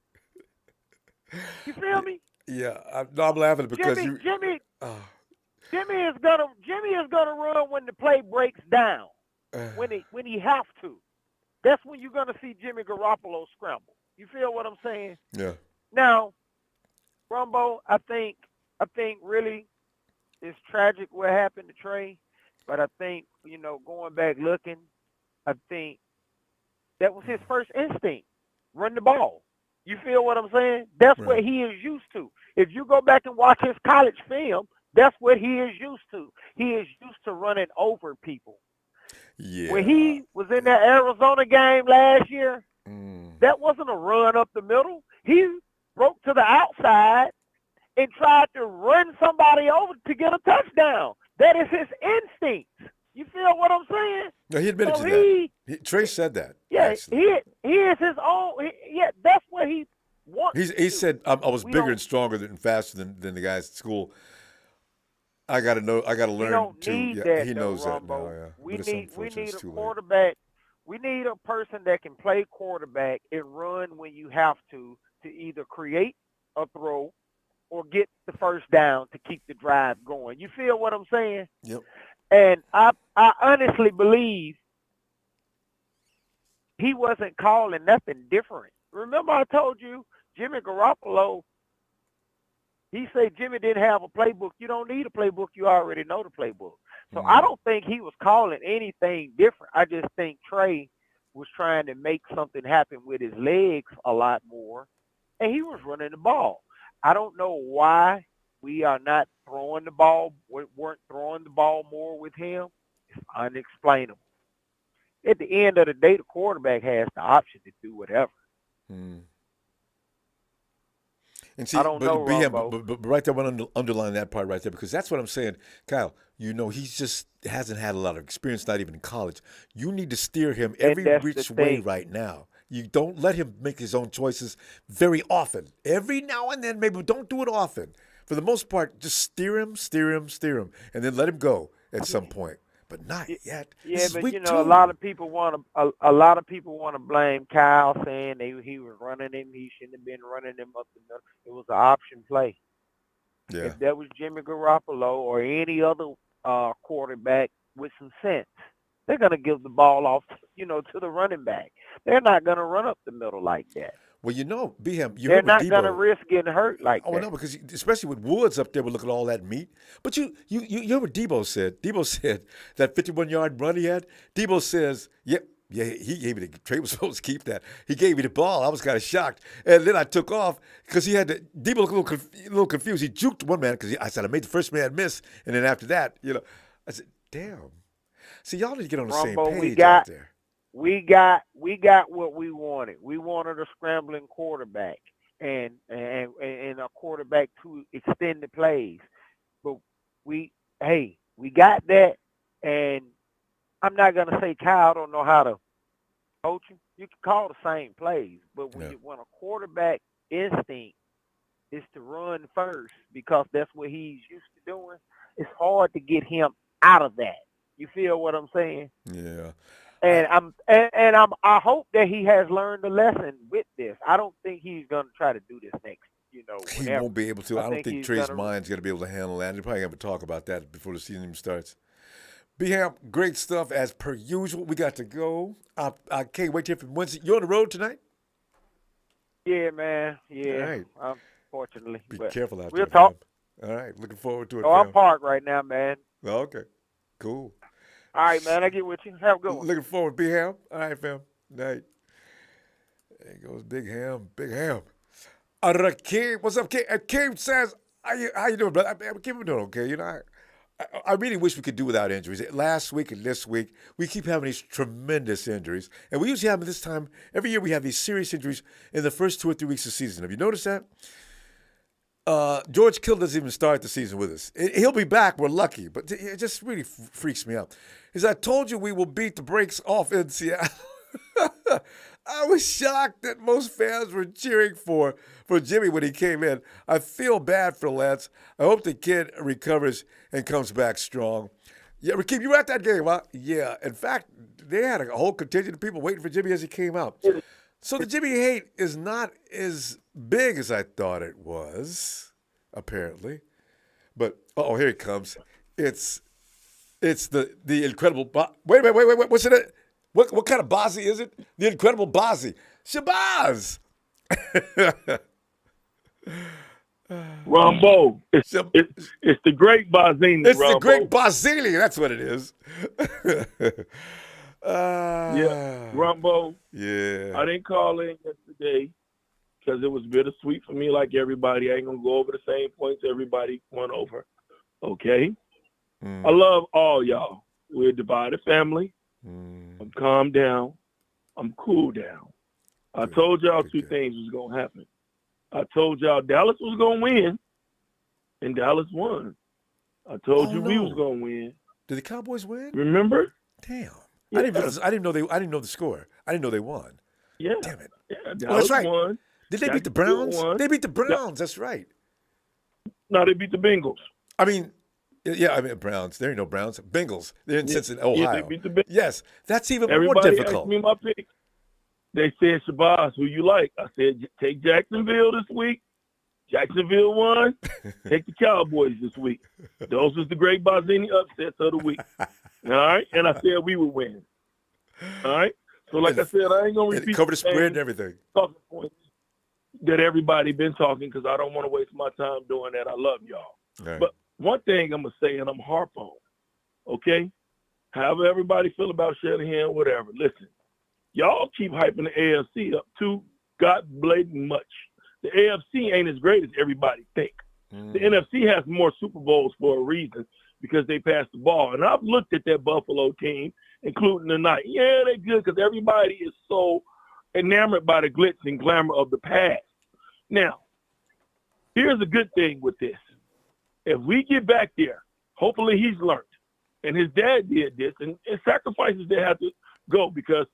Speaker 18: You feel me?
Speaker 1: Yeah, I'm laughing because
Speaker 18: Jimmy is gonna run when the play breaks down. When he have to. That's when you're gonna see Jimmy Garoppolo scramble. You feel what I'm saying?
Speaker 1: Yeah.
Speaker 18: Now, Ronbo, I think really it's tragic what happened to Trey, but I think, going back looking, I think that was his first instinct, run the ball. You feel what I'm saying? That's what he is used to. If you go back and watch his college film, that's what he is used to. He is used to running over people.
Speaker 1: Yeah.
Speaker 18: When he was in that Arizona game last year, that wasn't a run up the middle. He broke to the outside and tried to run somebody over to get a touchdown. That is his instinct. You feel what I'm saying?
Speaker 1: No, he admitted to that. Trey said that.
Speaker 18: Yeah, he is his own. That's what he wants.
Speaker 1: He said, "I was bigger and stronger and faster than the guys at school. I got to know. I got to learn to." He knows that now. Yeah.
Speaker 18: We need a quarterback. We need a person that can play quarterback and run when you have to either create a throw or get the first down to keep the drive going. You feel what I'm saying?
Speaker 1: Yep.
Speaker 18: And I honestly believe he wasn't calling nothing different. Remember I told you Jimmy Garoppolo, he said Jimmy didn't have a playbook. You don't need a playbook. You already know the playbook. So I don't think he was calling anything different. I just think Trey was trying to make something happen with his legs a lot more, and he was running the ball. I don't know why we are not throwing the ball, weren't throwing the ball more with him. It's unexplainable. At the end of the day, the quarterback has the option to do whatever.
Speaker 1: And see,
Speaker 18: I don't know,
Speaker 1: but right there, I want to underline that part right there because that's what I'm saying. Kyle, he just hasn't had a lot of experience, not even in college. You need to steer him every which way right now. You don't let him make his own choices very often. Every now and then, maybe, but don't do it often. For the most part, just steer him, and then let him go at some point. but not yet.
Speaker 18: Yeah,
Speaker 1: This is
Speaker 18: but
Speaker 1: week
Speaker 18: you
Speaker 1: 2.
Speaker 18: know, a lot of people want to blame Kyle, saying he was running him. He shouldn't have been running him up the middle. It was an option play.
Speaker 1: Yeah.
Speaker 18: If that was Jimmy Garoppolo or any other quarterback with some sense, they're gonna give the ball off, to the running back. They're not gonna run up the middle like that.
Speaker 1: Well, Beham,
Speaker 18: They're
Speaker 1: heard what
Speaker 18: not gonna
Speaker 1: Debo.
Speaker 18: risk getting hurt like
Speaker 1: Oh
Speaker 18: that.
Speaker 1: no, because especially with Woods up there, we're looking at all that meat. But you heard what Debo said? Debo said that 51-yard run he had. Debo says, yeah, he gave me Trey was supposed to keep that. He gave me the ball. I was kind of shocked, and then I took off because he had Debo looked a little confused. He juked one man because I said I made the first man miss, and then after that, I said, damn. See, y'all need to get on the same page out there.
Speaker 18: We got what we wanted. We wanted a scrambling quarterback and a quarterback to extend the plays. But we got that, and I'm not gonna say Kyle don't know how to coach him. You can call the same plays, but when a quarterback instinct is to run first because that's what he's used to doing, it's hard to get him out of that. You feel what I'm saying?
Speaker 1: Yeah.
Speaker 18: And I hope that he has learned a lesson with this. I don't think he's gonna try to do this next.
Speaker 1: He won't be able to. I don't think Trey's mind's gonna be able to handle that. He'll probably have to talk about that before the season even starts. Beham, great stuff as per usual. We got to go. I can't wait to hear from Wednesday. You're on the road tonight?
Speaker 18: Yeah, man. Yeah.
Speaker 1: All right.
Speaker 18: Unfortunately.
Speaker 1: Be careful out there.
Speaker 18: We'll talk.
Speaker 1: Fam. All right. Looking forward to it.
Speaker 18: I'm parked right now, man.
Speaker 1: Okay. Cool.
Speaker 18: All right, man. I get with you. Have a good one.
Speaker 1: Looking forward, Big Ham. All right, fam. Night. There goes Big Ham. Big Ham. Rakeem, what's up, Kim? Kim says, how you doing, brother? Kim, doing okay. I really wish we could do without injuries. Last week and this week, we keep having these tremendous injuries. And we usually have them this time. Every year we have these serious injuries in the first 2 or 3 weeks of the season. Have you noticed that? George Kittle doesn't even start the season with us. He'll be back. We're lucky. But it just really freaks me out. I told you we will beat the brakes off in Seattle. I was shocked that most fans were cheering for Jimmy when he came in. I feel bad for Lance. I hope the kid recovers and comes back strong. Yeah, Rakeem, you were at that game, huh? Yeah. In fact, they had a whole contingent of people waiting for Jimmy as he came out. So the Jimmy hate is not as big as I thought it was, apparently. But, here he comes. It's the incredible wait. What's it? What kind of Bazzi is it? The incredible Bazzi. Shabazz.
Speaker 19: Ronbo. It's the great Bazzini.
Speaker 1: It's
Speaker 19: Ronbo.
Speaker 1: the great Bazzini. That's what it is.
Speaker 19: Yeah, Ronbo.
Speaker 1: Yeah.
Speaker 19: I didn't call in yesterday because it was bittersweet for me like everybody. I ain't going to go over the same points everybody went over. Okay? I love all y'all. We're a divided family. I'm calm down. I'm cool down. I told y'all two things was going to happen. I told y'all Dallas was going to win, and Dallas won. I told you we was going to win.
Speaker 1: Did the Cowboys win?
Speaker 19: Remember?
Speaker 1: Damn.
Speaker 19: Yeah.
Speaker 1: I didn't know the score. I didn't know they won.
Speaker 19: Yeah.
Speaker 1: Damn it.
Speaker 19: Yeah,
Speaker 1: That's right.
Speaker 19: Won.
Speaker 1: Did they beat the Browns? They beat the Browns. That's right.
Speaker 19: No, they beat the Bengals.
Speaker 1: I mean Browns. There ain't no Browns. Bengals. They're in Cincinnati,
Speaker 19: Yeah,
Speaker 1: Ohio.
Speaker 19: they beat the Bengals.
Speaker 1: Yes, that's even
Speaker 19: Everybody
Speaker 1: more difficult.
Speaker 19: asked me my pick. They said, Shabazz, who you like? I said, take Jacksonville this week. Jacksonville won. Take the Cowboys this week. Those was the great Bazzini upsets of the week. All right? And I said we would win. All right? So like I said, I ain't going to repeat
Speaker 1: cover the spread and everything.
Speaker 19: Talking points that everybody been talking because I don't want to waste my time doing that. I love y'all.
Speaker 1: Right.
Speaker 19: But one thing I'm going to say, and I'm harp on, okay? However everybody feel about Shanahan, whatever. Listen, y'all keep hyping the AFC up too God blatant much. The AFC ain't as great as everybody think. The NFC has more Super Bowls for a reason because they pass the ball. And I've looked at that Buffalo team, including tonight. Yeah, they're good because everybody is so enamored by the glitz and glamour of the past. Now, here's a good thing with this. If we get back there, hopefully he's learned. And his dad did this, and sacrifices they have to go because,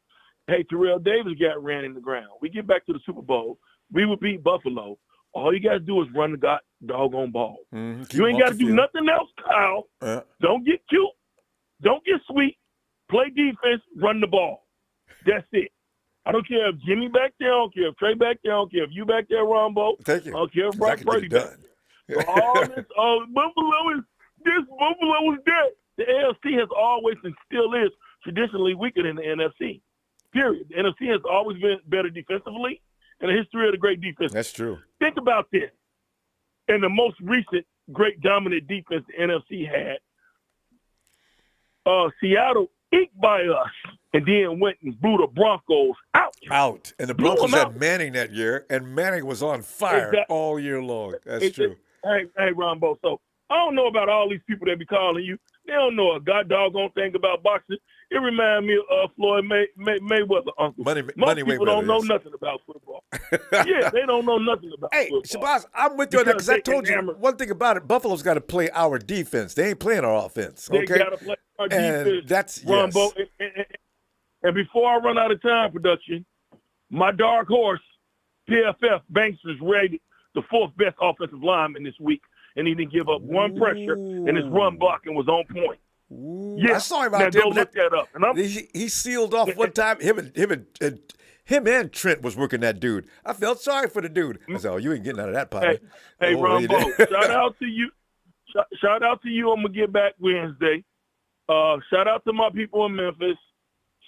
Speaker 19: hey, Terrell Davis got ran in the ground. We get back to the Super Bowl. We would beat Buffalo. All you got to do is run the doggone ball. You ain't got to do nothing else, Kyle. Don't get cute. Don't get sweet. Play defense. Run the ball. That's it. I don't care if Jimmy back there. I don't care if Trey back there. I don't care if you back there, Ronbo.
Speaker 1: Thank you.
Speaker 19: I don't care if Brock Purdy back there. So all this, Buffalo is this, Buffalo is that. The AFC has always and still is traditionally weaker than the NFC. Period. The NFC has always been better defensively in the history of the great defense.
Speaker 1: That's true.
Speaker 19: Think about this. In the most recent great dominant defense the NFC had, Seattle eked by us and then went and blew the Broncos out.
Speaker 1: And the Broncos had Manning that year, and Manning was on fire all year long. That's true.
Speaker 19: Hey, Ronbo, so I don't know about all these people that be calling you. They don't know a god doggone thing about boxing. It reminds me of Floyd Mayweather, uncle. Most people don't know nothing about football. Yeah, they don't know nothing about football.
Speaker 1: Hey, Shabazz, I'm with you on that because I told you one thing about it. Buffalo's got to play our defense. They ain't playing our offense. Okay?
Speaker 19: They got to play our defense.
Speaker 1: And that's,
Speaker 19: Ronbo.
Speaker 1: yes.
Speaker 19: And before I run out of time, production, my dark horse, PFF, Banks is rated the fourth best offensive lineman this week. And he didn't give up one pressure, and his run blocking was on point.
Speaker 1: Yeah, I saw him out there.
Speaker 19: Go look that up. And
Speaker 1: he sealed off one time. Him and Trent was working that dude. I felt sorry for the dude. I said, "Oh, you ain't getting out of that pot."
Speaker 19: Hey, Ronbo, shout out to you. Shout out to you. I'm gonna get back Wednesday. Shout out to my people in Memphis.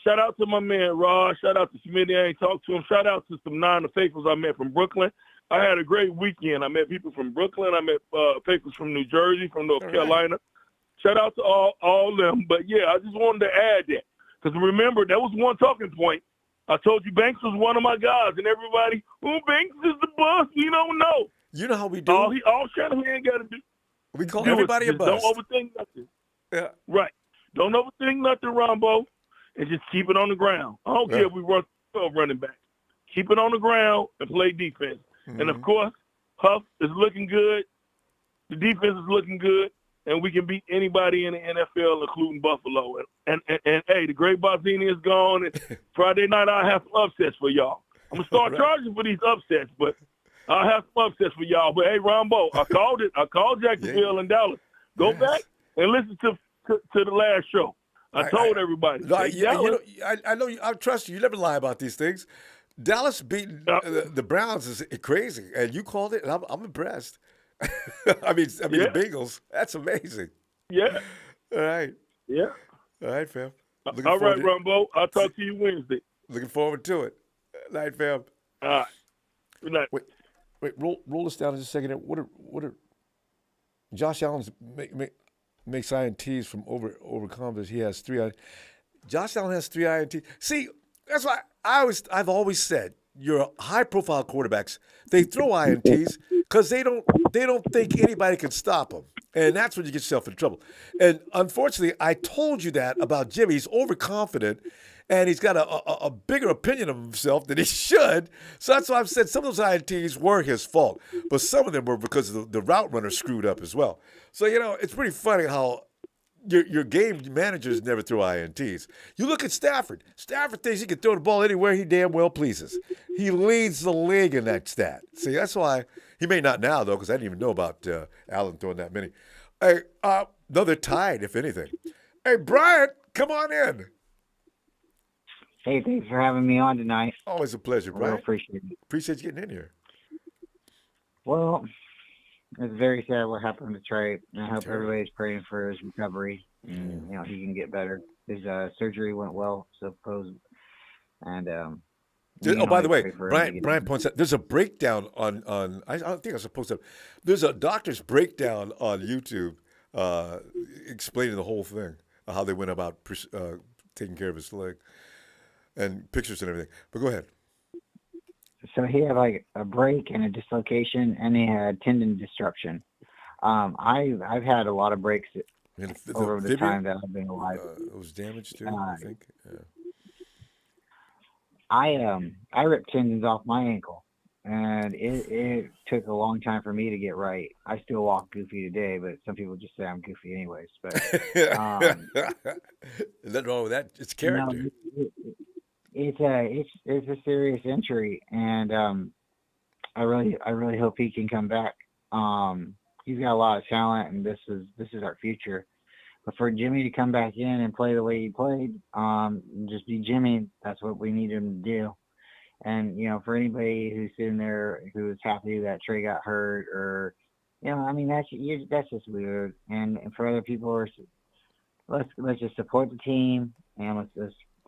Speaker 19: Shout out to my man Rod. Shout out to Smitty. I ain't talked to him. Shout out to some non-faithfuls I met from Brooklyn. I had a great weekend. I met people from Brooklyn. I met faithfuls from New Jersey, from North Carolina. Shout out to all them. But, yeah, I just wanted to add that. Because remember, that was one talking point. I told you Banks was one of my guys, and everybody, Banks is the boss. We don't know.
Speaker 1: You know how we do.
Speaker 19: All Shanahan got to do.
Speaker 1: We call everybody a bust.
Speaker 19: Don't overthink nothing.
Speaker 1: Yeah.
Speaker 19: Right. Don't overthink nothing, Ronbo, and just keep it on the ground. I don't care if we run 12 running back. Keep it on the ground and play defense. Mm-hmm. And, of course, Huff is looking good. The defense is looking good. And we can beat anybody in the NFL, including Buffalo. And hey, the great Bozzini is gone. And Friday night, I'll have some upsets for y'all. I'm going to start charging for these upsets, but I'll have some upsets for y'all. But, hey, Ronbo, I called it. I called Jacksonville and Dallas. Go back and listen to the last show. I told everybody.
Speaker 1: I know. I trust you. You never lie about these things. Dallas beating the Browns is crazy, and you called it, and I'm impressed. I mean the Bengals. That's amazing.
Speaker 19: Yeah.
Speaker 1: All right.
Speaker 19: Yeah.
Speaker 1: All right, fam.
Speaker 19: All right, Ronbo. I'll talk to you Wednesday.
Speaker 1: Looking forward to it. Night, fam.
Speaker 19: All right. Good night.
Speaker 1: Wait. Roll this down just a second. What are Josh Allen's makes INTs from overconfidence? He has 3. Josh Allen has 3 INTs. See, that's why I've always said your high-profile quarterbacks, they throw INTs because they don't think anybody can stop them, and that's when you get yourself in trouble. And unfortunately, I told you that about Jimmy. He's overconfident, and he's got a bigger opinion of himself than he should. So that's why I've said some of those INTs were his fault, but some of them were because the route runner screwed up as well. So it's pretty funny how your game managers never throw INTs. You look at Stafford. Stafford thinks he can throw the ball anywhere he damn well pleases. He leads the league in that stat. See, that's why he may not now, though, because I didn't even know about Allen throwing that many. Hey, no, they're tied, if anything. Hey, Bryant, come on in.
Speaker 20: Hey, thanks for having me on tonight.
Speaker 1: Always a pleasure, Bryant.
Speaker 20: I appreciate it.
Speaker 1: Appreciate you getting in here.
Speaker 20: Well, it's very sad what happened to Trey. And I hope everybody's praying for his recovery. And, he can get better. His surgery went well, suppose. And
Speaker 1: by the way, Brian points out there's a breakdown on I don't think I was supposed to. There's a doctor's breakdown on YouTube explaining the whole thing, how they went about taking care of his leg, and pictures and everything. But go ahead.
Speaker 20: So he had like a break and a dislocation, and he had tendon disruption. I've had a lot of breaks over the time that I've been alive.
Speaker 1: It was damaged too, I think. Yeah.
Speaker 20: I ripped tendons off my ankle, and it took a long time for me to get right. I still walk goofy today, but some people just say I'm goofy anyways. But
Speaker 1: nothing wrong with that. It's character.
Speaker 20: It's a serious injury, and I really hope he can come back. He's got a lot of talent, and this is our future. But for Jimmy to come back in and play the way he played, just be Jimmy, that's what we need him to do. And, for anybody who's sitting there who's happy that Trey got hurt or, I mean, that's just weird. And for other people, let's just support the team and let's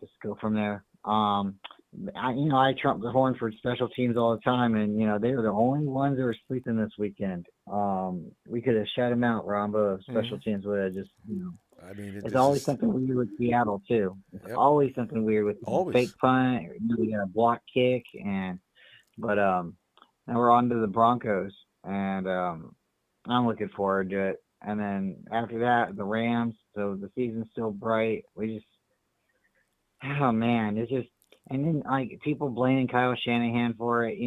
Speaker 20: just go from there. I trump the horn for special teams all the time, and they were the only ones that were sleeping this weekend. We could have shut them out, Ronbo, if special teams would have just,
Speaker 1: I mean,
Speaker 20: it's always something weird with Seattle too. It's always something weird with fake punt. We got a block kick, but now we're on to the Broncos, and I'm looking forward to it. And then after that, the Rams. So the season's still bright. Oh man, it's just. And then, people blaming Kyle Shanahan for it.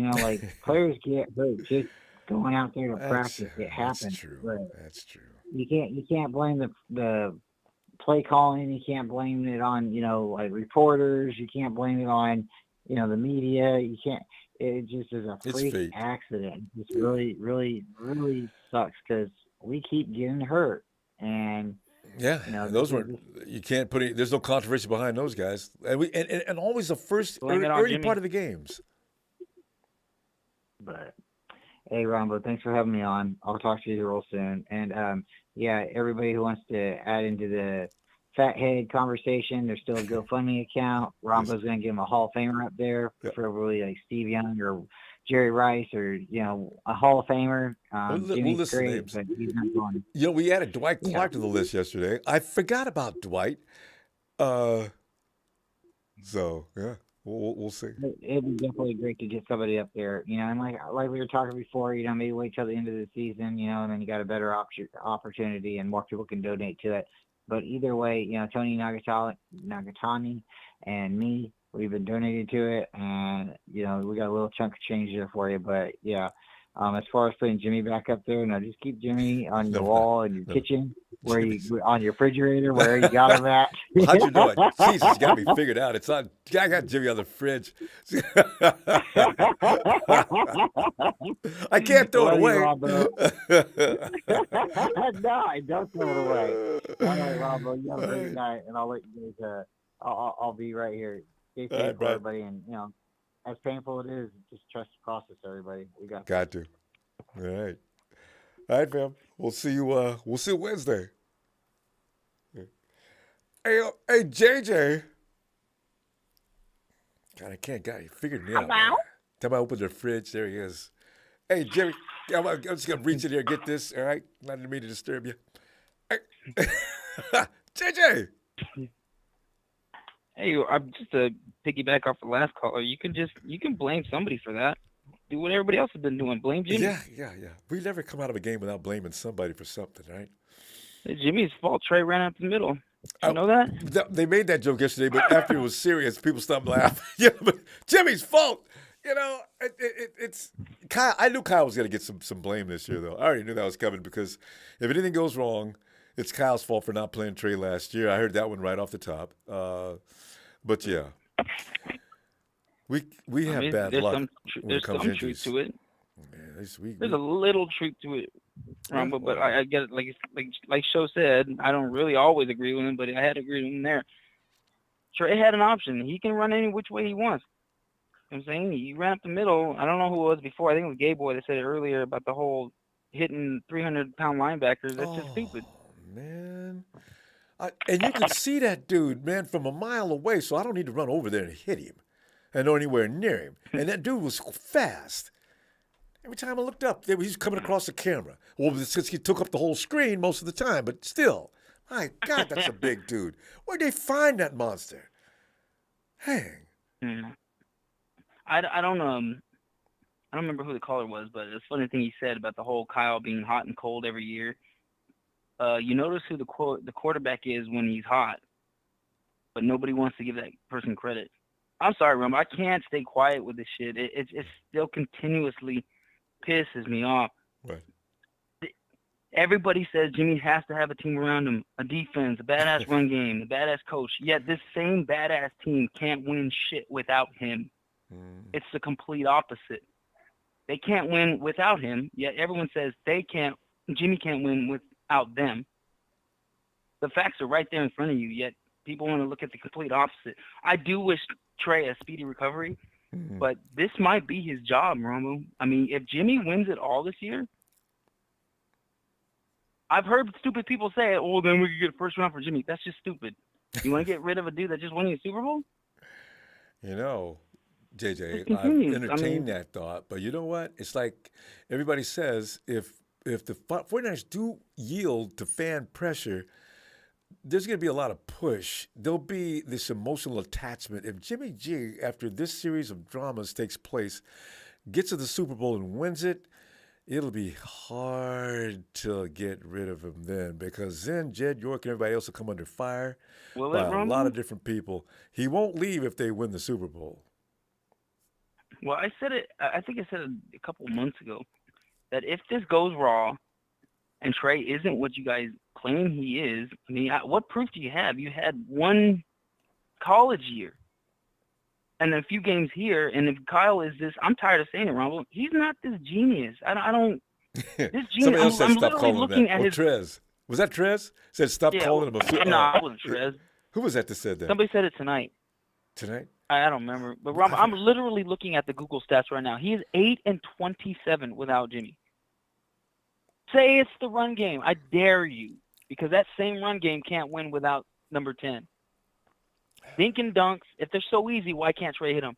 Speaker 20: Players get hurt just going out there to practice. It happens.
Speaker 1: That's true. That's true.
Speaker 20: You can't blame the play calling. You can't blame it on reporters. You can't blame it on the media. You can't. It just is a freak accident. It just really, really, really sucks because we keep getting hurt. And
Speaker 1: those weren't. You can't put any. There's no controversy behind those guys, and always the first early part of the games.
Speaker 20: But hey, Ronbo, thanks for having me on. I'll talk to you real soon. And everybody who wants to add into the Fathead conversation, there's still a GoFundMe account. Ronbo's going to give him a Hall of Famer up there, preferably like Steve Young or Jerry Rice or, a Hall of Famer. Jimmy's great, but he's not going.
Speaker 1: We added Dwight Clark to the list yesterday. I forgot about Dwight. So, yeah, we'll see.
Speaker 20: It'd be definitely great to get somebody up there, and like we were talking before, maybe wait till the end of the season, and then you got a better opportunity and more people can donate to it. But either way, Tony Nagatani and me, we've been donating to it, and we got a little chunk of change there for you. But as far as putting Jimmy back up there, just keep Jimmy on the wall in your kitchen, on your refrigerator, where you got him at.
Speaker 1: How'd you know it? Jesus, it's got to be figured out. It's on. I got Jimmy on the fridge. I can't throw it away.
Speaker 20: No, don't throw it away. All right, Ronbo, you have a great night, and I'll let you guys. I'll be right here. Stay safe, everybody, and as painful it is, just trust the process, everybody. We got
Speaker 1: to. All right, fam. We'll see you. We'll see you Wednesday. Hey, JJ. God, I can't. God, you figured me out. Time I open the fridge. There he is. Hey, Jimmy. I'm just gonna reach in here and get this. All right, not in me to disturb you. Hey. JJ.
Speaker 21: Hey, I'm just to piggyback off the last caller. You can blame somebody for that. Do what everybody else has been doing. Blame Jimmy.
Speaker 1: Yeah. We never come out of a game without blaming somebody for something, right?
Speaker 21: It's Jimmy's fault. Trey ran out the middle. You know that?
Speaker 1: They made that joke yesterday, but after it was serious, people stopped laughing. Yeah, but Jimmy's fault. It's Kyle. I knew Kyle was going to get some blame this year, though. I already knew that was coming because if anything goes wrong, it's Kyle's fault for not playing Trey last year. I heard that one right off the top. But yeah, we have bad luck when it comes to injuries.
Speaker 21: There's some truth to it.
Speaker 1: Yeah,
Speaker 21: there's a little truth to it, Ronbo, but I get it. Like Sho said, I don't really always agree with him, but I had to agree with him there. Trey had an option. He can run any which way he wants. You know what I'm saying? He ran up the middle. I don't know who it was before. I think it was Gay Boy that said it earlier about the whole hitting 300-pound linebackers. That's just stupid.
Speaker 1: Man. And you can see that dude, man, from a mile away, so I don't need to run over there and hit him and or anywhere near him. And that dude was fast. Every time I looked up, he was coming across the camera. Well, since he took up the whole screen most of the time, but still, my God, that's a big dude. Where'd they find that monster? Hang.
Speaker 21: I don't remember who the caller was, but it's a funny thing he said about the whole Kyle being hot and cold every year. You notice who the quarterback is when he's hot, but nobody wants to give that person credit. I'm sorry, Ronbo. I can't stay quiet with this shit. It still continuously pisses me off.
Speaker 1: Right.
Speaker 21: Everybody says Jimmy has to have a team around him, a defense, a badass run game, a badass coach. Yet this same badass team can't win shit without him. It's the complete opposite. They can't win without him, yet everyone says Jimmy can't win without them. The facts are right there in front of you, yet people want to look at the complete opposite. I do wish Trey a speedy recovery, but this might be his job, Ronbo. I mean, if Jimmy wins it all this year, I've heard stupid people say, "Oh, then we could get a first round for Jimmy." That's just stupid. You want to get rid of a dude that just won the Super Bowl?
Speaker 1: You know, JJ,
Speaker 21: It
Speaker 1: I've
Speaker 21: continues.
Speaker 1: entertained that thought, but you know what? It's like everybody says, if the 49ers do yield to fan pressure, there's going to be a lot of push. There'll be this emotional attachment. If Jimmy G, after this series of dramas takes place, gets to the Super Bowl and wins it, it'll be hard to get rid of him then, because then Jed York and everybody else will come under fire by a lot of different people. He won't leave if they win the Super Bowl.
Speaker 21: Well, I said it. I think I said it a couple of months ago that if this goes raw and Trey isn't what you guys claim he is, I mean, what proof do you have? You had one college year and a few games here, and if Kyle is this, I'm tired of saying it, Ronbo, he's not this genius. I don't. This genius.
Speaker 1: Somebody else said
Speaker 21: I'm
Speaker 1: stop
Speaker 21: literally
Speaker 1: calling
Speaker 21: looking
Speaker 1: him
Speaker 21: at
Speaker 1: that.
Speaker 21: his.
Speaker 1: Trez. Was that Trez? Said stop calling him a.
Speaker 21: No, it wasn't Trez.
Speaker 1: Who was that said that?
Speaker 21: Somebody said it tonight.
Speaker 1: Tonight?
Speaker 21: I don't remember, but Ronbo, I'm literally looking at the Google stats right now. He is 8-27 without Jimmy. Say it's the run game. I dare you, because that same run game can't win without number 10. Dink and dunks. If they're so easy, why can't Trey hit them?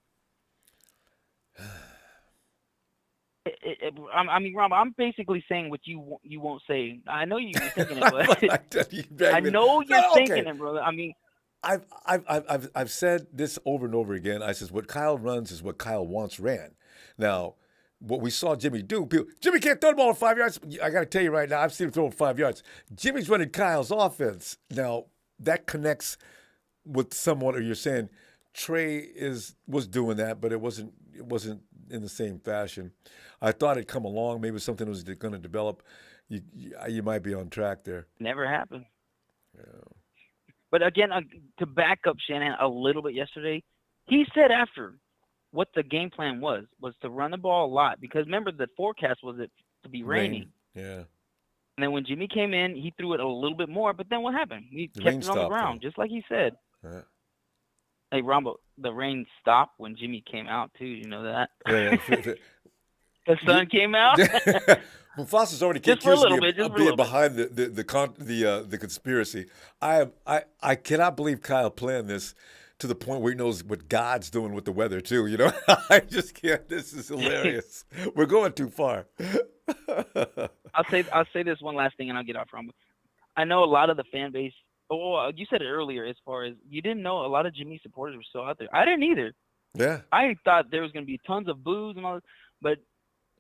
Speaker 21: I mean, Ronbo, I'm basically saying what you won't say. I know you're thinking it, but I know you're thinking it, brother. I mean,
Speaker 1: I've said this over and over again. I says what Kyle runs is what Kyle once ran. Now, what we saw Jimmy do, Jimmy can't throw the ball 5 yards. I got to tell you right now, I've seen him throw 5 yards. Jimmy's running Kyle's offense. Now, that connects with somewhat, or you're saying Trey was doing that, but it wasn't in the same fashion. I thought it'd come along. Maybe something was going to develop. You might be on track there.
Speaker 21: never happened.
Speaker 1: Yeah.
Speaker 21: But again, to back up Shanahan a little bit yesterday, he said after what the game plan was to run the ball a lot, because remember the forecast was it to be raining.
Speaker 1: Yeah.
Speaker 21: And then when Jimmy came in, he threw it a little bit more, but then what happened? He kept it on the ground, just like he said.
Speaker 1: Yeah.
Speaker 21: Hey, Ronbo, the rain stopped when Jimmy came out too. You know that?
Speaker 1: Yeah.
Speaker 21: The sun came out.
Speaker 1: Mufasa's already accused me of being behind the conspiracy. I cannot believe Kyle planned this to the point where he knows what God's doing with the weather too. You know, I just can't. This is hilarious. We're going too far.
Speaker 21: I'll say this one last thing, and I'll get off Ronbo. I know a lot of the fan base. Oh, you said it earlier. As far as you didn't know, a lot of Jimmy supporters were still out there. I didn't either.
Speaker 1: Yeah.
Speaker 21: I thought there was going to be tons of boos and all this, but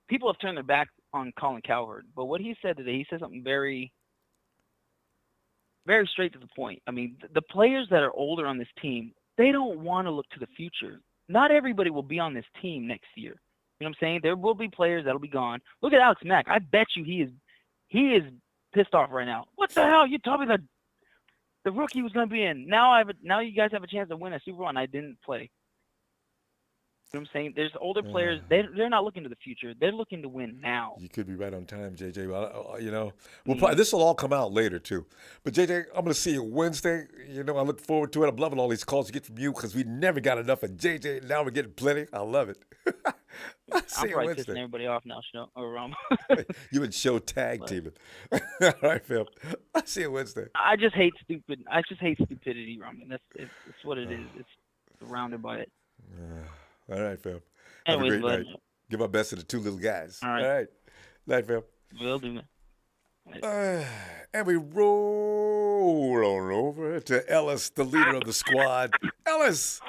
Speaker 21: people have turned their back on Colin Cowherd. But what he said today, he said something very, very straight to the point. I mean, the players that are older on this team, they don't want to look to the future. Not everybody will be on this team next year. You know what I'm saying? There will be players that'll be gone. Look at Alex Mack. I bet you he is pissed off right now. What the hell? You told me that the rookie was going to be in. Now you guys have a chance to win a Super Bowl, and I didn't play. You know what I'm saying? There's older players. They're not looking to the future. They're looking to win now.
Speaker 1: You could be right on time, JJ. Well, you know, this will all come out later too. But JJ, I'm going to see you Wednesday. You know, I look forward to it. I'm loving all these calls you get from you because we never got enough of JJ. Now we're getting plenty. I love it.
Speaker 21: I'm probably pissing everybody off now,
Speaker 1: You and Show tag teaming. All right, Phil. I'll see you Wednesday.
Speaker 21: I just hate stupidity, Roman. It's what it is. It's surrounded by it.
Speaker 1: All right, fam.
Speaker 21: Anyways,
Speaker 1: have a great night. Give my best to the two little guys.
Speaker 21: All right.
Speaker 1: Night, fam.
Speaker 21: Will do,
Speaker 1: man. And we roll on over to Ellis, the leader of the squad. Ellis.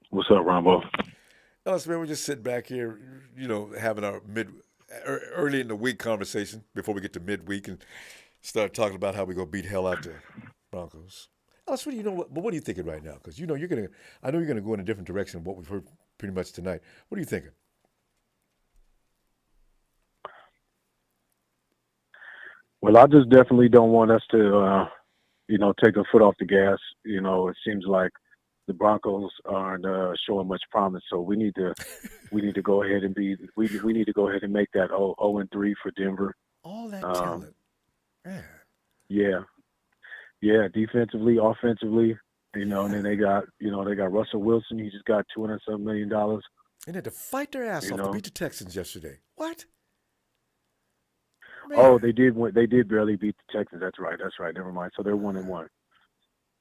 Speaker 3: What's up, Ronbo?
Speaker 1: Ellis, man, we're just sitting back here, you know, having our early in the week conversation before we get to midweek and start talking about how we go beat hell out the Broncos. Ellis, what are you thinking right now? Because I know you're gonna go in a different direction than what we've heard pretty much tonight. What are you thinking?
Speaker 11: Well, I just definitely don't want us to, take a foot off the gas. You know, it seems like the Broncos aren't showing much promise, so we need to go ahead and we need to go ahead and make that 0-3 for Denver.
Speaker 1: All that talent. Man.
Speaker 11: Yeah. Yeah, defensively, offensively, and then they got Russell Wilson. He just got $200 million.
Speaker 1: And they had to fight their ass off to beat the Texans yesterday. What? Man.
Speaker 11: Oh, they did. They did barely beat the Texans. That's right. Never mind. So they're 1-1.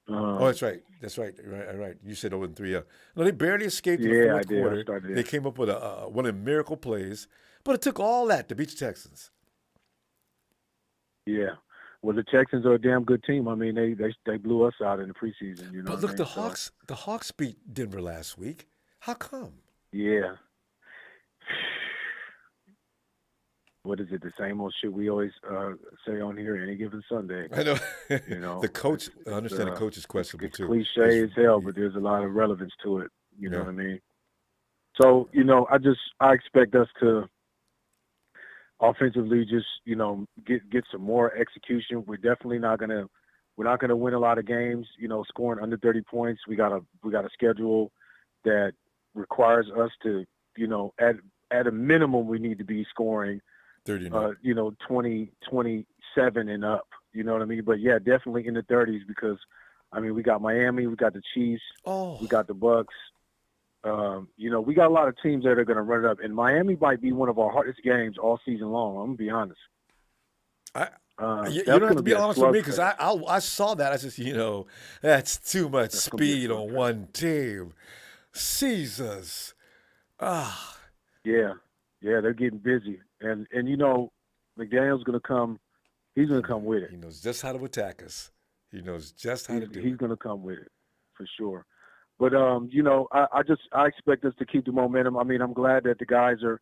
Speaker 1: That's right. Right. You said 0-3. No, they barely escaped in the fourth quarter. They came up with one of the miracle plays, but it took all that to beat the Texans.
Speaker 11: Yeah. Well, the Texans are a damn good team. I mean, they blew us out in the preseason.
Speaker 1: But look, the Hawks beat Denver last week. How come?
Speaker 11: Yeah. What is it? The same old shit we always say on here any given Sunday.
Speaker 1: I know. The coach, I understand the coach is questionable too.
Speaker 11: Cliche as hell, but there's a lot of relevance to it. You know what I mean? So, I expect us to offensively just, get some more execution. We're definitely not gonna win a lot of games, scoring under 30 points. We got a schedule that requires us to, at a minimum we need to be scoring
Speaker 1: 30
Speaker 11: 20, 27 and up. You know what I mean? But yeah, definitely in the 30s because we got Miami, we got the Chiefs, we got the Bucks. We got a lot of teams that are going to run it up, and Miami might be one of our hardest games all season long. I'm gonna be honest.
Speaker 1: You don't have to be honest with me because I saw that. I just that's too much speed on one team. Jesus.
Speaker 11: Yeah, they're getting busy, and McDaniel's going to come. He's going to come with it.
Speaker 1: He knows just how to attack us. He knows just how to do it.
Speaker 11: He's going to come with it for sure. But I expect us to keep the momentum. I mean, I'm glad that the guys are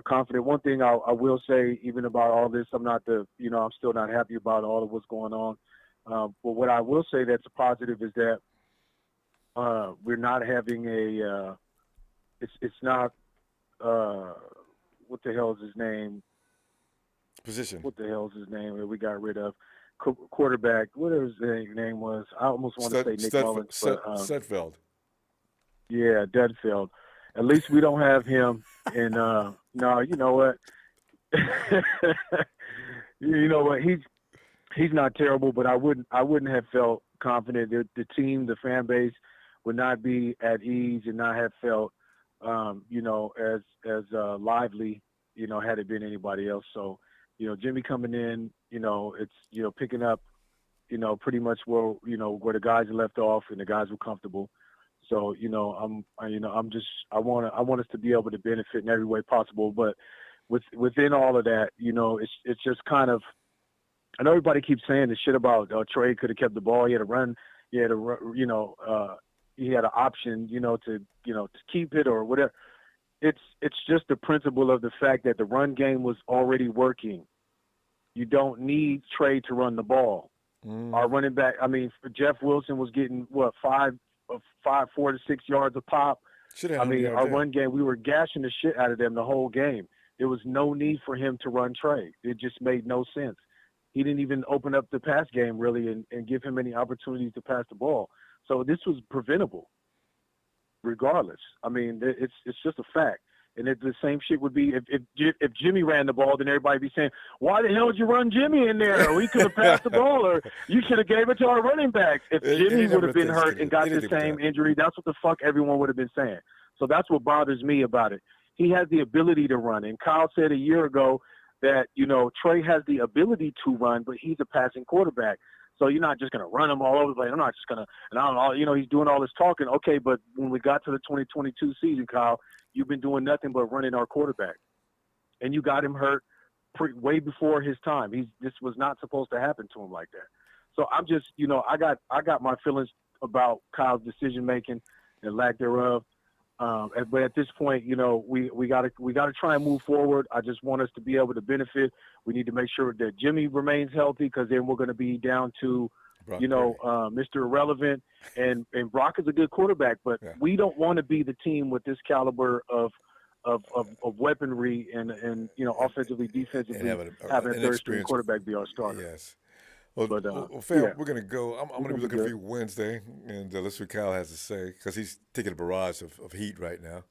Speaker 11: confident. One thing I will say, even about all this, I'm still not happy about all of what's going on. But what I will say that's a positive is that we're not having it's not what the hell is his name?
Speaker 1: Position.
Speaker 11: What the hell is his name that we got rid of? Quarterback, whatever his name was. I almost want to say Nick Mullins.
Speaker 1: Sudfeld.
Speaker 11: Yeah, Dudfeld. At least we don't have him. And no, you know what? He's not terrible, but I wouldn't have felt confident. The team, the fan base, would not be at ease and not have felt, as lively, had it been anybody else. So, Jimmy coming in, it's picking up, pretty much where the guys left off and the guys were comfortable. So, I want us to be able to benefit in every way possible. But within all of that, it's just kind of, I know everybody keeps saying the shit about Trey could have kept the ball. He had to run. He had to, he had an option, to keep it or whatever. It's just the principle of the fact that the run game was already working. You don't need Trey to run the ball. Our running back, Jeff Wilson was getting 4 to 6 yards a pop. Our run game, we were gashing the shit out of them the whole game. There was no need for him to run Trey. It just made no sense. He didn't even open up the pass game really and give him any opportunities to pass the ball. So this was preventable regardless. It's just a fact. And the same shit would be if Jimmy ran the ball, then everybody would be saying, why the hell did you run Jimmy in there? Or we could have passed the ball, or you should have gave it to our running backs. If Jimmy would have been hurt and got the same injury, that's what the fuck everyone would have been saying. So that's what bothers me about it. He has the ability to run. And Kyle said a year ago that, Trey has the ability to run, but he's a passing quarterback. So you're not just going to run him all over the place. I'm not just going to, and I don't know, he's doing all this talking. Okay, but when we got to the 2022 season, Kyle, you've been doing nothing but running our quarterback. And you got him hurt way before his time. This was not supposed to happen to him like that. So I'm just, I got my feelings about Kyle's decision-making and lack thereof. But at this point, we got to try and move forward. I just want us to be able to benefit. We need to make sure that Jimmy remains healthy, because then we're going to be down to, Mr. Irrelevant. And Brock is a good quarterback, but we don't want to be the team with this caliber of weaponry and offensively, defensively, having a third-string quarterback be our starter.
Speaker 1: Yes. Well, fam, we're going to go. I'm going to be looking for you Wednesday, and let's see what Kyle has to say, because he's taking a barrage of heat right now,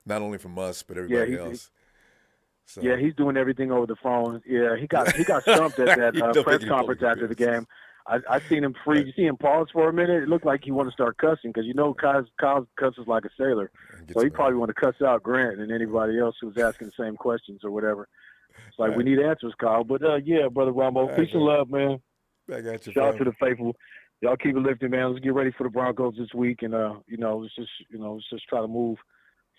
Speaker 1: not only from us, but everybody else. So.
Speaker 11: Yeah, he's doing everything over the phone. Yeah, he got stumped at that press conference after the game. I seen him freeze. You see him pause for a minute. It looked like he wanted to start cussing because Kyle cusses like a sailor. So he probably wanted to cuss out Grant and anybody else who was asking the same questions or whatever. It's like we need answers, Kyle. But yeah, brother Ronbo, peace and love, man.
Speaker 1: I got you.
Speaker 11: Shout out to the faithful. Y'all keep it lifted, man. Let's get ready for the Broncos this week, and let's just try to move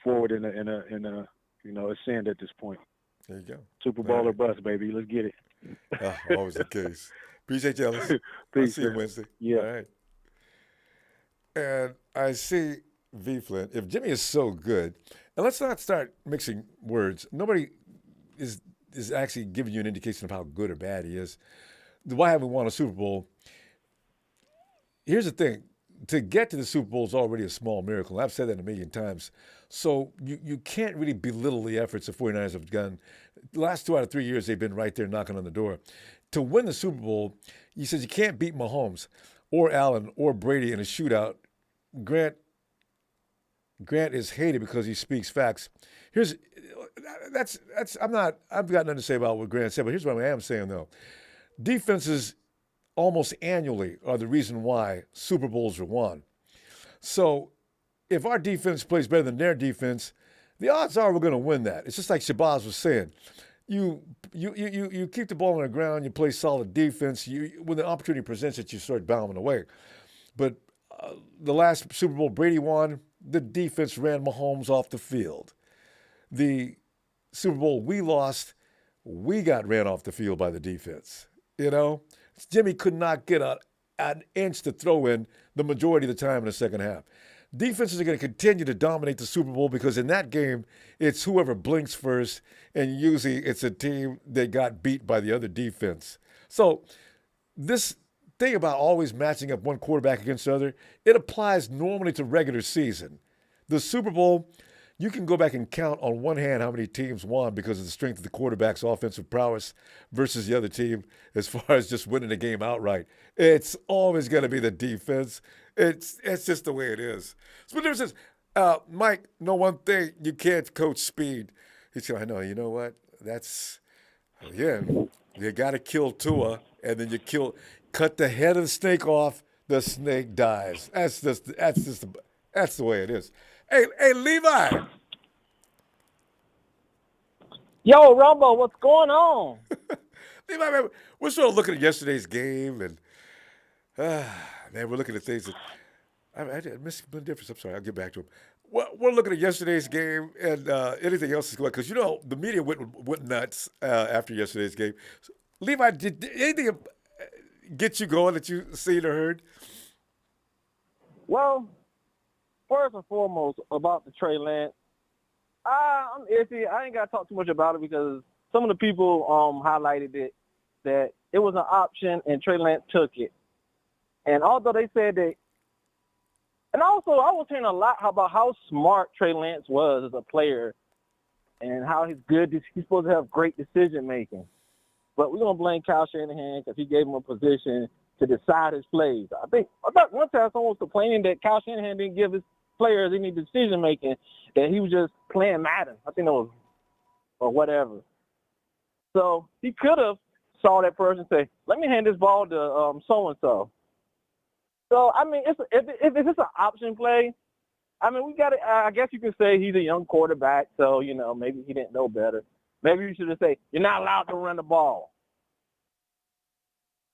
Speaker 11: forward in a ascend at this point.
Speaker 1: There you go.
Speaker 11: Super Bowl or bust, baby. Let's get it.
Speaker 1: Always the case. Appreciate you, Ellis.
Speaker 11: Peace,
Speaker 1: I'll see you
Speaker 11: man.
Speaker 1: Wednesday.
Speaker 11: Yeah.
Speaker 1: All right. And I see V. Flynn. If Jimmy is so good, and let's not start mixing words. Nobody is actually giving you an indication of how good or bad he is. Why haven't we won a Super Bowl? Here's the thing. To get to the Super Bowl is already a small miracle. I've said that a million times. So you can't really belittle the efforts the 49ers have done. The last 2 out of 3 years, they've been right there knocking on the door. To win the Super Bowl, he says you can't beat Mahomes or Allen or Brady in a shootout. Grant is hated because he speaks facts. I've got nothing to say about what Grant said, but here's what I am saying, though. Defenses almost annually are the reason why Super Bowls are won. So if our defense plays better than their defense, the odds are we're going to win that. It's just like Shabazz was saying. You keep the ball on the ground, you play solid defense. When the opportunity presents it, you start bombing away. But the last Super Bowl Brady won, the defense ran Mahomes off the field. The Super Bowl we lost, we got ran off the field by the defense. Jimmy could not get an inch to throw in the majority of the time in the second half. Defenses are going to continue to dominate the Super Bowl because in that game, it's whoever blinks first, and usually it's a team that got beat by the other defense. So this thing about always matching up one quarterback against the other, it applies normally to regular season. The Super Bowl, you can go back and count on one hand how many teams won because of the strength of the quarterback's offensive prowess versus the other team as far as just winning the game outright. It's always going to be the defense. It's just the way it is. So there says, Mike, know one thing, you can't coach speed. He said, I know, you know what? You got to kill Tua, and then cut the head of the snake off, the snake dies. That's the way it is. Hey, Levi.
Speaker 18: Yo, Ronbo, what's going on?
Speaker 1: Levi, man, we're sort of looking at yesterday's game, and man, we're looking at things that I missed the difference. I'm sorry, I'll get back to him. We're looking at yesterday's game, and anything else is going because the media went nuts after yesterday's game. So, Levi, did anything get you going that you seen or heard?
Speaker 18: Well, first and foremost, about the Trey Lance, I'm iffy. I ain't got to talk too much about it because some of the people highlighted it, that it was an option and Trey Lance took it. And although they said that, and also I was hearing a lot about how smart Trey Lance was as a player and how he's supposed to have great decision-making. But we're going to blame Kyle Shanahan because he gave him a position to decide his plays. I thought one time someone was complaining that Kyle Shanahan didn't give his players any decision-making, that he was just playing Madden. I think it was, or whatever. So he could have saw that person and say, let me hand this ball to so-and-so. So, I mean, if it's an option play, I mean, I guess you can say he's a young quarterback, so, maybe he didn't know better. Maybe you should have said, you're not allowed to run the ball.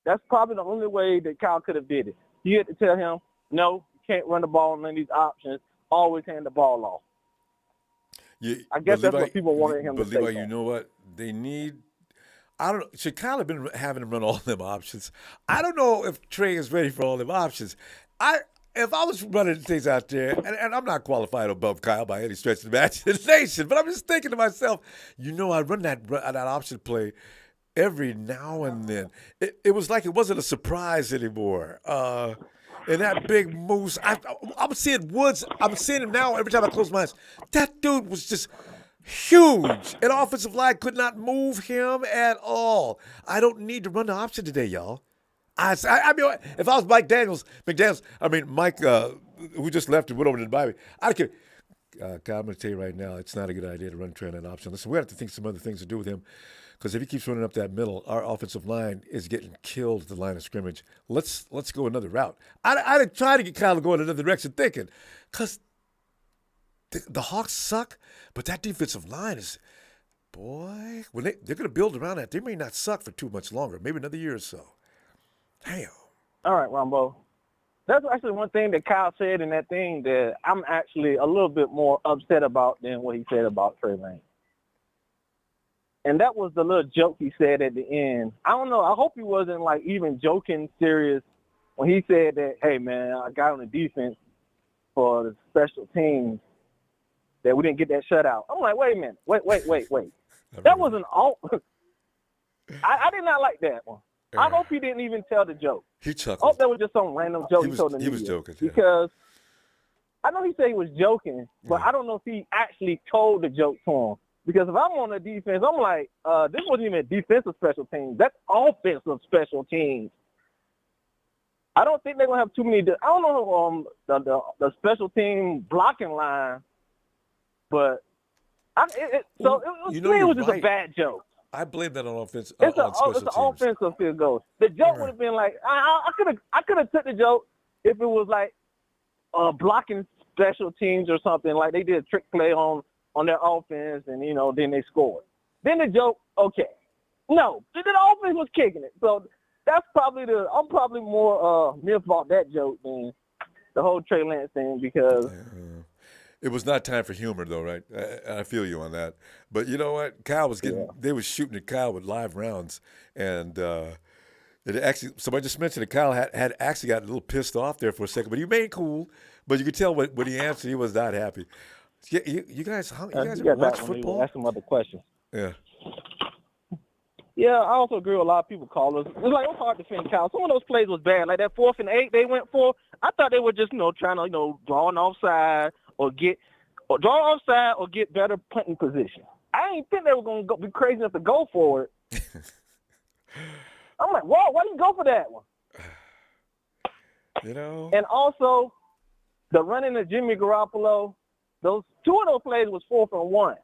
Speaker 18: That's probably the only way that Kyle could have did it. You had to tell him, no, you can't run the ball on any of these options. Always hand the ball off. I guess that's what people wanted him to say.
Speaker 1: But, you know what? They need – I don't know. Should Kyle have been having him run all them options? I don't know if Trey is ready for all them options. If I was running things out there, and I'm not qualified above Kyle by any stretch of the imagination, but I'm just thinking to myself, I run that option play every now and then. It was like it wasn't a surprise anymore. And that big moose, I'm seeing Woods. I'm seeing him now every time I close my eyes. That dude was just huge. An offensive line could not move him at all. I don't need to run the option today, y'all. I mean, if I was Mike Daniels, who just left and went over to the Miami, I don't care. Kyle, I'm going to tell you right now, it's not a good idea to run Trey Lance option. Listen, we have to think some other things to do with him because if he keeps running up that middle, our offensive line is getting killed at the line of scrimmage. Let's go another route. I'd try to get Kyle to go in another direction thinking because the Hawks suck, but that defensive line is, boy, when they're going to build around that, they may not suck for too much longer, maybe another year or so. Damn.
Speaker 18: All right, Ronbo. That's actually one thing that Kyle said in that thing that I'm actually a little bit more upset about than what he said about Trey Lance. And that was the little joke he said at the end. I don't know. I hope he wasn't, like, even joking serious when he said that, hey, man, I got on the defense for the special teams that we didn't get that shutout. I'm like, wait a minute. Wait. That wasn't all. I did not like that one. I hope he didn't even tell the joke.
Speaker 1: He chuckled.
Speaker 18: I hope that was just some random joke he told the media.
Speaker 1: He was joking. Yeah.
Speaker 18: Because I know he said he was joking, but I don't know if he actually told the joke to him. Because if I'm on the defense, I'm like, this wasn't even defensive special teams. That's offensive special teams. I don't think they're going to have too many. I don't know the special team blocking line, but it was just a bad joke.
Speaker 1: I blame that on offense.
Speaker 18: It's
Speaker 1: on special
Speaker 18: an
Speaker 1: teams.
Speaker 18: offensive field goal. The joke would have been like, I could have took the joke if it was like blocking special teams or something, like they did a trick play on their offense and, then they scored. Then the joke, okay. No, the offense was kicking it. So that's probably I'm probably more miffed about that joke than the whole Trey Lance thing because
Speaker 1: it was not time for humor, though, right? I feel you on that. But you know what? Kyle was they were shooting at Kyle with live rounds. And it actually, somebody just mentioned that Kyle had actually got a little pissed off there for a second. But he made cool. But you could tell when he answered, he was not happy. You guys ever watch football?
Speaker 18: Ask some other questions.
Speaker 1: Yeah.
Speaker 18: Yeah, I also agree with a lot of people callers. It's like, it was hard to defend Kyle. Some of those plays was bad. Like that 4th and 8 they went for, I thought they were just, trying to, draw an offside or draw offside or get better punting position. I didn't think they were going to be crazy enough to go for it. I'm like, whoa, why didn't you go for that one? And also, the running of Jimmy Garoppolo, two of those plays was 4th and 1.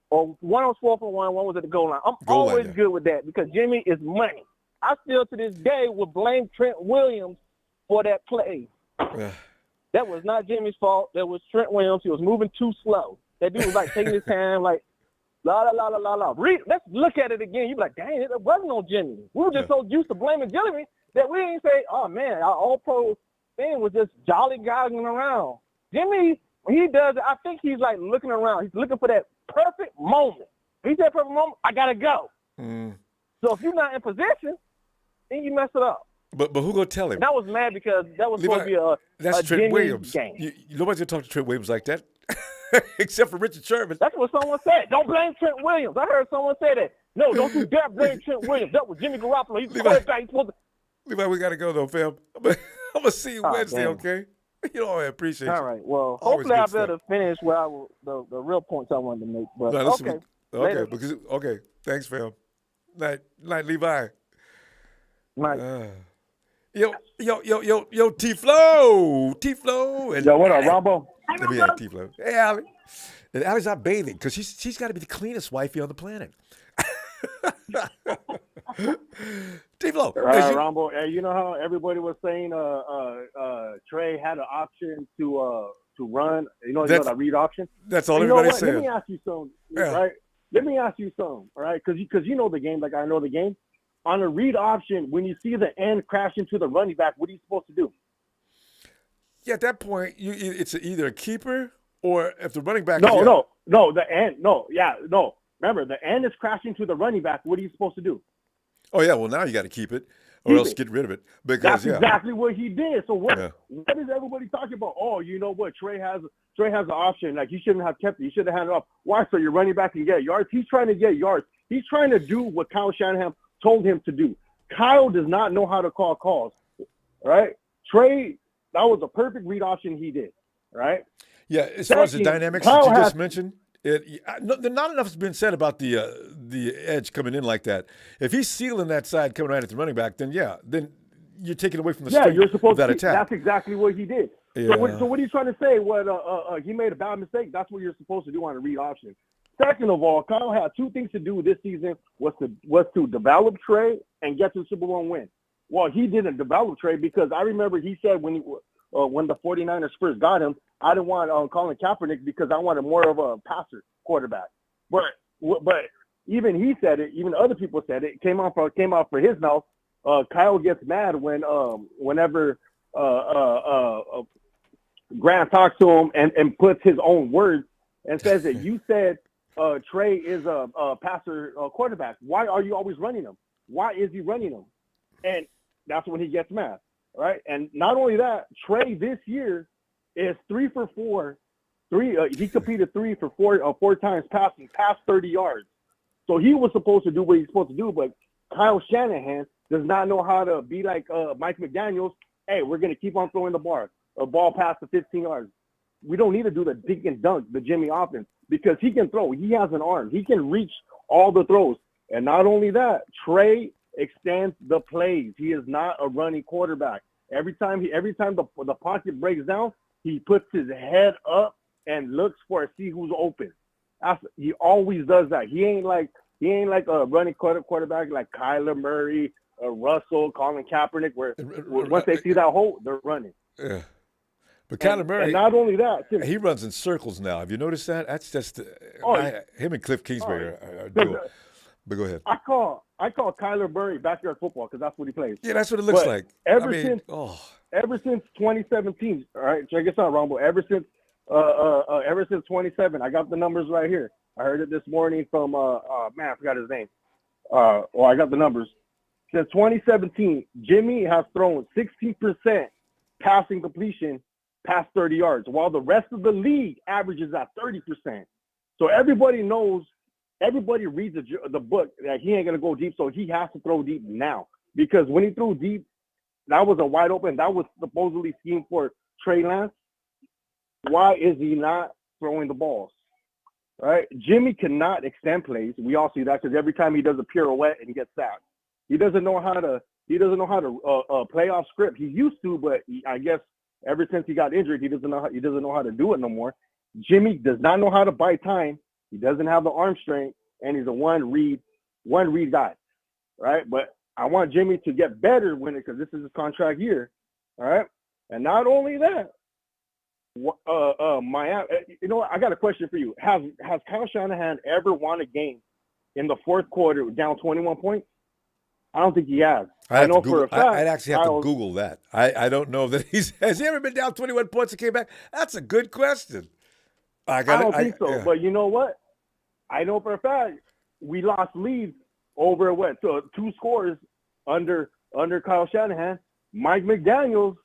Speaker 18: Or one was 4th and 1 was at the goal line. I'm always good with that because Jimmy is money. I still, to this day, would blame Trent Williams for that play. That was not Jimmy's fault. That was Trent Williams. He was moving too slow. That dude was like taking his time, like, la, la, la, la, la, la. Let's look at it again. You'd be like, dang, it wasn't on Jimmy. We were just so used to blaming Jimmy that we didn't say, oh, man, our all-pro thing was just jolly goggling around. Jimmy, when he does it, I think he's like looking around. He's looking for that perfect moment. If he said perfect moment, I got to go. So if you're not in position, then you mess it up.
Speaker 1: But who gonna tell him?
Speaker 18: And I was mad because that was supposed to be a
Speaker 1: Trent Williams
Speaker 18: game.
Speaker 1: Nobody's gonna talk to Trent Williams like that, except for Richard Sherman.
Speaker 18: That's what someone said. Don't blame Trent Williams. I heard someone say that. No, don't you dare blame Trent Williams. That was Jimmy Garoppolo. He's the quarterback.
Speaker 1: Levi, we gotta go though, fam. I'm gonna see you Wednesday, okay? I appreciate you.
Speaker 18: All right. Well, hopefully I'll be able to finish the real points I wanted to make. But
Speaker 1: okay. Thanks, fam. Night, Levi.
Speaker 18: Night.
Speaker 1: Yo, T-Flow. And
Speaker 11: yo, what up, Ronbo?
Speaker 1: Let me add T-Flow. Hey, Allie. And Allie's not bathing because she's got to be the cleanest wifey on the planet. T-Flow.
Speaker 11: Ronbo. Hey, you know how everybody was saying Trey had an option to run? That read option?
Speaker 1: That's all everybody said.
Speaker 11: Let me ask you something, right? Let me ask you something, all right? Because you know the game like I know the game. On a read option, when you see the end crash into the running back, what are you supposed to do?
Speaker 1: Yeah, at that point, it's either a keeper or if the running back.
Speaker 11: No, the end. No. Remember, the end is crashing to the running back. What are you supposed to do?
Speaker 1: Oh yeah, well now you got to keep it, or else get rid of it. Because
Speaker 11: that's exactly what he did. So what is everybody talking about? Oh, you know what? Trey has an option. Like, he shouldn't have kept it. He should have handed it off. Why? So your running back can get yards. He's trying to get yards. He's trying to do what Kyle Shanahan told him to do. Kyle does not know how to call calls, right? Trey, that was a perfect read option he did, right?
Speaker 1: Yeah, as far as the dynamics that you just mentioned, not enough has been said about the edge coming in like that. If he's sealing that side coming right at the running back, then you're taking away from the
Speaker 4: Yeah,
Speaker 1: strength
Speaker 4: you're supposed
Speaker 1: of that
Speaker 4: to.
Speaker 1: attack.
Speaker 4: That's exactly what he did.
Speaker 1: Yeah.
Speaker 4: So what are you trying to say? What he made a bad mistake? That's what you're supposed to do on a read option. Second of all, Kyle had two things to do this season: was to develop Trey and get to the Super Bowl win. Well, he didn't develop Trey because I remember he said when the 49ers first got him, I didn't want Colin Kaepernick because I wanted more of a passer quarterback. But even he said it, even other people said it. It came out for his mouth. Kyle gets mad whenever Grant talks to him and puts his own words and says that you said Trey is a passer quarterback. Why are you always running him? Why is he running him? And that's when he gets mad, right? And not only that, Trey this year is 3 for 4. He competed 3 for 4 times passing, past 30 yards. So he was supposed to do what he's supposed to do, but Kyle Shanahan does not know how to be like Mike McDaniels. Hey, we're going to keep on throwing the ball past the 15 yards. We don't need to do the dink and dunk, the Jimmy offense, because he can throw. He has an arm. He can reach all the throws. And not only that, Trey extends the plays. He is not a running quarterback. Every time the pocket breaks down, he puts his head up and looks see who's open. He always does that. He ain't like a running quarterback like Kyler Murray, Russell, Colin Kaepernick, where once they see that hole, they're running.
Speaker 1: Yeah. But Kyler Murray,
Speaker 4: and not only that,
Speaker 1: he runs in circles now. Have you noticed that? That's just him and Cliff Kingsbury are duo. But go ahead.
Speaker 4: I call Kyler Murray backyard football because that's what he plays.
Speaker 1: Yeah, that's what it looks like.
Speaker 4: Ever since 2017, all right, check this out, Ronbo. Ever since 2017, I got the numbers right here. I heard it this morning from I forgot his name. I got the numbers. Since 2017, Jimmy has thrown 60% passing completion past 30 yards, while the rest of the league averages at 30%. So everybody reads the book that he ain't going to go deep, so he has to throw deep now. Because when he threw deep, that was a wide open. That was supposedly schemed for Trey Lance. Why is he not throwing the balls? All right, Jimmy cannot extend plays. We all see that because every time he does a pirouette and gets sacked, he doesn't know how to play off script. He used to, but I guess ever since he got injured, he doesn't know how to do it no more. Jimmy does not know how to buy time. He doesn't have the arm strength, and he's a one read guy, right? But I want Jimmy to get better because this is his contract year, all right? And not only that, Miami. You know what? I got a question for you. Has Kyle Shanahan ever won a game in the fourth quarter down 21 points? I don't think he has. I know for a fact.
Speaker 1: I'd actually have to Google that. I don't know that has he ever been down 21 points and came back? That's a good question.
Speaker 4: I don't think so. Yeah. But you know what? I know for a fact we lost leads over so 2 scores under Kyle Shanahan. Mike McDaniels,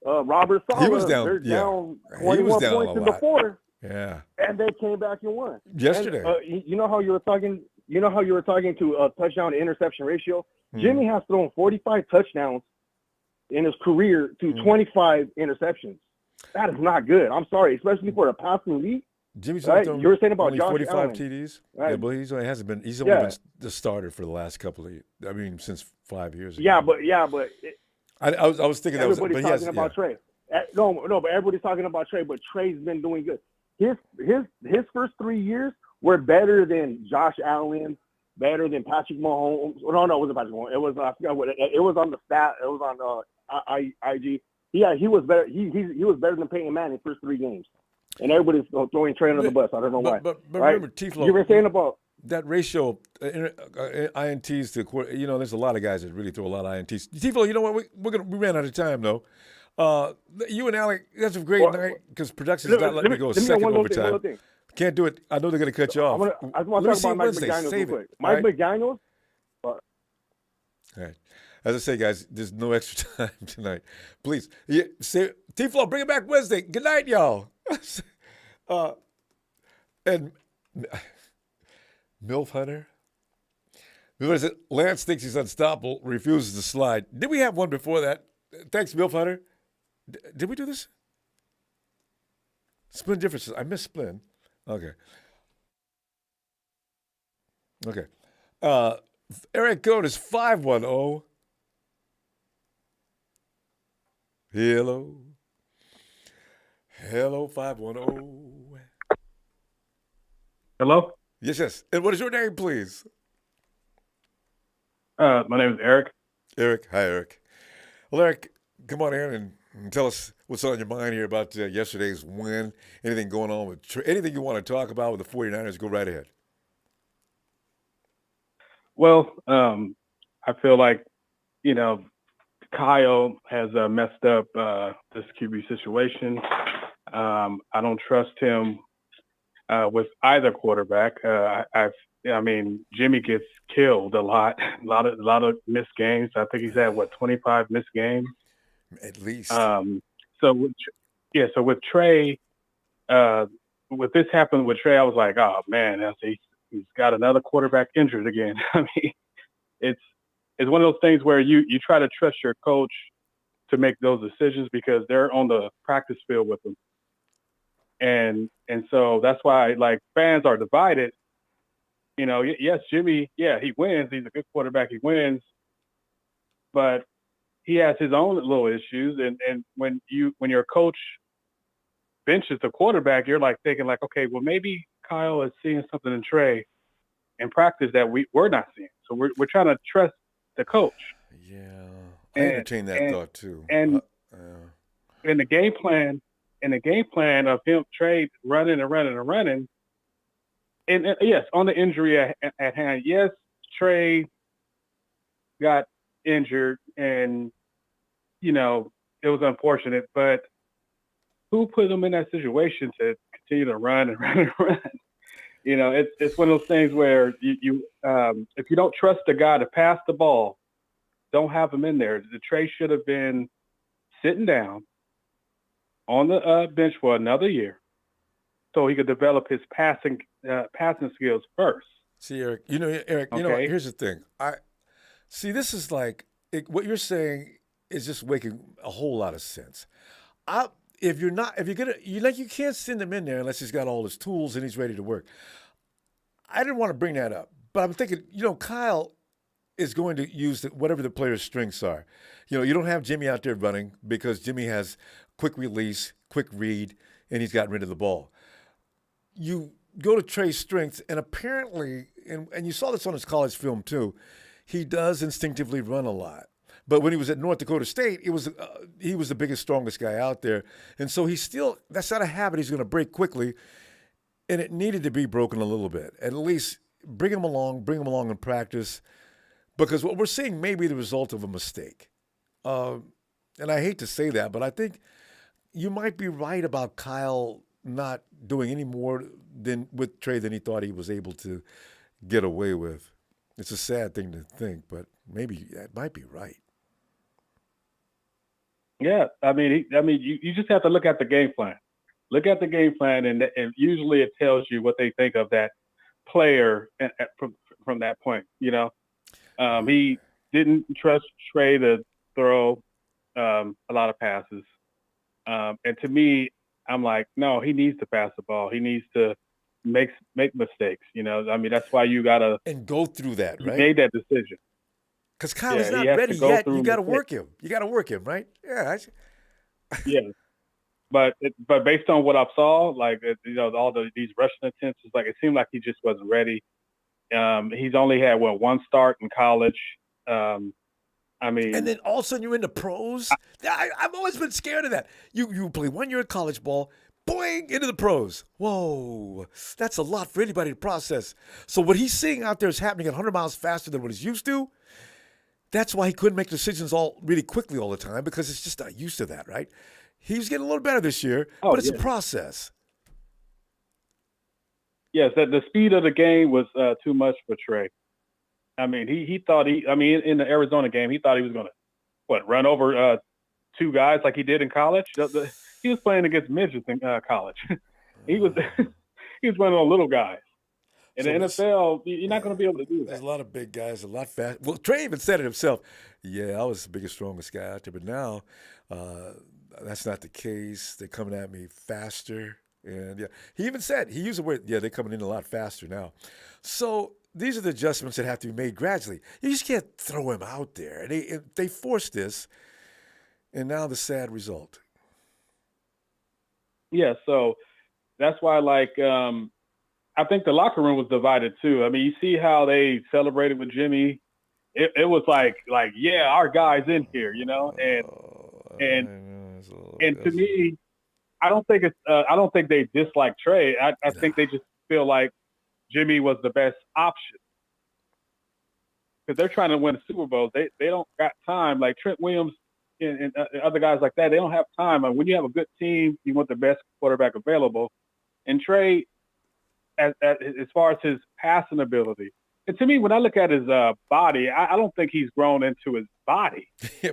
Speaker 4: Robert Saleh,
Speaker 1: he was down,
Speaker 4: they're down 21 points in the fourth.
Speaker 1: Yeah.
Speaker 4: And they came back and won.
Speaker 1: Yesterday.
Speaker 4: And, you know how you were talking to touchdown to interception ratio? Jimmy has thrown 45 touchdowns in his career to 25 interceptions. That is not good. I'm sorry, especially for a passing league.
Speaker 1: Jimmy's
Speaker 4: right? You were saying about Josh
Speaker 1: 45
Speaker 4: Allen.
Speaker 1: TDs.
Speaker 4: Right.
Speaker 1: Yeah, but he's only been the starter for the last couple of years. I mean, since 5 years ago.
Speaker 4: Yeah, but
Speaker 1: I was thinking that was.
Speaker 4: Everybody's talking about Trey. No, but everybody's talking about Trey. But Trey's been doing good. His first 3 years were better than Josh Allen, better than Patrick Mahomes. No, it wasn't Patrick Mahomes. It was I forgot what it was on the stat. It was on IG. Yeah, he was better. He was better than Peyton Manning first 3 games. And everybody's throwing Trey under the bus. I don't know why.
Speaker 1: But
Speaker 4: right?
Speaker 1: remember, Tiflo,
Speaker 4: you were saying about
Speaker 1: that ratio, INTs to there's a lot of guys that really throw a lot of INTs. Tiflo, you know what? We ran out of time though. You and Alec, that's a great night because production's not letting me go a second overtime. Can't do it. I know they're going to cut you off.
Speaker 4: I want to talk about Mike McDaniels real quick. Mike McDaniels.
Speaker 1: All right. As I say, guys, there's no extra time tonight. Please, Tiflo, bring it back Wednesday. Good night, y'all. And MILF Hunter. Lance thinks he's unstoppable, refuses to slide. Did we have one before that? Thanks, MILF Hunter. Did we do this? Splin differences. I missed Splin. Okay. Eric Code is 510. Hello. Hello, 510.
Speaker 5: Hello?
Speaker 1: Yes, yes. And what is your name, please?
Speaker 5: My name is Eric.
Speaker 1: Eric. Hi, Eric. Well, Eric, come on in and tell us what's on your mind here about yesterday's win. Anything going on with anything you want to talk about with the 49ers, go right ahead.
Speaker 5: Well, I feel like, Kyle has messed up this QB situation. I don't trust him with either quarterback. Jimmy gets killed a lot of missed games. I think he's had 25 missed games
Speaker 1: at least.
Speaker 5: So with Trey, with this happened with Trey, I was like, oh man, he's got another quarterback injured again. I mean, it's one of those things where you try to trust your coach to make those decisions because they're on the practice field with them. And so that's why fans are divided. Yes, Jimmy, he wins. He's a good quarterback. He wins, but he has his own little issues. And when your coach benches the quarterback, you're thinking okay, well maybe Kyle is seeing something in Trey in practice that we're not seeing. So we're trying to trust the coach.
Speaker 1: Yeah, I entertain that thought too.
Speaker 5: And in the game plan of him Trey running, and yes, on the injury at hand, yes, Trey got injured, and it was unfortunate. But who put him in that situation to continue to run and run and run? It's one of those things where you if you don't trust the guy to pass the ball, don't have him in there. The Trey should have been sitting down on the bench for another year, so he could develop his passing skills first.
Speaker 1: See, Eric, Eric,
Speaker 5: okay.
Speaker 1: Here's the thing. This is what you're saying is just making a whole lot of sense. You can't send him in there unless he's got all his tools and he's ready to work. I didn't want to bring that up, but I'm thinking, Kyle is going to use whatever the player's strengths are. You don't have Jimmy out there running because Jimmy has quick release, quick read, and he's gotten rid of the ball. You go to Trey's strengths, and apparently, and you saw this on his college film too, he does instinctively run a lot. But when he was at North Dakota State, he was the biggest, strongest guy out there. And so that's not a habit he's going to break quickly, and it needed to be broken a little bit. At least bring him along in practice, because what we're seeing may be the result of a mistake. And I hate to say that, but I think you might be right about Kyle not doing any more with Trey than he thought he was able to get away with. It's a sad thing to think, but maybe that might be right.
Speaker 5: Yeah, you just have to look at the game plan. Look at the game plan, and usually it tells you what they think of that player from that point. He didn't trust Trey to throw a lot of passes, and to me, I'm like, no, he needs to pass the ball. He needs to make mistakes. That's why you gotta
Speaker 1: go through that. Right?
Speaker 5: He made that decision.
Speaker 1: Because Kyle is not ready yet. You got to work him. You got to work him, right? Yeah.
Speaker 5: Yeah. But based on what I saw, all these rushing attempts, it seemed like he just wasn't ready. He's only had one start in college. And
Speaker 1: then all of a sudden you're in the pros. I've always been scared of that. You play 1 year of college ball, boing, into the pros. Whoa, that's a lot for anybody to process. So what he's seeing out there is happening at 100 miles faster than what he's used to. That's why he couldn't make decisions all really quickly all the time, because it's just not used to that, right? He was getting a little better this year, but it's a process.
Speaker 5: Yes, the speed of the game was too much for Trey. He thought in the Arizona game, he thought he was going to run over two guys like he did in college. He was playing against midgets in college. he was running on little guys. In the NFL, you're not going to be able to do that.
Speaker 1: There's a lot of big guys, a lot fast. Well, Trey even said it himself. Yeah, I was the biggest, strongest guy out there, but now that's not the case. They're coming at me faster. And yeah, he even said, he used the word, they're coming in a lot faster now. So these are the adjustments that have to be made gradually. You just can't throw him out there. They forced this. And now the sad result.
Speaker 5: Yeah, so that's why, I think the locker room was divided too. I mean, you see how they celebrated with Jimmy. It was like, yeah, our guy's in here, and to me, I don't think they dislike Trey. I think they just feel like Jimmy was the best option because they're trying to win a Super Bowl. They don't got time. Like Trent Williams and other guys like that, they don't have time. And when you have a good team, you want the best quarterback available. And Trey, as far as his passing ability, and to me, when I look at his body, I don't think he's grown into his body.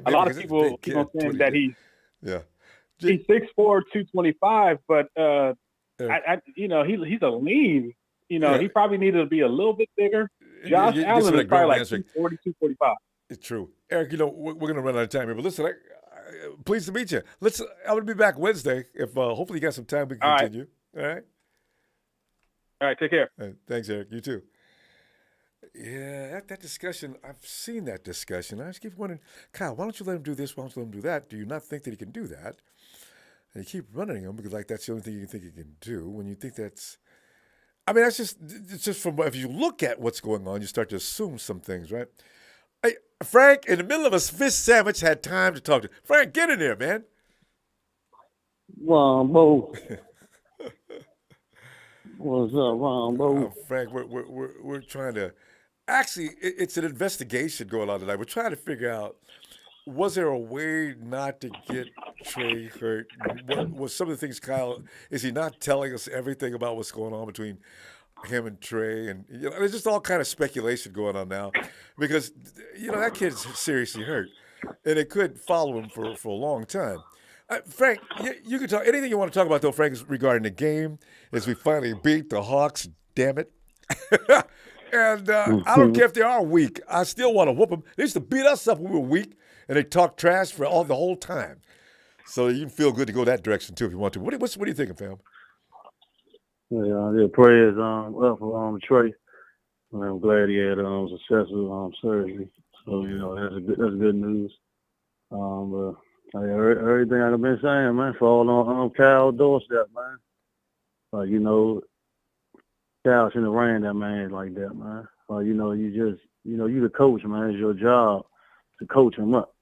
Speaker 5: A lot of people saying that he's 6'4", 225, but he's a lean. He probably needed to be a little bit bigger. Josh Allen is probably like 240, 245.
Speaker 1: It's true. Eric, we're going to run out of time here, but listen, pleased to meet you. I'm going to be back Wednesday. If hopefully you got some time, we can continue. All right?
Speaker 5: All right, take care.
Speaker 1: Thanks, Eric. You too. Yeah, that discussion, I've seen that discussion. I just keep wondering, Kyle, why don't you let him do this? Why don't you let him do that? Do you not think that he can do that? And you keep running him because, that's the only thing you think he can do. When you think it's just from, if you look at what's going on, you start to assume some things, right? Hey, Frank, in the middle of a fish sandwich, had time to talk to Frank. Get in there, man.
Speaker 11: Ronbo. What's up, Ronbo?
Speaker 1: Frank, we're trying to. Actually, it's an investigation going on tonight. We're trying to figure out, was there a way not to get Trey hurt? What was some of the things, Kyle, is he not telling us everything about what's going on between him and Trey? And there's just all kind of speculation going on now because, that kid's seriously hurt. And it could follow him for a long time. Frank, you can talk anything you want to talk about, though, Frank, is regarding the game as we finally beat the Hawks, damn it. And I don't care if they are weak. I still want to whoop them. They used to beat us up when we were weak, and they talk trash for the whole time. So you can feel good to go that direction, too, if you want to. What are you thinking, fam?
Speaker 11: Yeah, prayers up for Trey. I'm glad he had successful surgery. So, that's good news. But everything I've been saying, man, fall on Kyle's doorstep, man. Kyle shouldn't have ran that man like that, man. You the coach, man. It's your job to coach him up.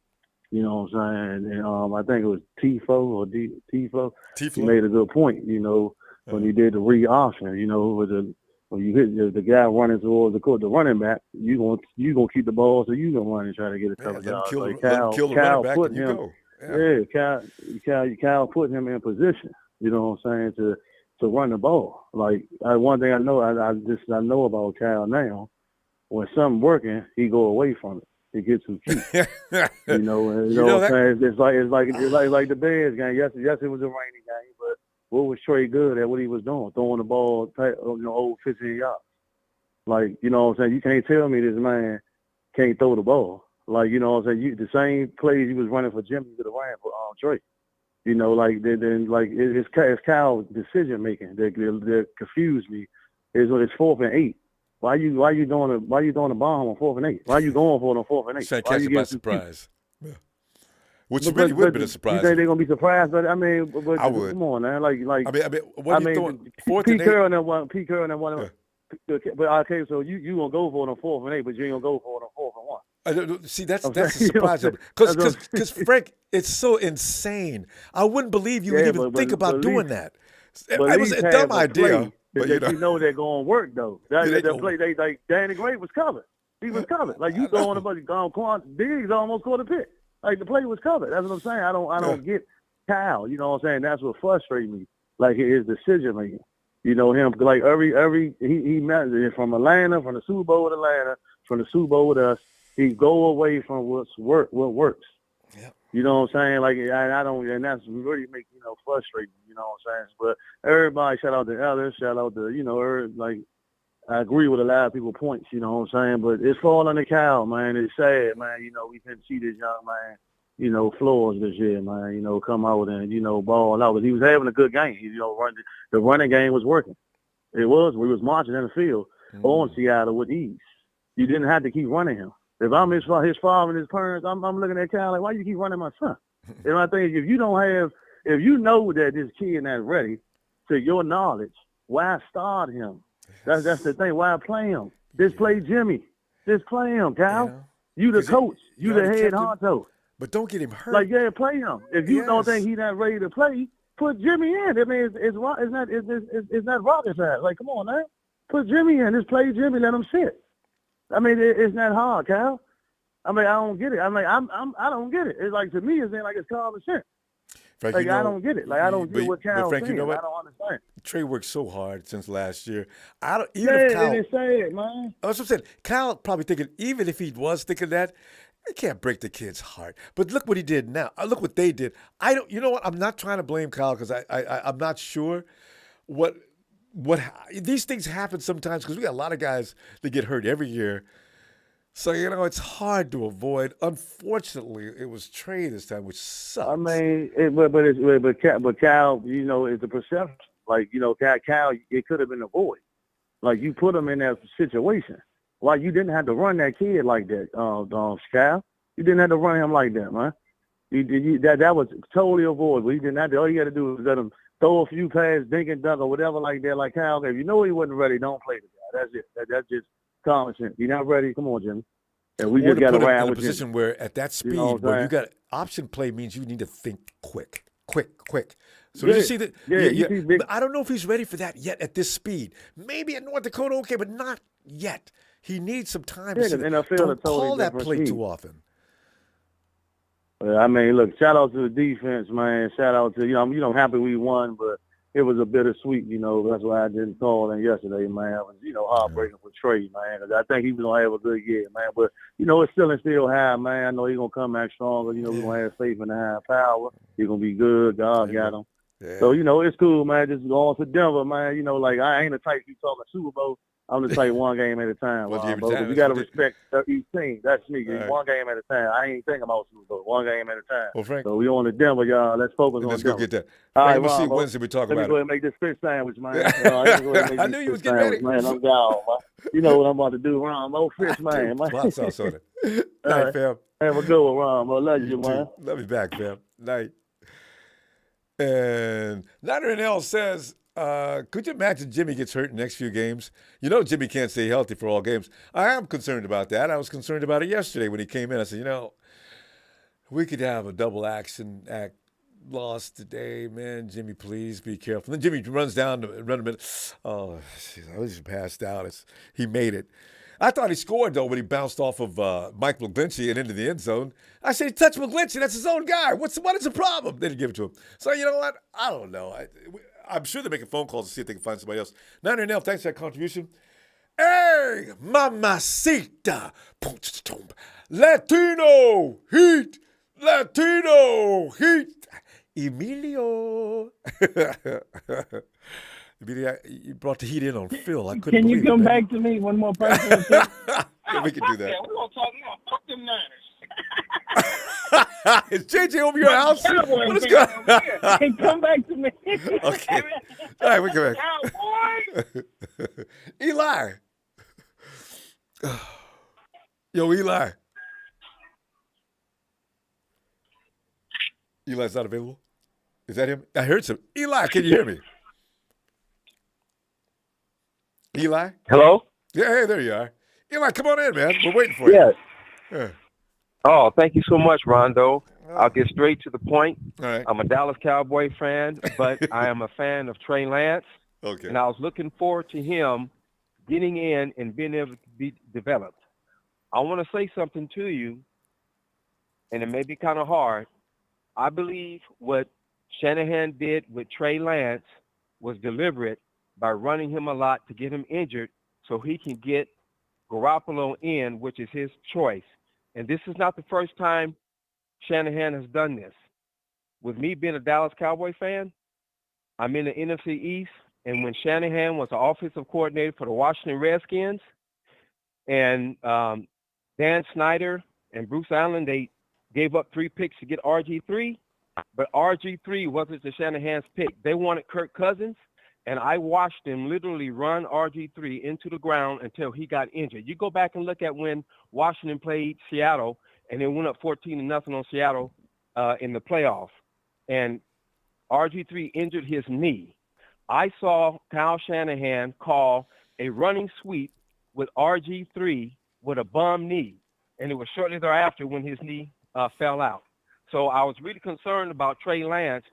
Speaker 11: You know what I'm saying? And I think it was Tifo. He made a good point, when he did the re-option, when you hit the guy running towards the running back, you gonna keep the ball so you gonna run and try to get a couple yards. Kyle put him. Kyle put him in position. You know what I'm saying, to run the ball. One thing I know, I know about Kyle now. When something working, he go away from it. He gets some cute. You know what I'm saying? It's like the Bears game. Yes, it was a rainy game, but what was Trey good at? What he was doing, throwing the ball, over 15 yards. You know what I'm saying? You can't tell me this man can't throw the ball. You know what I'm saying? The same plays he was running for Jimmy, he could have ran for Trey. It's Kyle's decision making that confused me. It's 4th and 8. Why you doing the bomb on 4th and 8? Why you going for it on 4th and 8?
Speaker 1: Trying to catch it by surprise. Yeah. Which really would have been a surprise.
Speaker 11: You think they're gonna be surprised? But I
Speaker 1: would.
Speaker 11: Come on, man.
Speaker 1: What are you doing? 4th and 8.
Speaker 11: Pete Carroll and one. But okay, so you gonna go for it on 4th and 8, but you ain't gonna go for it on 4th and 1.
Speaker 1: See, that's a surprise. Because Frank, it's so insane. I wouldn't believe you would even think about doing that. It was a dumb idea. But
Speaker 11: they're going to work, though. Danny Gray was covered. He was covered. You throwing Diggs almost caught a pick. The play was covered. That's what I'm saying. I don't get Kyle. You know what I'm saying? That's what frustrates me. His decision making. Him he met from Atlanta, from the Super Bowl with Atlanta, from the Super Bowl with us. He go away from what works. Yeah. You know what I'm saying? I don't, and that's really frustrating. You know what I'm saying? But everybody, shout out to others, shout out to I agree with a lot of people's points. You know what I'm saying? But it's falling on Kyle, man. It's sad, man. We didn't see this young man, floors this year, man. Come out and ball out. But he was having a good game. The running game was working. It was. We was marching in the field on Seattle with ease. You didn't have to keep running him. If I'm his father and his parents, I'm looking at Kyle why you keep running my son? And I think if you know that this kid not ready, to your knowledge, why start him? That's the thing. Why play him? Just play Jimmy. Just play him, Cal. You the coach. You the head honcho.
Speaker 1: But don't get him hurt.
Speaker 11: Like, yeah, play him. If you don't think he's not ready to play, put Jimmy in. I mean, it's not rocket science. Like, come on, man. Put Jimmy in. Just play Jimmy. Let him sit. I mean, it's not hard, Cal. I mean, I don't get it. I mean, I don't get it. It's like, to me, it's like it's common sense.
Speaker 1: Frank,
Speaker 11: like, I don't get it. Like, I don't get what Cal's saying.
Speaker 1: You know what?
Speaker 11: I don't understand.
Speaker 1: Trey worked so hard since last year. Even
Speaker 11: yeah,
Speaker 1: if Kyle,
Speaker 11: it is sad, man.
Speaker 1: That's what I'm saying. Kyle probably thinking, even if he was thinking that, it can't break the kid's heart. But look what he did now. Look what they did. You know what? I'm not trying to blame Kyle because I'm not sure what these things happen sometimes because we got a lot of guys that get hurt every year. So, it's hard to avoid. Unfortunately, it was Trey this time, which sucks.
Speaker 11: I mean, but Cal, it's a perception. Like, Cal, it could have been avoided. Like, you put him in that situation. Like, you didn't have to run that kid like that, Cal. You didn't have to run him like that, man. That was totally avoidable. You didn't have to. All you got to do is let him throw a few passes, dink and dunk or whatever like that. Like Cal, if you know he wasn't ready, don't play the guy. That's it. That's just common sense. You're not ready. Come on, Jimmy. And we just got to ride with
Speaker 1: a position
Speaker 11: Jimmy.
Speaker 1: where at that speed, where you got option play means you need to think quick. So did you see that? Yeah. But I don't know if he's ready for that yet at this speed. Maybe at North Dakota, okay, but not yet. He needs some time.
Speaker 11: Yeah,
Speaker 1: to
Speaker 11: the NFL
Speaker 1: don't call that play
Speaker 11: speed.
Speaker 1: too often.
Speaker 11: I mean, look, shout out to the defense, man. Shout out to, I'm happy we won, but it was a bittersweet, That's why I didn't call in yesterday, man. It was, heartbreaking for Trey, man. 'Cause I think he was going to have a good year, man. But, it's still high, man. I know he's going to come back stronger. We're going to have faith in the high power. He's going to be good. God got him.
Speaker 1: Yeah.
Speaker 11: So, it's cool, man. Just going to Denver, man. Like, I ain't the type you talking Super Bowl. I'm just like one game at a time. You got to respect each team. That's me. Right. One game at a time. I ain't thinking about Super Bowl. One game at a time.
Speaker 1: Well, Frank,
Speaker 11: so we on the Denver, y'all. Let's focus on
Speaker 1: Let's
Speaker 11: Denver.
Speaker 1: go get that.
Speaker 11: All
Speaker 1: Frank,
Speaker 11: right,
Speaker 1: we'll see
Speaker 11: Ronbo.
Speaker 1: Wednesday we talk about it.
Speaker 11: Let me go ahead and make this fish sandwich, man.
Speaker 1: I knew you was getting ready.
Speaker 11: Man, I'm down, man. You know what I'm about to do, Ronbo. Fish, man.
Speaker 1: Hot sauce on it. Night, fam.
Speaker 11: Have a good one, Ronbo. Love you, man.
Speaker 1: Love you back, fam. Night. And Niner NL says, could you imagine Jimmy gets hurt in the next few games? Jimmy can't stay healthy for all games. I am concerned about that. I was concerned about it yesterday when he came in. I said, we could have a double action act loss today, man. Jimmy, please be careful. Then Jimmy runs down to run a minute. Oh, I was just passed out. He made it. I thought he scored, though, when he bounced off of Mike McGlinchey and into the end zone. I said, he touched McGlinchey. That's his own guy. What is the problem? They didn't give it to him. So, you know what? I don't know. I'm sure they're making phone calls to see if they can find somebody else. Niner Nell, thanks for that contribution. Hey, mamacita. Latino heat. Emilio. Emilio, you brought the heat in on Phil. I couldn't
Speaker 12: Can you
Speaker 1: believe
Speaker 12: come
Speaker 1: it,
Speaker 12: back to me one more person?
Speaker 1: Yeah, we can do that.
Speaker 2: Yeah, we're going to talk more. Fuck them Niners.
Speaker 1: Is JJ over your house? What is going on?
Speaker 12: Hey, come back to me.
Speaker 1: Okay. All right, we come back. Eli. Yo, Eli. Eli's not available? Is that him? I heard some. Eli, can you hear me? Eli?
Speaker 6: Hello?
Speaker 1: Yeah, hey, there you are. Eli, come on in, man. We're waiting for you.
Speaker 6: Yes.
Speaker 1: Yeah.
Speaker 6: Oh, thank you so much, Rondo. I'll get straight to the point.
Speaker 1: All right.
Speaker 6: I'm a Dallas Cowboy fan, but I am a fan of Trey Lance.
Speaker 1: Okay.
Speaker 6: And I was looking forward to him getting in and being able to be developed. I want to say something to you, and it may be kind of hard. I believe what Shanahan did with Trey Lance was deliberate by running him a lot to get him injured so he can get Garoppolo in, which is his choice. And this is not the first time Shanahan has done this. With me being a Dallas Cowboy fan, I'm in the NFC East, and when Shanahan was the offensive coordinator for the Washington Redskins, and Dan Snyder and Bruce Allen, they gave up 3 picks to get RG3, but RG3 wasn't the Shanahan's pick. They wanted Kirk Cousins, and I watched him literally run RG3 into the ground until he got injured. You go back and look at when Washington played Seattle, and they went up 14-0 on Seattle. in the playoffs, and RG3 injured his knee. I saw Kyle Shanahan call a running sweep with RG3 with a bum knee, and it was shortly thereafter when his knee fell out. So I was really concerned about Trey Lance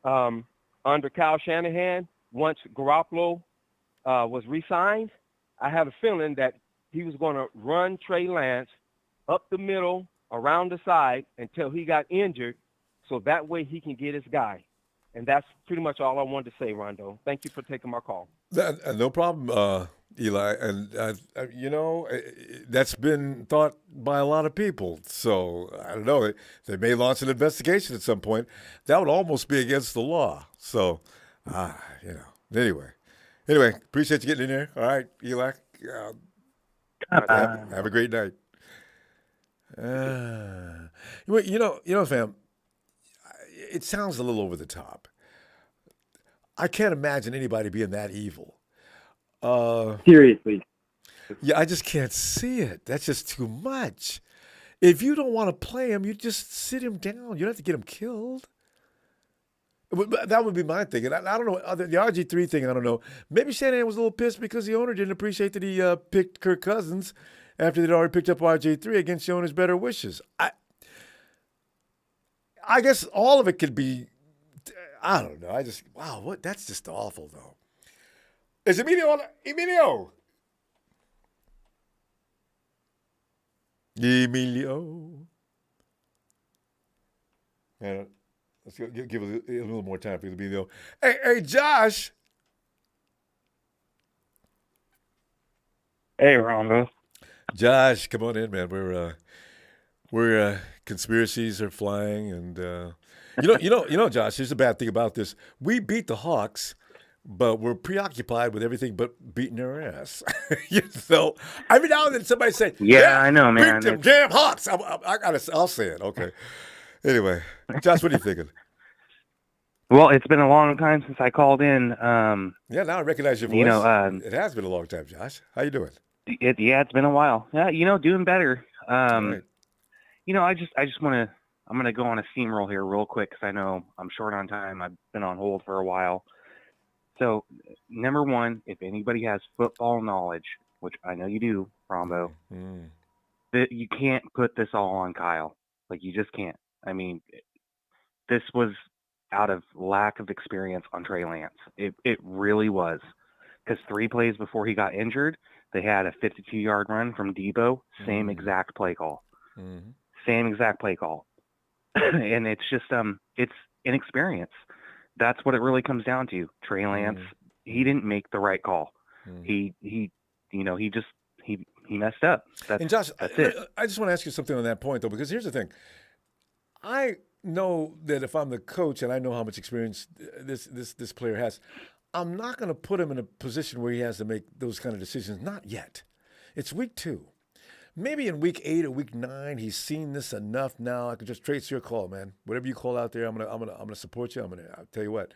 Speaker 6: under Kyle Shanahan. Once Garoppolo was re-signed, I have a feeling that he was going to run Trey Lance up the middle, around the side until he got injured, so that way he can get his guy. And that's pretty much all I wanted to say, Rondo. Thank you for taking my call.
Speaker 1: No problem, Eli. And, that's been thought by a lot of people. So, I don't know. They may launch an investigation at some point. That would almost be against the law. So, Anyway, appreciate you getting in there. All right, Eli. Have a great night. Fam, it sounds a little over the top. I can't imagine anybody being that evil.
Speaker 4: Seriously.
Speaker 1: Yeah, I just can't see it. That's just too much. If you don't want to play him, you just sit him down. You don't have to get him killed. That would be my thing. And I don't know. The RG3 thing, I don't know. Maybe Shanahan was a little pissed because the owner didn't appreciate that he picked Kirk Cousins after they'd already picked up RG3 against the owner's better wishes. I guess all of it could be, I don't know. That's just awful, though. Is Emilio? Man, let's give it a little more time for Emilio. Hey, Josh.
Speaker 7: Hey, Ronbo.
Speaker 1: Josh, come on in, man. We're conspiracies are flying, and Josh. Here's the bad thing about this: we beat the Hawks, but we're preoccupied with everything but beating their ass. So every now and then somebody say,
Speaker 7: "Yeah, I know, man.
Speaker 1: Beat them damn Hawks." I'll say it. Okay. Anyway, Josh, what are you thinking?
Speaker 7: Well, it's been a long time since I called in.
Speaker 1: Yeah, now I recognize your voice. It has been a long time, Josh. How you doing?
Speaker 7: It's been a while. Yeah, doing better.
Speaker 1: Right.
Speaker 7: I just want to. I'm going to go on a steamroll here real quick because I know I'm short on time. I've been on hold for a while. So, number one, if anybody has football knowledge, which I know you do, Ronbo, that you can't put this all on Kyle. Like, you just can't. I mean, this was out of lack of experience on Trey Lance. It really was. Because 3 plays before he got injured, they had a 52-yard run from Debo, same exact play call. Same exact play call. And it's just, it's inexperience. That's what it really comes down to. Trey Lance, he didn't make the right call. He messed up.
Speaker 1: And Josh,
Speaker 7: that's it.
Speaker 1: I just want to ask you something on that point, though, because here's the thing. I know that if I'm the coach and I know how much experience this player has, I'm not going to put him in a position where he has to make those kind of decisions. Not yet. It's week 2. Maybe in week 8 or week 9, he's seen this enough now. I could just trace your call, man. Whatever you call out there, I'm gonna support you. I'll tell you what.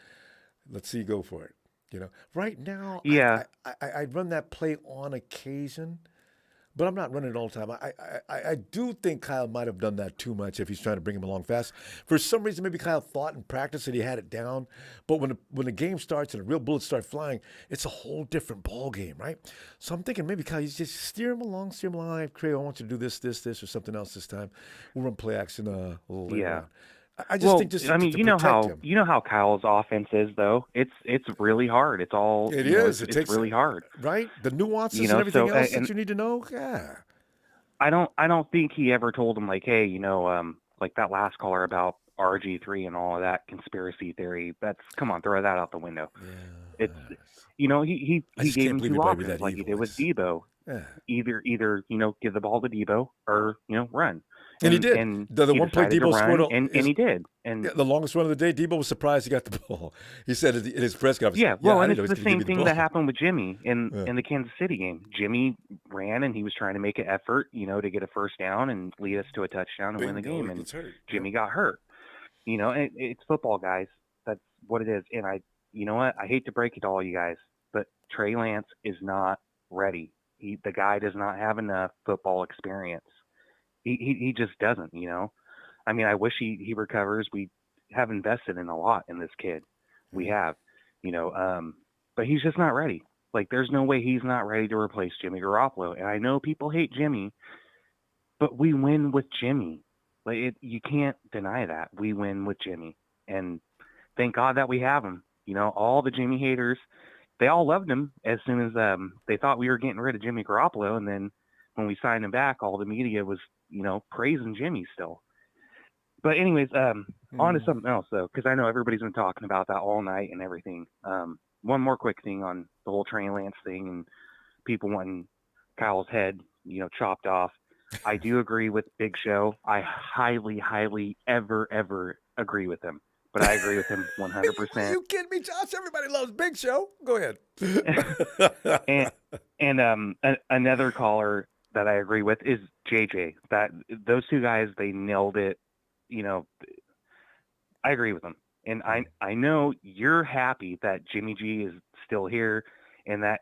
Speaker 1: Let's see you go for it. Right now,
Speaker 7: yeah,
Speaker 1: I run that play on occasion, but I'm not running it all the time. I do think Kyle might have done that too much if he's trying to bring him along fast. For some reason, maybe Kyle thought in practice that he had it down, but when the game starts and the real bullets start flying, it's a whole different ball game, right? So I'm thinking maybe Kyle, you just steer him along. Craig, I want you to do this, or something else this time. We'll run play action a little later on. I just think just
Speaker 7: you know how Kyle's offense is, though. It's really hard. It's all
Speaker 1: it is. It takes
Speaker 7: really hard,
Speaker 1: right? The nuances and everything else that you need to know. Yeah.
Speaker 7: I don't think he ever told him like, hey, like that last caller about RG3 and all of that conspiracy theory. Come on, throw that out the window. Yeah. It's he gave him 2 options like he did with Debo.
Speaker 1: Yeah.
Speaker 7: Either give the ball to Debo or run.
Speaker 1: And he did. And the one play Debo scored,
Speaker 7: and he did. And
Speaker 1: the longest run of the day, Debo was surprised he got the ball. He said in his press conference.
Speaker 7: Yeah, well, and it's the same thing that happened with Jimmy in the Kansas City game. Jimmy ran and he was trying to make an effort, to get a first down and lead us to a touchdown and win the game. And Jimmy got hurt. And it's football, guys. That's what it is. And you know what? I hate to break it to all you guys, but Trey Lance is not ready. The guy does not have enough football experience. He just doesn't, I mean, I wish he recovers. We have invested in a lot in this kid. We have, but he's just not ready. Like, there's no way he's not ready to replace Jimmy Garoppolo. And I know people hate Jimmy, but we win with Jimmy. Like, you can't deny that. We win with Jimmy. And thank God that we have him. All the Jimmy haters, they all loved him as soon as they thought we were getting rid of Jimmy Garoppolo. And then when we signed him back, all the media was, praising Jimmy still. But anyways, on to something else, though, because I know everybody's been talking about that all night and everything. One more quick thing on the whole Trey Lance thing and people wanting Kyle's head, chopped off. I do agree with Big Show. I highly, highly, ever agree with him. But I agree with him 100%.
Speaker 1: You kidding me, Josh? Everybody loves Big Show. Go ahead.
Speaker 7: and another caller that I agree with is JJ. That those two guys, they nailed it. I agree with them. And I know you're happy that Jimmy G is still here and that,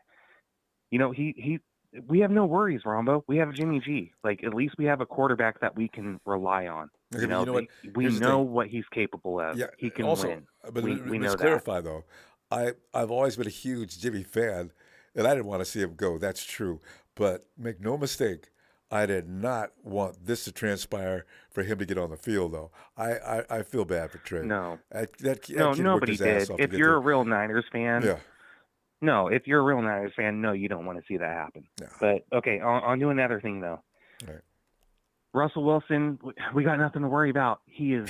Speaker 7: we have no worries, Ronbo. We have Jimmy G. Like, at least we have a quarterback that we can rely on.
Speaker 1: Okay, what?
Speaker 7: We know what he's capable of.
Speaker 1: Yeah,
Speaker 7: he can
Speaker 1: also,
Speaker 7: win.
Speaker 1: But
Speaker 7: we know
Speaker 1: let's
Speaker 7: that.
Speaker 1: clarify, though. I've always been a huge Jimmy fan, and I didn't want to see him go. That's true. But make no mistake, I did not want this to transpire for him to get on the field, though. I feel bad for Trey.
Speaker 7: No.
Speaker 1: That kid
Speaker 7: nobody
Speaker 1: worked his ass
Speaker 7: did.
Speaker 1: off
Speaker 7: If
Speaker 1: to get
Speaker 7: you're
Speaker 1: there.
Speaker 7: a real Niners fan,
Speaker 1: Yeah.
Speaker 7: No, if you're a real Niners fan, no, you don't want to see that happen.
Speaker 1: No.
Speaker 7: But, okay, on to another thing, though.
Speaker 1: Right.
Speaker 7: Russell Wilson, we got nothing to worry about. He's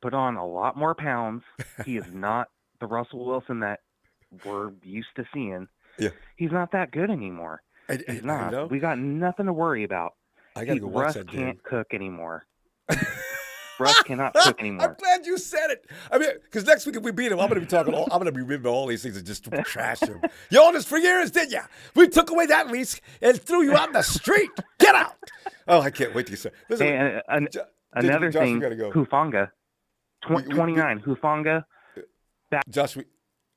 Speaker 7: put on a lot more pounds. He is not the Russell Wilson that we're used to seeing.
Speaker 1: Yeah.
Speaker 7: He's not that good anymore. He's not. We got nothing to worry about.
Speaker 1: I got to go watch
Speaker 7: Russ
Speaker 1: that game.
Speaker 7: can't cook anymore. Russ cannot cook anymore.
Speaker 1: I'm glad you said it. I mean, because next week if we beat him, I'm going to be talking. I'm going to be remembering all these things and just trash him. You owned us for years, didn't you? We took away that lease and threw you out in the street. Get out! Oh, I can't wait to say. Listen,
Speaker 7: Hey, another
Speaker 1: Josh,
Speaker 7: thing,
Speaker 1: we gotta go.
Speaker 7: Hufanga, 29, Hufanga.
Speaker 1: Josh,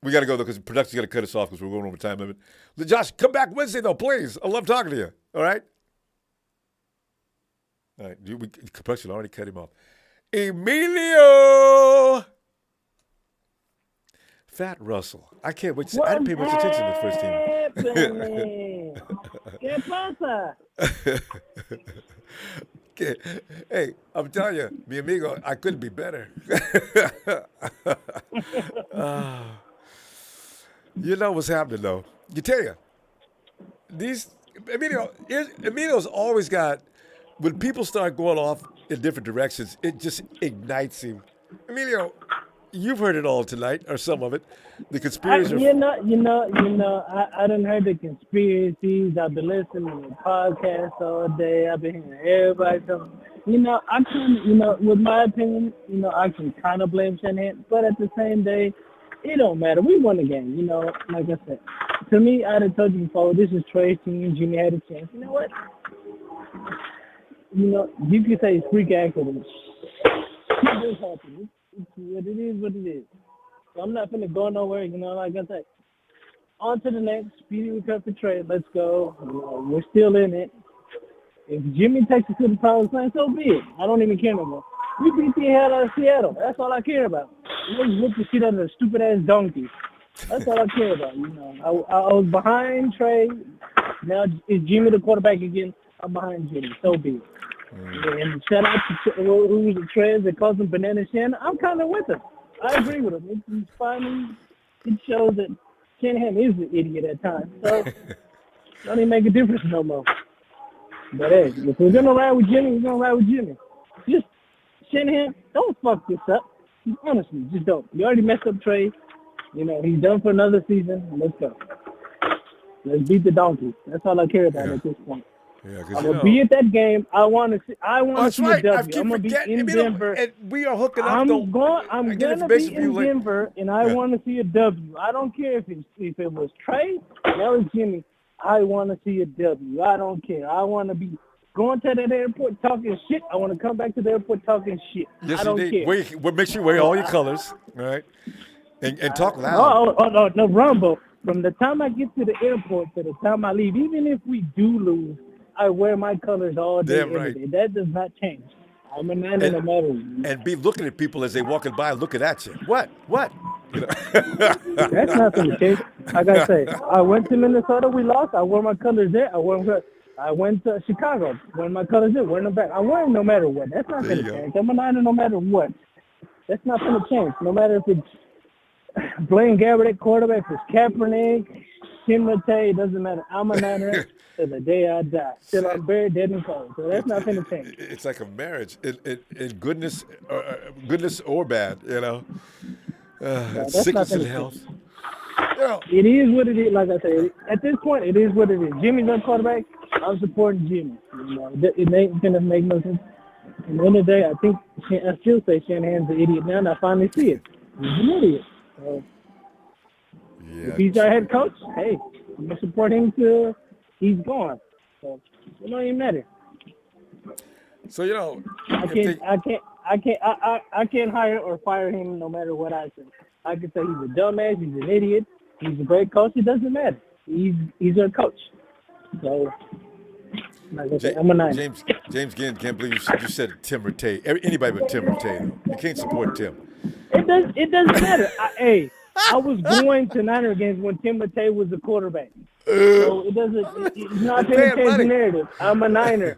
Speaker 1: we got to go though because production's got to cut us off because we're going over time limit. Josh, come back Wednesday though, please. I love talking to you. All right. All right. Production already cut him off. Emilio. Fat Russell. I can't wait. I didn't pay much attention to the first team.
Speaker 12: ¿Qué pasa?
Speaker 1: Okay. Hey, I'm telling you, mi amigo, I couldn't be better. You know what's happening, though. You tell you, Emilio's always got, when people start going off in different directions, it just ignites him. Emilio, you've heard it all tonight, or some of it. The conspiracy.
Speaker 12: I done heard the conspiracies. I've been listening to the podcast all day. I've been hearing everybody talking. I can, with my opinion, I can kind of blame Shanahan, but at the same day, it don't matter. We won the game, like I said. To me, I done told you before, this is Trey's team. Jimmy had a chance. You know what? You can say it's freak accident. It happen. What it is, what it is. So I'm not finna go nowhere, like I said. On to the next, speedy recovery trade. Let's go. We're still in it. If Jimmy takes us to the promised land, so be it. I don't even care no more. We beat the hell out of Seattle. That's all I care about. We whipped the shit out of the stupid-ass donkey. That's all I care about, I was behind Trey. Now is Jimmy the quarterback again? I'm behind Jimmy. So be it. And shout out to who was the Trez that calls him Banana Shannon. I'm kind of with him. I agree with him. It's finally, it shows that Shanahan is an idiot at times. So it don't even make a difference no more. But hey, if we're gonna ride with Jimmy, we're gonna ride with Jimmy. Just Shanahan, don't fuck this up. Honestly, just don't. You already messed up Trey. He's done for another season. Let's go. Let's beat the donkey. That's all I care about at this point.
Speaker 1: Yeah,
Speaker 12: I'm gonna be at that game. I want to see.
Speaker 1: That's
Speaker 12: see
Speaker 1: right.
Speaker 12: a
Speaker 1: I
Speaker 12: W.
Speaker 1: keep
Speaker 12: I'm gonna be
Speaker 1: forgetting.
Speaker 12: in Denver.
Speaker 1: And we are hooking up.
Speaker 12: I'm
Speaker 1: don't-
Speaker 12: gonna
Speaker 1: I get
Speaker 12: be
Speaker 1: information from you
Speaker 12: in
Speaker 1: later.
Speaker 12: Denver, and I want to see a W. I don't care if it was Trey, that was Jimmy. I want to see a W. I don't care. I want to be going to that airport talking shit. I want to come back to the airport talking shit.
Speaker 1: Yes,
Speaker 12: I don't
Speaker 1: indeed.
Speaker 12: care.
Speaker 1: We'll make sure you wear all your colors, all right? And talk loud.
Speaker 12: No, Ronbo. From the time I get to the airport to the time I leave, even if we do lose, I wear my colors all day,
Speaker 1: Damn
Speaker 12: every
Speaker 1: right.
Speaker 12: day. That does not change. I'm a Niner no matter.
Speaker 1: And be looking at people as they walking by, looking at you. What? You know?
Speaker 12: That's not the case. Like I say, I went to Minnesota. We lost. I wore my colors there. I went to Chicago. Wore my colors there. Wearing them back. I wear them no matter what. That's not going to change. I'm a Niner no matter what. That's not going to change. No matter if it's Blaine Gabbert at quarterback, if it's Kaepernick, Tim Rattay, it doesn't matter. I'm a Niner to the day I die. Till I'm buried dead and cold. So that's not going to change.
Speaker 1: It's like a marriage in goodness or bad, you know. Sickness and health. You know.
Speaker 12: It is what it is. Like I say, at this point, it is what it is. Jimmy's our quarterback. I'm supporting Jimmy. You know, it ain't going to make no sense. At the end of the day, I still say Shanahan's an idiot now, and I finally see it. He's an idiot. So, if he's our head coach, hey, I'm going to support him till he's gone. So it don't even matter.
Speaker 1: So, you know,
Speaker 12: I can't hire or fire him no matter what I say. I can say he's a dumbass, he's an idiot, he's a great coach. It doesn't matter. He's our coach. So, like I said, I'm a Niner.
Speaker 1: James Ginn can't believe you said Tim Rattay. Anybody but Tim Rattay. You can't support Tim.
Speaker 12: It doesn't matter. I was going to Niner games when Tim Rattay was the quarterback. So it doesn't. It's not going to change the narrative. I'm a Niner.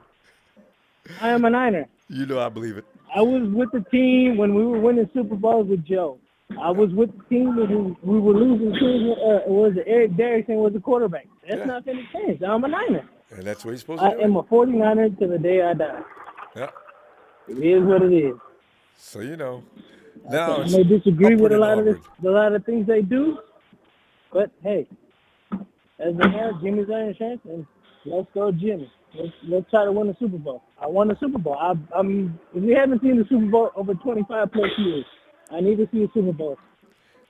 Speaker 12: I am a Niner.
Speaker 1: You know I believe it.
Speaker 12: I was with the team when we were winning Super Bowls with Joe. I was with the team when we were losing teams. Eric Derrickson was the quarterback. That's not going to change. I'm a Niner.
Speaker 1: And that's what you're supposed to do.
Speaker 12: I am a 49er to the day I die.
Speaker 1: Yeah.
Speaker 12: It is what it is.
Speaker 1: So, you know. Now
Speaker 12: I may disagree with a lot of things they do, but hey, as they are, Jimmy's our insurance, and let's go Jimmy. Let's try to win the Super Bowl. I won the Super Bowl. If we haven't seen the Super Bowl over 25 plus years, I need to see a Super Bowl.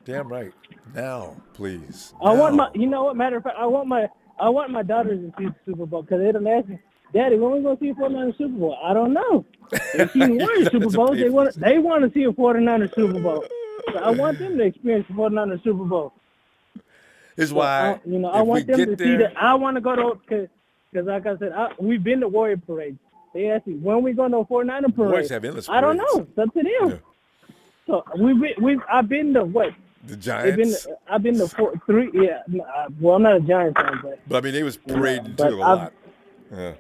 Speaker 1: Damn right. Now, please.
Speaker 12: I want my. You know what? Matter of fact, I want my daughters to see the Super Bowl because they're asking, Daddy, when we gonna see a 49er Super Bowl? I don't know. They've seen one Super Bowl. They want to see a 49er Super Bowl. So I want them to experience the 49er Super Bowl.
Speaker 1: Is why
Speaker 12: I want them to see that. I want to go to because like I said, we've been to Warrior parades. They asked me when we going to a 49er parade.
Speaker 1: Warriors have endless
Speaker 12: I don't
Speaker 1: parades.
Speaker 12: know. It's up to them. Yeah. So I've been to what?
Speaker 1: The Giants.
Speaker 12: I've been to 3. Yeah. Well, I'm not a Giants fan,
Speaker 1: but I mean, they was parading too a lot. Yeah.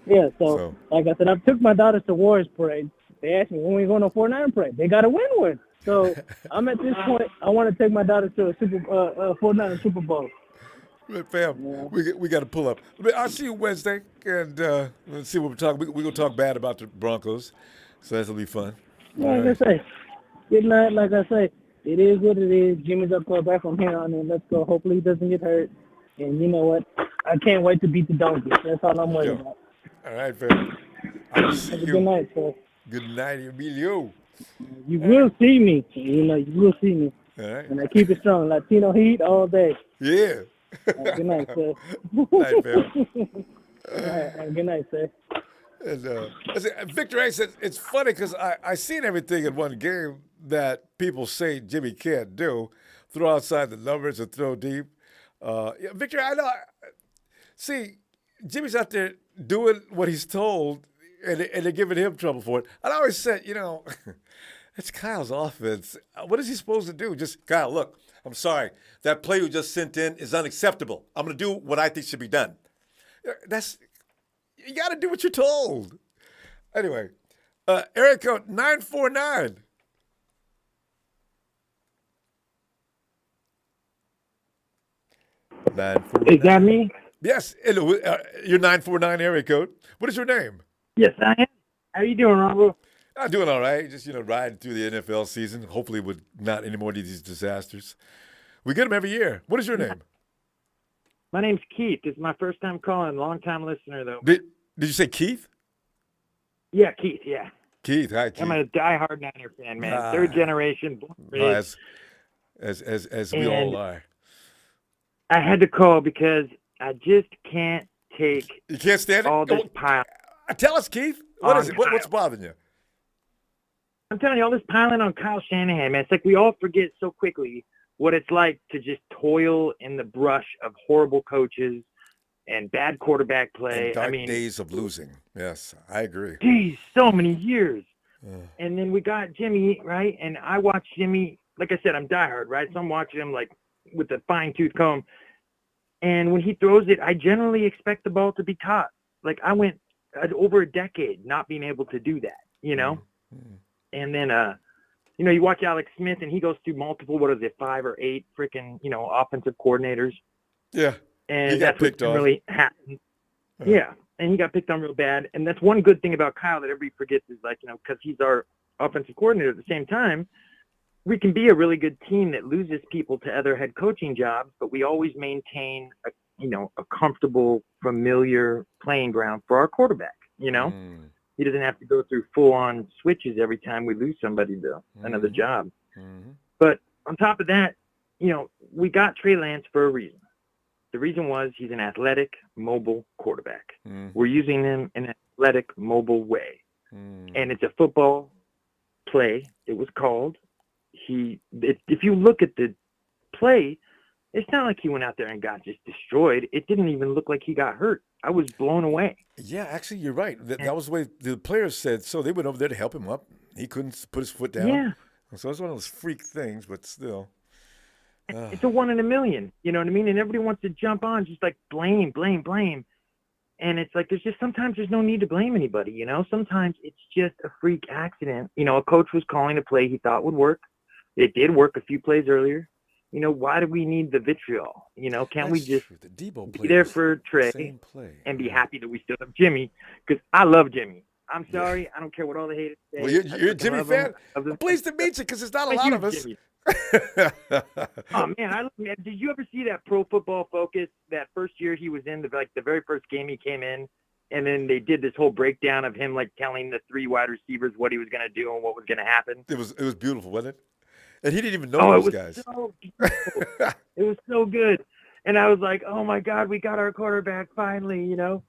Speaker 12: Yeah. So like I said, I took my daughters to Warriors parade. They asked me when we going to a 49er parade. They got to win one. So I'm at this point. I want to take my daughters to a 49er Super Bowl.
Speaker 1: Fam, we got to pull up. I'll see you Wednesday, and let's see what we're talking. We're going to talk bad about the Broncos, so that'll be fun.
Speaker 12: Like I say, good night. Like I say, it is what it is. Jimmy's up back from here on in. Let's go. Hopefully he doesn't get hurt. And you know what? I can't wait to beat the Donkeys. That's all I'm worried about.
Speaker 1: All right, fam. I'll see you.
Speaker 12: Good night, sir.
Speaker 1: Good night, Emilio.
Speaker 12: You will see me. You know, you will see me.
Speaker 1: All right.
Speaker 12: And I keep it strong. Latino heat all day.
Speaker 1: Yeah.
Speaker 12: Good night, sir.
Speaker 1: Good night, fam.
Speaker 12: All right, good night, sir.
Speaker 1: And Victor A said, it's funny because I seen everything in one game that people say Jimmy can't do. Throw outside the numbers and throw deep. Victor, I know. See, Jimmy's out there doing what he's told, and they're giving him trouble for it. I always said, it's Kyle's offense. What is he supposed to do? Just, Kyle, look, I'm sorry. That play you just sent in is unacceptable. I'm going to do what I think should be done. You got to do what you're told. Anyway, area code 949.
Speaker 10: Is that me?
Speaker 1: Yes, your 949 area code. What is your name?
Speaker 10: Yes, I am. How you doing, Ronbo?
Speaker 1: I'm doing all right. Just, riding through the NFL season, hopefully with not any more of these disasters. We get them every year. What is your name?
Speaker 10: My name's Keith. It's my first time calling. Long-time listener, though.
Speaker 1: Did you say Keith?
Speaker 10: Yeah, Keith, yeah.
Speaker 1: Keith, hi, Keith.
Speaker 10: I'm a diehard Niner fan, man. Third generation.
Speaker 1: As we all are.
Speaker 10: I had to call because I just can't take
Speaker 1: You can't stand it?
Speaker 10: all this pile.
Speaker 1: Tell us, Keith. What is it? What's bothering you?
Speaker 10: I'm telling you, all this piling on Kyle Shanahan, man. It's like we all forget so quickly what it's like to just toil in the brush of horrible coaches
Speaker 8: and bad quarterback play.
Speaker 1: And dark
Speaker 8: I mean,
Speaker 1: days of losing. Yes, I agree.
Speaker 8: geez, so many years. And then we got Jimmy, right? And I watched Jimmy, like I said, I'm diehard, right? So I'm watching him like with a fine-tooth comb. And when he throws it, I generally expect the ball to be caught. Like I went over a decade not being able to do that, you know? And then, you know, you watch Alex Smith and he goes through multiple, 5 or 8 freaking, you know, offensive coordinators.
Speaker 1: Yeah.
Speaker 8: And
Speaker 1: He got
Speaker 8: that's what
Speaker 1: picked on.
Speaker 8: really happened. Yeah. And he got picked on real bad. And that's one good thing about Kyle that everybody forgets is like, you know, because he's our offensive coordinator at the same time, we can be a really good team that loses people to other head coaching jobs, but we always maintain a, you know, a comfortable, familiar playing ground for our quarterback, you know? He doesn't have to go through full-on switches every time we lose somebody to another job. But on top of that, you know, we got Trey Lance for a reason. The reason was he's an athletic, mobile quarterback. We're using him in an athletic, mobile way. And it's a football play. It was called. If you look at the play, it's not like he went out there and got just destroyed. It didn't even look like he got hurt. I was blown away.
Speaker 1: Yeah, actually, you're right. That was the way the players said. So they went over there to help him up. He couldn't put his foot down.
Speaker 8: Yeah.
Speaker 1: So it's one of those freak things, but still.
Speaker 8: It's a 1 in a million. You know what I mean? And everybody wants to jump on, just like blame. And it's like sometimes there's no need to blame anybody, you know? Sometimes it's just a freak accident. You know, a coach was calling a play he thought would work. It did work a few plays earlier. You know, why do we need the vitriol? You know, can't we just be there for Trey and be happy that we still have Jimmy? Because I love Jimmy. I'm sorry. I don't care what all the haters say.
Speaker 1: Well, you're a Jimmy fan? I'm pleased to meet you because it's not a lot of us.
Speaker 8: Oh, man. Did you ever see that Pro Football Focus that first year he was in, the very first game he came in? And then they did this whole breakdown of him, like, telling the 3 wide receivers what he was going to do and what was going to happen.
Speaker 1: It was beautiful, wasn't it? And he didn't even know those guys.
Speaker 8: So it was so good. And I was like, oh, my God, we got our quarterback finally, you know.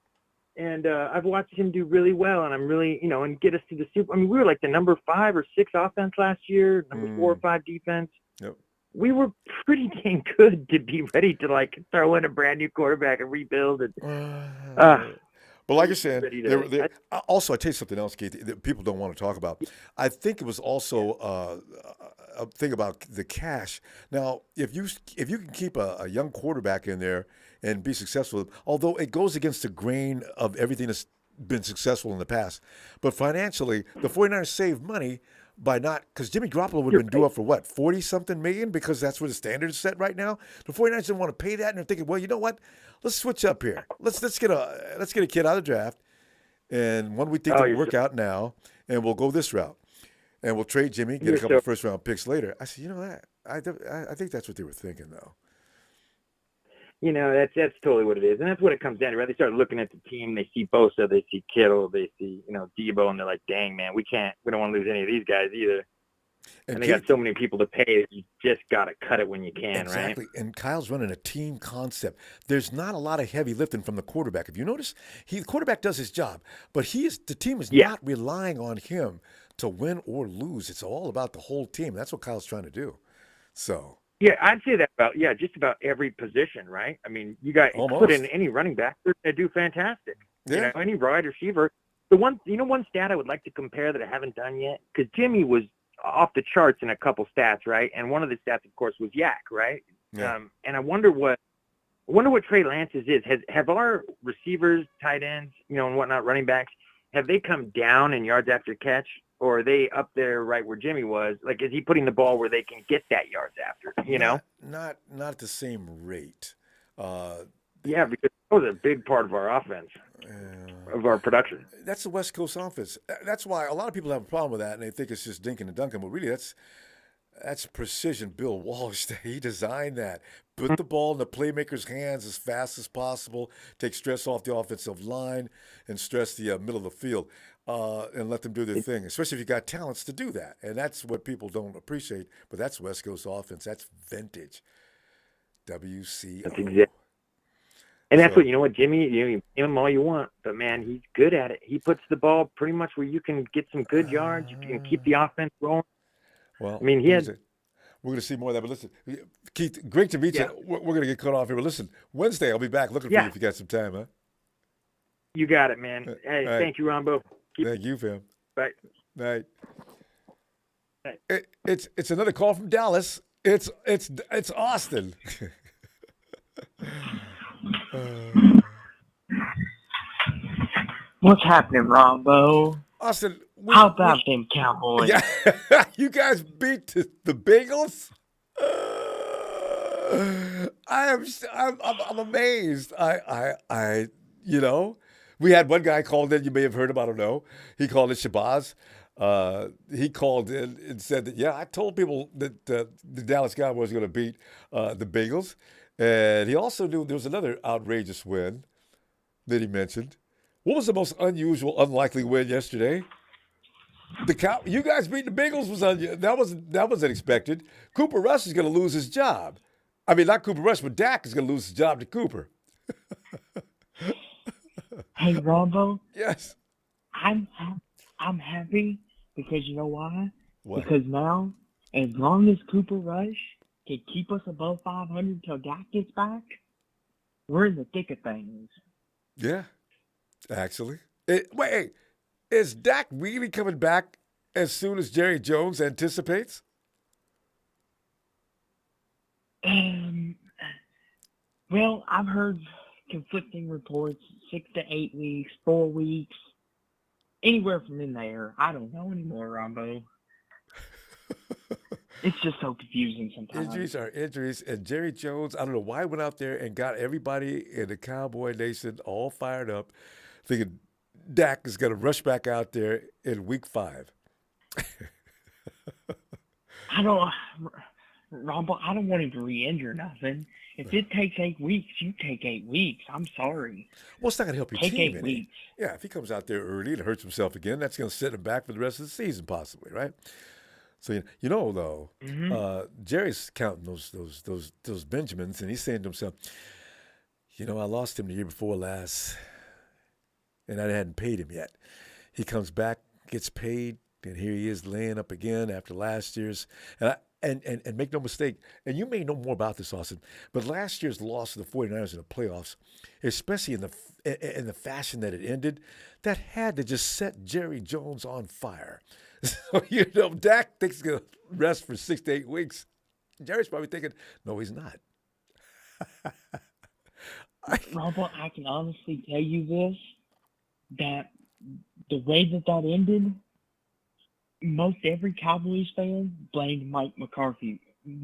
Speaker 8: And I've watched him do really well, and I'm really, you know, and get us to the Super. I mean, we were like the number 5 or 6 offense last year, number 4 or 5 defense.
Speaker 1: Yep.
Speaker 8: We were pretty dang good to be ready to, like, throw in a brand new quarterback and rebuild.
Speaker 1: But like I said, also, I tell you something else, Keith, that people don't want to talk about. I think it was also a thing about the cash. Now, if you can keep a young quarterback in there and be successful, although it goes against the grain of everything that's been successful in the past, but financially, the 49ers save money by not, because Jimmy Garoppolo would have been due up for what, 40-something million, because that's where the standard is set right now. The 49ers didn't want to pay that, and they're thinking, well, you know what? Let's switch up here. Let's get a kid out of the draft, and one we think will work out now, and we'll go this route, and we'll trade Jimmy, get a couple of first-round picks later. I said, you know that I think that's what they were thinking, though.
Speaker 8: You know, that's totally what it is, and that's what it comes down to. Right? They start looking at the team. They see Bosa, they see Kittle, they see, you know, Debo, and they're like, "Dang, man, we don't want to lose any of these guys either." And they got so many people to pay. You just got to cut it when you can,
Speaker 1: exactly.
Speaker 8: Right?
Speaker 1: And Kyle's running a team concept. There's not a lot of heavy lifting from the quarterback. If you notice, the quarterback does his job, but the team is not relying on him to win or lose. It's all about the whole team. That's what Kyle's trying to do. So.
Speaker 8: Yeah, I'd say that about just about every position, right? I mean, you got put in any running back, they're going to do fantastic.
Speaker 1: Yeah.
Speaker 8: You know, any wide receiver. One stat I would like to compare that I haven't done yet, because Jimmy was off the charts in a couple stats, right? And one of the stats, of course, was yak, right?
Speaker 1: Yeah.
Speaker 8: And I wonder what Trey Lance's is. Have our receivers, tight ends, you know, and whatnot, running backs, have they come down in yards after catch? Or are they up there right where Jimmy was? Like, is he putting the ball where they can get that yards after, you know?
Speaker 1: Not at the same rate.
Speaker 8: Yeah, because that was a big part of our offense, of our production.
Speaker 1: That's the West Coast offense. That's why a lot of people have a problem with that, and they think it's just dinking and dunking. But really, that's precision. Bill Walsh, he designed that. Put the ball in the playmaker's hands as fast as possible, take stress off the offensive line, and stress the middle of the field. And let them do their thing, especially if you got talents to do that. And that's what people don't appreciate, but that's West Coast offense. That's vintage. WCO.
Speaker 8: That's exactly. And that's what, you know what, Jimmy, you name him all you want, but, man, he's good at it. He puts the ball pretty much where you can get some good yards. You can keep the offense rolling.
Speaker 1: Well,
Speaker 8: I mean, he had
Speaker 1: we're going to see more of that. But listen, Keith, great to meet you. We're going to get cut off here. But listen, Wednesday I'll be back looking for you if you got some time, huh?
Speaker 8: You got it, man. Hey,
Speaker 1: right.
Speaker 8: Thank you, Ronbo.
Speaker 1: Thank you, fam.
Speaker 8: Bye.
Speaker 1: Night. It's another call from Dallas. It's Austin.
Speaker 9: What's happening, Ronbo?
Speaker 1: Austin,
Speaker 9: how about them Cowboys?
Speaker 1: Yeah, you guys beat the Bengals. I'm amazed. We had one guy called in. You may have heard him. I don't know. He called it Shabazz. He called in and said that, I told people that the Dallas Cowboys were going to beat the Bengals. And he also knew there was another outrageous win that he mentioned. What was the most unusual, unlikely win yesterday? You guys beating the Bengals that was unexpected. Cooper Rush is going to lose his job. I mean, not Cooper Rush, but Dak is going to lose his job to Cooper.
Speaker 9: Hey, Ronbo.
Speaker 1: Yes.
Speaker 9: I'm happy because you know why?
Speaker 1: What?
Speaker 9: Because now, as long as Cooper Rush can keep us above 500 till Dak gets back, we're in the thick of things.
Speaker 1: Yeah, actually. Wait, is Dak really coming back as soon as Jerry Jones anticipates?
Speaker 9: Well, I've heard conflicting reports, 6 to 8 weeks, 4 weeks, anywhere from in there. I don't know anymore, Ronbo. It's just so confusing sometimes.
Speaker 1: Injuries are injuries, and Jerry Jones, I don't know why he went out there and got everybody in the Cowboy Nation all fired up, thinking Dak is going to rush back out there in week 5.
Speaker 9: Ronbo, I don't want him to re-injure nothing. If it takes 8 weeks, you take 8 weeks. I'm sorry.
Speaker 1: Well, it's not going to help your
Speaker 9: Take
Speaker 1: team.
Speaker 9: 8 weeks.
Speaker 1: Yeah, if he comes out there early and hurts himself again, that's going to set him back for the rest of the season, possibly, right? So though, Jerry's counting those Benjamins, and he's saying to himself, I lost him the year before last, and I hadn't paid him yet. He comes back, gets paid, and here he is laying up again after last year's. And make no mistake, and you may know more about this, Austin, but last year's loss to the 49ers in the playoffs, especially in the fashion that it ended, that had to just set Jerry Jones on fire. So, Dak thinks he's going to rest for 6 to 8 weeks. Jerry's probably thinking, no, he's not.
Speaker 9: Robert, I can honestly tell you this, that the way that ended, most every Cowboys fan blamed Mike McCarthy.
Speaker 1: Him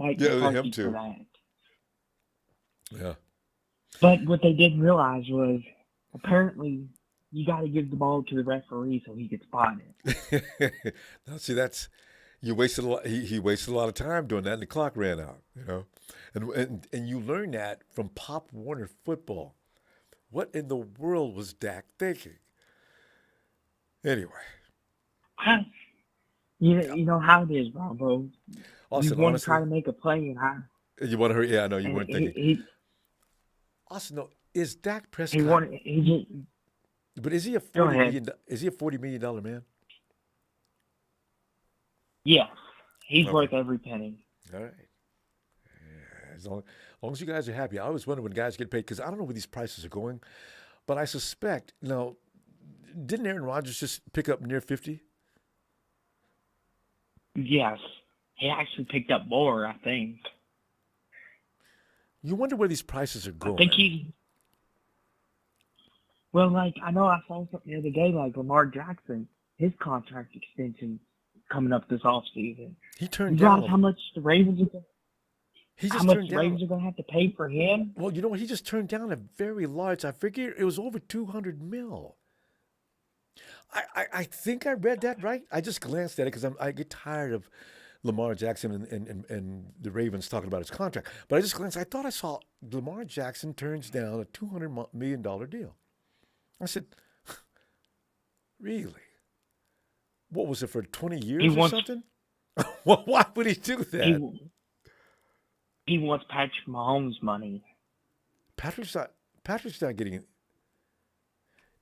Speaker 1: too.
Speaker 9: For that.
Speaker 1: Yeah.
Speaker 9: But what they didn't realize was apparently you got to give the ball to the referee so he gets spotted.
Speaker 1: Now, see, you wasted a lot. He wasted a lot of time doing that, and the clock ran out. And you learn that from Pop Warner football. What in the world was Dak thinking? Anyway.
Speaker 9: You know how it is, Ronbo.
Speaker 1: Austin,
Speaker 9: you want to try to make a play, and
Speaker 1: you want to hurt? Yeah, I know you weren't thinking. Austin, no, is Dak Prescott? But is he a $40 million man?
Speaker 9: Yes, he's worth every penny.
Speaker 1: All right. Yeah, as long as you guys are happy. I always wonder when guys get paid because I don't know where these prices are going, but I suspect. Now, didn't Aaron Rodgers just pick up near 50?
Speaker 9: Yes, he actually picked up more, I think.
Speaker 1: You wonder where these prices are going.
Speaker 9: I think well, I know I saw something the other day, Lamar Jackson, his contract extension coming up this offseason.
Speaker 1: He turned
Speaker 9: down.
Speaker 1: down
Speaker 9: How much the Ravens are going to have to pay for him?
Speaker 1: Well, you know what? He just turned down a very large. I figure it was over $200 million. I think I read that right. I just glanced at it because I get tired of Lamar Jackson and the Ravens talking about his contract. But I just glanced. I thought I saw Lamar Jackson turns down a $200 million deal. I said, really? What was it for 20 years or something? Well, why would he do that?
Speaker 9: He wants Patrick Mahomes' money.
Speaker 1: Patrick's not getting it.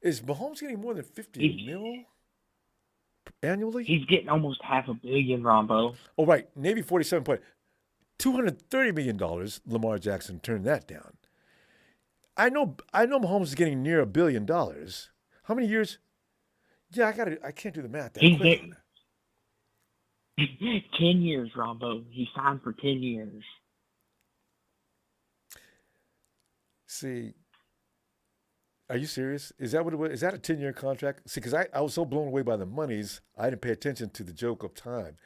Speaker 1: Is Mahomes getting more than $50 million annually?
Speaker 9: He's getting almost $500 million, Ronbo.
Speaker 1: Oh, right. Navy 47 point. $230 million, Lamar Jackson turned that down. I know Mahomes is getting near $1 billion. How many years? Yeah, I can't do the math that quick on that.
Speaker 9: 10 years, Ronbo. He signed for 10 years.
Speaker 1: See, are you serious? Is that what it was? Is that a 10-year contract? See, because I was so blown away by the monies, I didn't pay attention to the joke of time.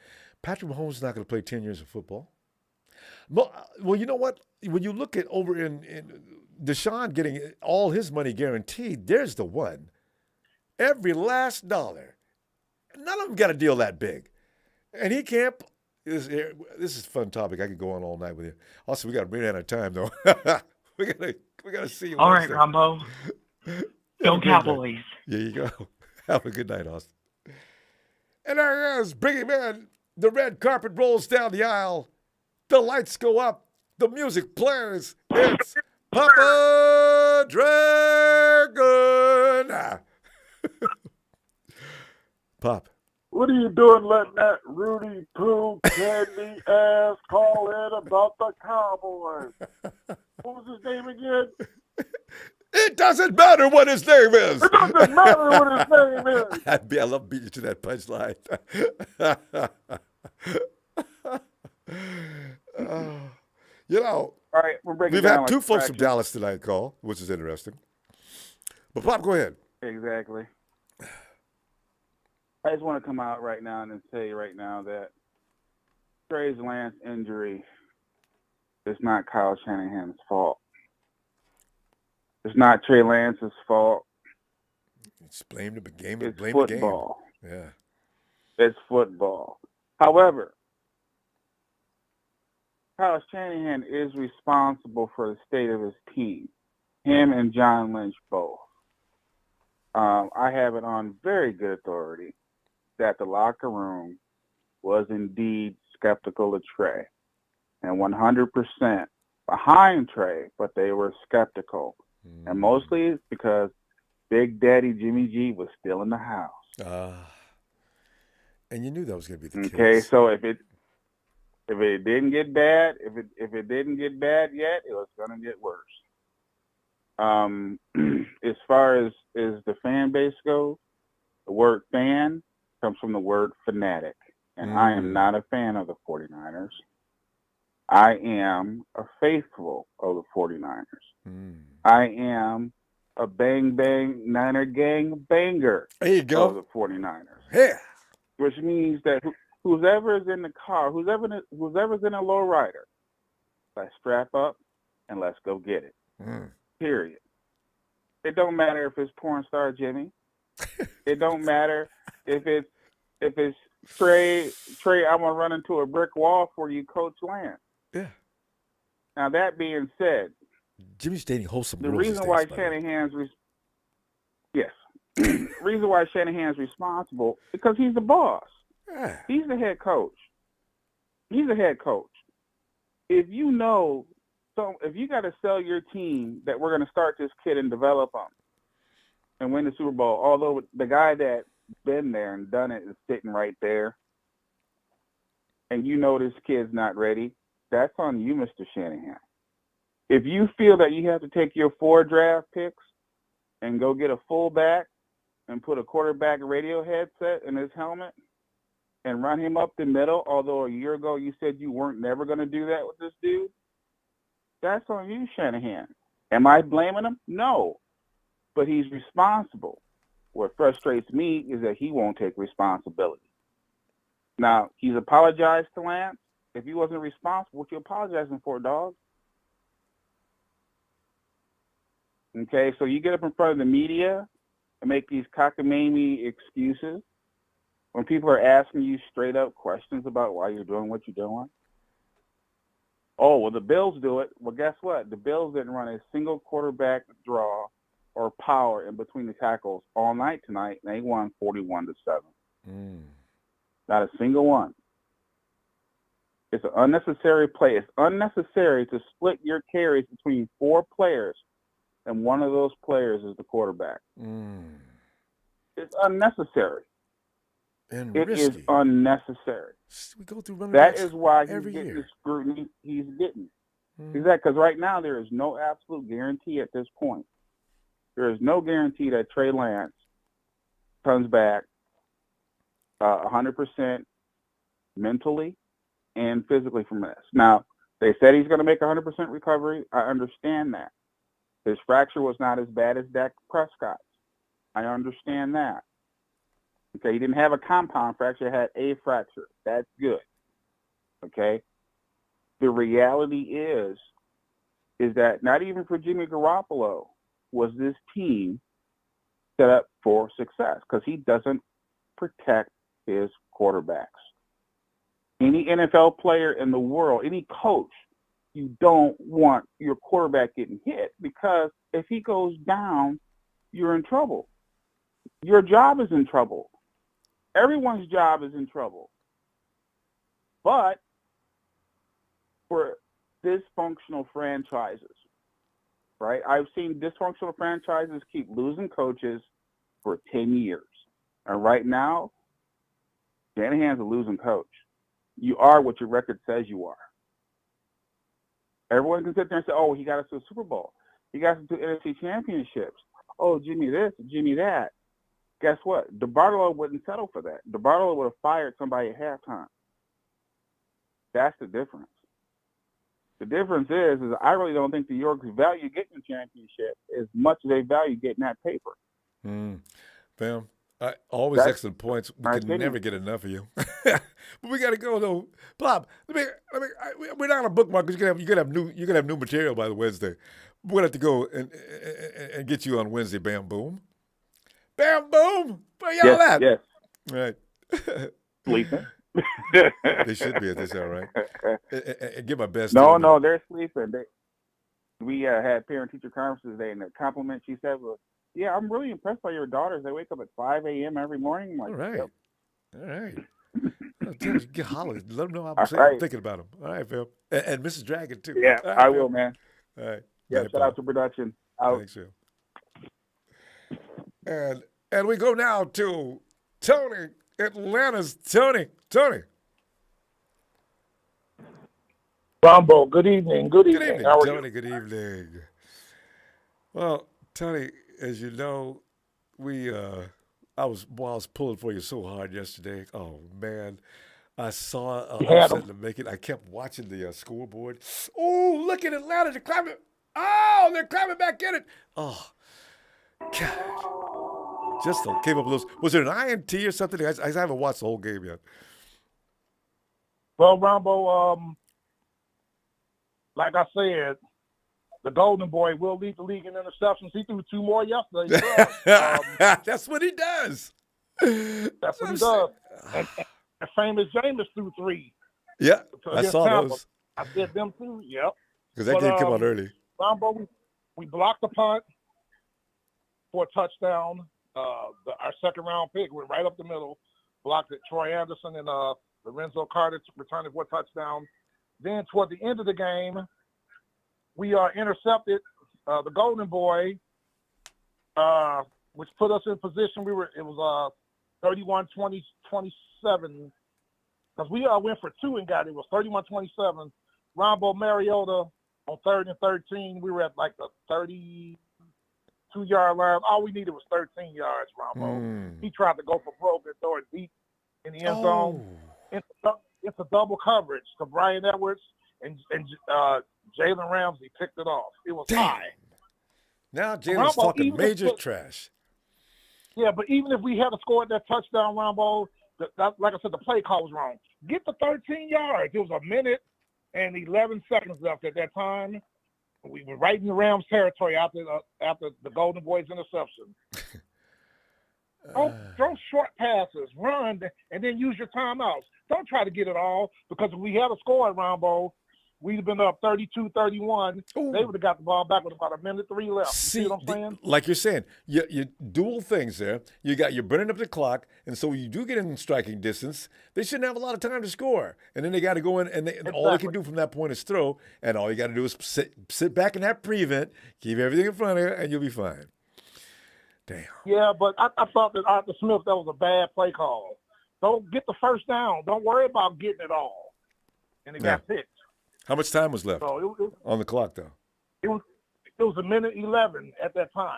Speaker 1: Patrick Mahomes is not going to play 10 years of football. Well, you know what? When you look at over in Deshaun getting all his money guaranteed, there's the one. Every last dollar. None of them got a deal that big. And he can't. This is a fun topic. I could go on all night with you. Also, we got to run out of time, though. we got to see you.
Speaker 9: All right, Ronbo. Go Cowboys.
Speaker 1: There you go. Have a good night, Austin. And there he is, bringing him in. The red carpet rolls down the aisle. The lights go up. The music plays. It's Papa Dragon. Pop.
Speaker 11: What are you doing letting that Rudy Poo candy ass call in about the Cowboys? What was his name again?
Speaker 1: It doesn't matter what his name is.
Speaker 11: It doesn't matter what his name is.
Speaker 1: I love beating you to that punchline.
Speaker 5: All right, we're breaking
Speaker 1: we've
Speaker 5: down
Speaker 1: had two
Speaker 5: like
Speaker 1: folks from
Speaker 5: fractions.
Speaker 1: Dallas tonight call, which is interesting. But Pop, go ahead.
Speaker 5: Exactly. I just want to come out right now and say right now that Trey Lance injury is not Kyle Shanahan's fault. It's not Trey Lance's fault.
Speaker 1: It's blame the game.
Speaker 5: It's
Speaker 1: Blame
Speaker 5: football.
Speaker 1: the game. Yeah.
Speaker 5: It's football. However, Kyle Shanahan is responsible for the state of his team. Him and John Lynch both. I have it on very good authority that the locker room was indeed skeptical of Trey and 100% behind Trey, but they were skeptical. And mostly it's because Big Daddy Jimmy G was still in the house.
Speaker 1: And you knew that was going to be the case.
Speaker 5: Okay, so if it didn't get bad, if it didn't get bad yet, it was going to get worse. As far as the fan base goes, the word fan comes from the word fanatic. And I am not a fan of the 49ers. I am a faithful of the 49ers. I am a bang bang Niner gang banger
Speaker 1: there you go.
Speaker 5: Of the 49ers.
Speaker 1: Yeah.
Speaker 5: Which means that whoever's in the car, whoever's in a lowrider, let's strap up and let's go get it. Period. It don't matter if it's porn star Jimmy. It don't matter if it's Trey, I'm gonna run into a brick wall for you, Coach Lance.
Speaker 1: Yeah.
Speaker 5: Now that being said,
Speaker 1: Jimmy's dating wholesome
Speaker 5: the
Speaker 1: girls
Speaker 5: reason
Speaker 1: these
Speaker 5: why
Speaker 1: days, by the way.
Speaker 5: reason why Shanahan's responsible because he's the boss.
Speaker 1: Yeah.
Speaker 5: He's the head coach. He's the head coach. If you know, so if you got to sell your team that we're going to start this kid and develop him and win the Super Bowl, although the guy that's been there and done it is sitting right there, and you know this kid's not ready, that's on you, Mr. Shanahan. If you feel that you have to take your 4 draft picks and go get a fullback and put a quarterback radio headset in his helmet and run him up the middle, although a year ago you said you weren't never going to do that with this dude, that's on you, Shanahan. Am I blaming him? No. But he's responsible. What frustrates me is that he won't take responsibility. Now, he's apologized to Lance. If he wasn't responsible, what you apologizing for, dog? Okay, so you get up in front of the media and make these cockamamie excuses when people are asking you straight up questions about why you're doing what you're doing. Oh, well, the Bills do it. Well, guess what? The Bills didn't run a single quarterback draw or power in between the tackles all night tonight, and they won 41-7. Not a single one. It's an unnecessary play. It's unnecessary to split your carries between 4 players, and one of those players is the quarterback. It's unnecessary.
Speaker 1: And
Speaker 13: It is
Speaker 1: risky.
Speaker 13: unnecessary.
Speaker 1: We go through running
Speaker 13: That
Speaker 1: backs
Speaker 13: is why he's
Speaker 1: every
Speaker 13: getting
Speaker 1: year.
Speaker 13: the scrutiny he's getting.
Speaker 1: Mhm.
Speaker 13: Exactly, because right now there is no absolute guarantee at this point. There is no guarantee that Trey Lance comes back 100% mentally and physically from this. Now, they said he's going to make 100% recovery. I understand that. His fracture was not as bad as Dak Prescott's. I understand that. Okay, he didn't have a compound fracture, he had a fracture. That's good. Okay? The reality is that not even for Jimmy Garoppolo was this team set up for success because he doesn't protect his quarterbacks. Any NFL player in the world, any coach, you don't want your quarterback getting hit because if he goes down, you're in trouble. Your job is in trouble. Everyone's job is in trouble. But for dysfunctional franchises, right? I've seen dysfunctional franchises keep losing coaches for 10 years. And right now, Shanahan's a losing coach. You are what your record says you are. Everyone can sit there and say, oh, he got us to a Super Bowl. He got us to NFC championships. Oh, Jimmy this, Jimmy that. Guess what? DeBartolo wouldn't settle for that. DeBartolo would have fired somebody at halftime. That's the difference. The difference is I really don't think the Yorks value getting a championship as much as they value getting that paper.
Speaker 1: Fam, always excellent points. We can never get enough of you. But we got to go though. Bob, we're not on a bookmark because you're gonna have new material by the Wednesday. We're gonna have to go and get you on Wednesday. Bam boom, bam boom. Where y'all at?
Speaker 13: Yes.
Speaker 1: Right.
Speaker 13: Sleeping.
Speaker 1: They should be at this hour, right? And give my best.
Speaker 13: No, they're sleeping. We had parent-teacher conferences today, and the compliment she said was, "Yeah, I'm really impressed by your daughters. They wake up at 5 a.m. every morning." I'm like,
Speaker 1: all right,
Speaker 13: yep.
Speaker 1: All right. Get hollered. Let them know I'm thinking about them. All right, Phil. And Mrs. Dragon too.
Speaker 13: Yeah,
Speaker 1: right,
Speaker 13: I
Speaker 1: Phil.
Speaker 13: will, man.
Speaker 1: All right.
Speaker 13: Yeah,
Speaker 1: Bye,
Speaker 13: shout out to production.
Speaker 1: Thanks, Phil. And we go now to Tony, Atlanta's Tony.
Speaker 22: Ronbo, good evening. Good evening.
Speaker 1: Good evening,
Speaker 22: How are
Speaker 1: Tony.
Speaker 22: you?
Speaker 1: Good evening. Well, Tony, as you know, I was pulling for you so hard yesterday. Oh man, I saw upset to make it. I kept watching the scoreboard. Oh, look at Atlanta! They're climbing. Oh, they're climbing back in it. Oh, God! Just came up with those. Was there an INT or something? I haven't watched the whole game yet.
Speaker 22: Well, Ronbo, like I said, the Golden Boy will lead the league in interceptions. He threw 2 more yesterday.
Speaker 1: That's what he does.
Speaker 22: That's what he does. And famous Jameis threw 3.
Speaker 1: Yeah, I saw those.
Speaker 22: I said them 2. Yep.
Speaker 1: Because that game came out early.
Speaker 22: Ronbo, we blocked the punt for a touchdown. Our second-round pick went right up the middle, blocked it. Troy Anderson and Lorenzo Carter returning for a touchdown. Then toward the end of the game, we intercepted the Golden Boy, which put us in position. It was 31-27 because we went for 2 and got it. It was 31-27. Ronbo Mariota on 3rd and 13. We were at like the 32-yard line. All we needed was 13 yards, Ronbo. He tried to go for broke and throw it deep in the end zone. It's a double coverage to Brian Edwards and Jalen Ramsey picked it off. It was high.
Speaker 1: Now Jalen's talking major trash.
Speaker 22: Yeah, but even if we had scored that touchdown, Ronbo, like I said, the play call was wrong. Get the 13 yards. It was 1 minute and 11 seconds left at that time. We were right in the Rams' territory after the Golden Boys interception. Throw short passes, run, and then use your timeouts. Don't try to get it all because if we had a score at Ronbo, we'd have been up 32-31. They would have got the ball back with about 1:03 left. See what I'm saying?
Speaker 1: Like you're saying, you dual things there. You're burning up the clock, and so you do get in striking distance. They shouldn't have a lot of time to score, and then they got to go in, and all they can do from that point is throw, and all you got to do is sit back in that prevent, keep everything in front of you, and you'll be fine. Damn.
Speaker 22: Yeah, but I thought that Arthur Smith, that was a bad play call. Don't get the first down. Don't worry about getting it all. And it got picked.
Speaker 1: How much time was left
Speaker 22: So
Speaker 1: on the clock, though?
Speaker 22: it was a minute 11 at that time.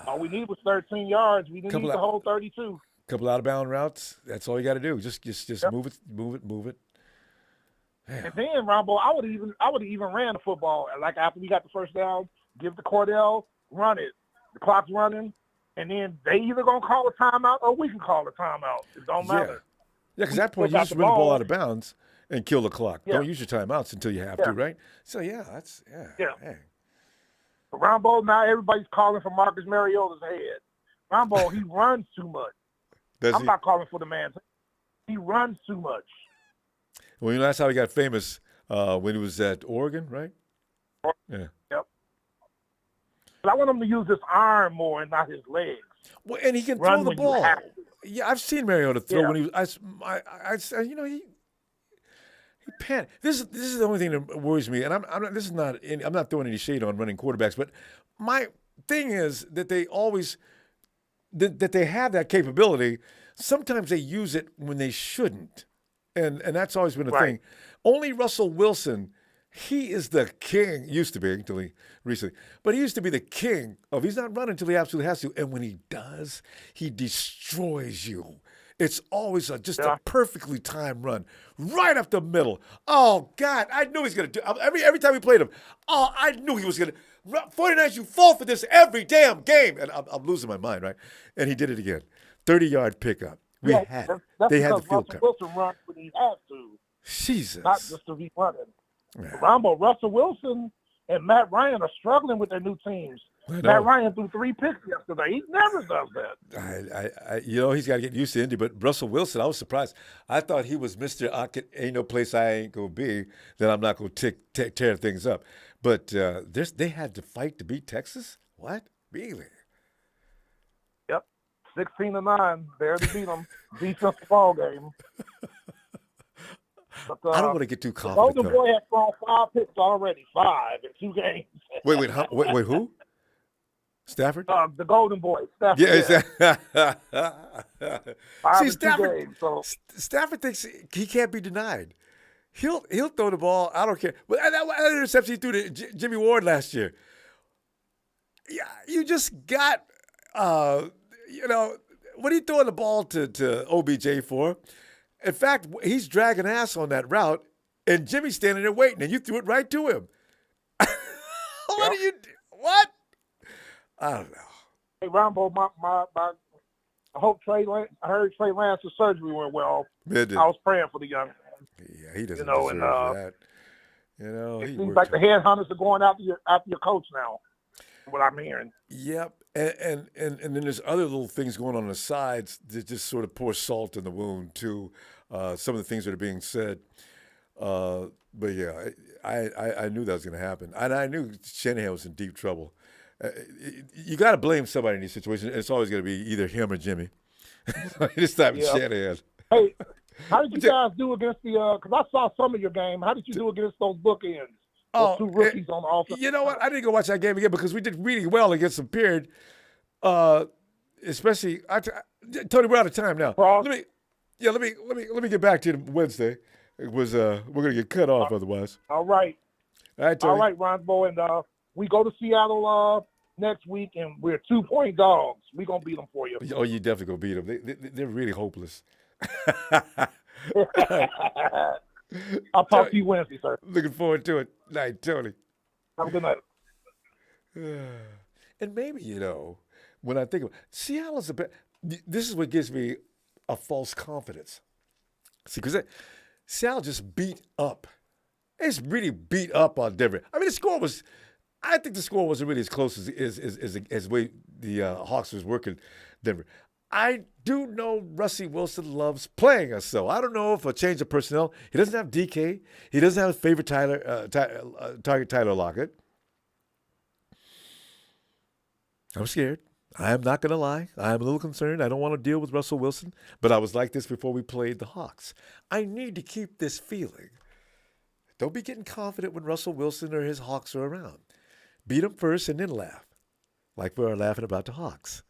Speaker 22: All we needed was 13 yards. We didn't need the whole 32.
Speaker 1: Couple out of bound routes. That's all you got to do. Just move it.
Speaker 22: And then, Ronbo, I would have even ran the football. Like after we got the first down, give it to Cordell, run it. The clock's running, and then they either gonna call a timeout or we can call a timeout. It don't matter.
Speaker 1: Yeah, because at that point you just run the ball out of bounds and kill the clock.
Speaker 22: Yeah.
Speaker 1: Don't use your timeouts until you have to, right? So that's Hey.
Speaker 22: But Ronbo, now everybody's calling for Marcus Mariota's head. Ronbo, he runs too much. I'm not calling for the man. He runs too much.
Speaker 1: Well, that's how he got famous when he was at Oregon, right? Yeah.
Speaker 22: Yep. But I want him to use his arm more and not his legs.
Speaker 1: Well, and he can throw the ball. Yeah, I've seen Mariota throw when he was. He panicked. This is the only thing that worries me, and I'm not throwing any shade on running quarterbacks, but my thing is that they always that they have that capability. Sometimes they use it when they shouldn't, and that's always been a thing. Only Russell Wilson, he is the king. Used to be until he recently, but he used to be the king of. He's not running until he absolutely has to, and when he does, he destroys you. It's always just a perfectly timed run, right up the middle. Oh, God, I knew he was going to do every time we played him. Oh, I knew he was going to. 49ers, you fall for this every damn game. And I'm losing my mind, right? And he did it again. 30-yard pickup. They had the field covered.
Speaker 22: Wilson runs when he has to.
Speaker 1: Jesus.
Speaker 22: Not just to be running. Ronbo, Russell Wilson and Matt Ryan are struggling with their new teams. Matt Ryan threw 3 picks yesterday. He never does that.
Speaker 1: He's got to get used to Indy. But Russell Wilson, I was surprised. I thought he was Mr. Ain't no place I ain't going to be that I'm not going to tear things up. But they had to fight to beat Texas? What? Really?
Speaker 22: Yep. 16-9. Barely beat them. Defensive ball game. But,
Speaker 1: I don't want to get too confident.
Speaker 22: The Golden Boy has thrown 5 picks already. 5 in 2 games.
Speaker 1: Wait, who? Stafford?
Speaker 22: The Golden Boy. Stafford.
Speaker 1: See, Stafford thinks he can't be denied. He'll throw the ball. I don't care. But that interception he threw to Jimmy Ward last year. Yeah, you just got, what are you throwing the ball to OBJ for? In fact, he's dragging ass on that route, and Jimmy's standing there waiting, and you threw it right to him. What do you do? What? I don't know.
Speaker 22: Hey, Ronbo, I hope I heard Trey Lance's surgery went well. I was praying for the young man.
Speaker 1: Yeah, he doesn't deserve that.
Speaker 22: It seems like the headhunters are going after your coach now, what I'm hearing.
Speaker 1: Yep. And then there's other little things going on the sides that just sort of pour salt in the wound, too. Some of the things that are being said. But, yeah, I knew that was going to happen. And I knew Shanahan was in deep trouble. You got to blame somebody in these situations. It's always going to be either him or Jimmy. This time it's Shanahan.
Speaker 22: Hey, how did you guys do against the because I saw some of your game. How did you do against those bookends? Those 2 rookies on the offense.
Speaker 1: You know what? I didn't go watch that game again because we did really well against some period. Especially, Tony, we're out of time now. Let me get back to you Wednesday. It was we're gonna get cut off otherwise.
Speaker 22: All right.
Speaker 1: All right, Tony.
Speaker 22: All right, Ronbo, and we go to Seattle next week, and we're 2-point dogs. We're gonna beat them for you.
Speaker 1: Oh, you definitely gonna beat them. They're really hopeless.
Speaker 22: I'll talk to you Wednesday, sir.
Speaker 1: Looking forward to it. Night, Tony.
Speaker 22: Have a good night.
Speaker 1: And maybe, when I think of Seattle's this is what gives me a false confidence. See, because Seattle just beat up. It's really beat up on Denver. I mean, I think the score wasn't really as close as way the Hawks was working Denver. I do know Russell Wilson loves playing us, so I don't know if a change of personnel. He doesn't have DK. He doesn't have a favorite target Tyler Lockett. I'm scared. I am not going to lie. I am a little concerned. I don't want to deal with Russell Wilson, but I was like this before we played the Hawks. I need to keep this feeling. Don't be getting confident when Russell Wilson or his Hawks are around. Beat them first and then laugh, like we are laughing about the Hawks,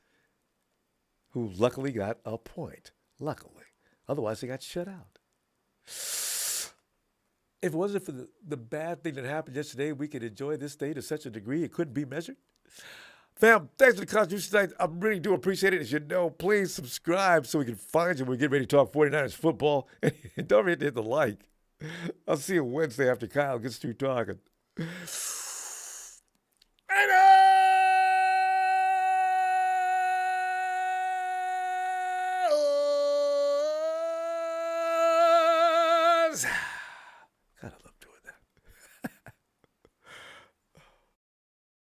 Speaker 1: who luckily got a point. Luckily. Otherwise, they got shut out. If it wasn't for the bad thing that happened yesterday, we could enjoy this day to such a degree it couldn't be measured. Fam, thanks for the contribution tonight. I really do appreciate it. As you know, please subscribe so we can find you when we get ready to talk 49ers football. And don't forget to hit the like. I'll see you Wednesday after Kyle gets through talking. Raiders!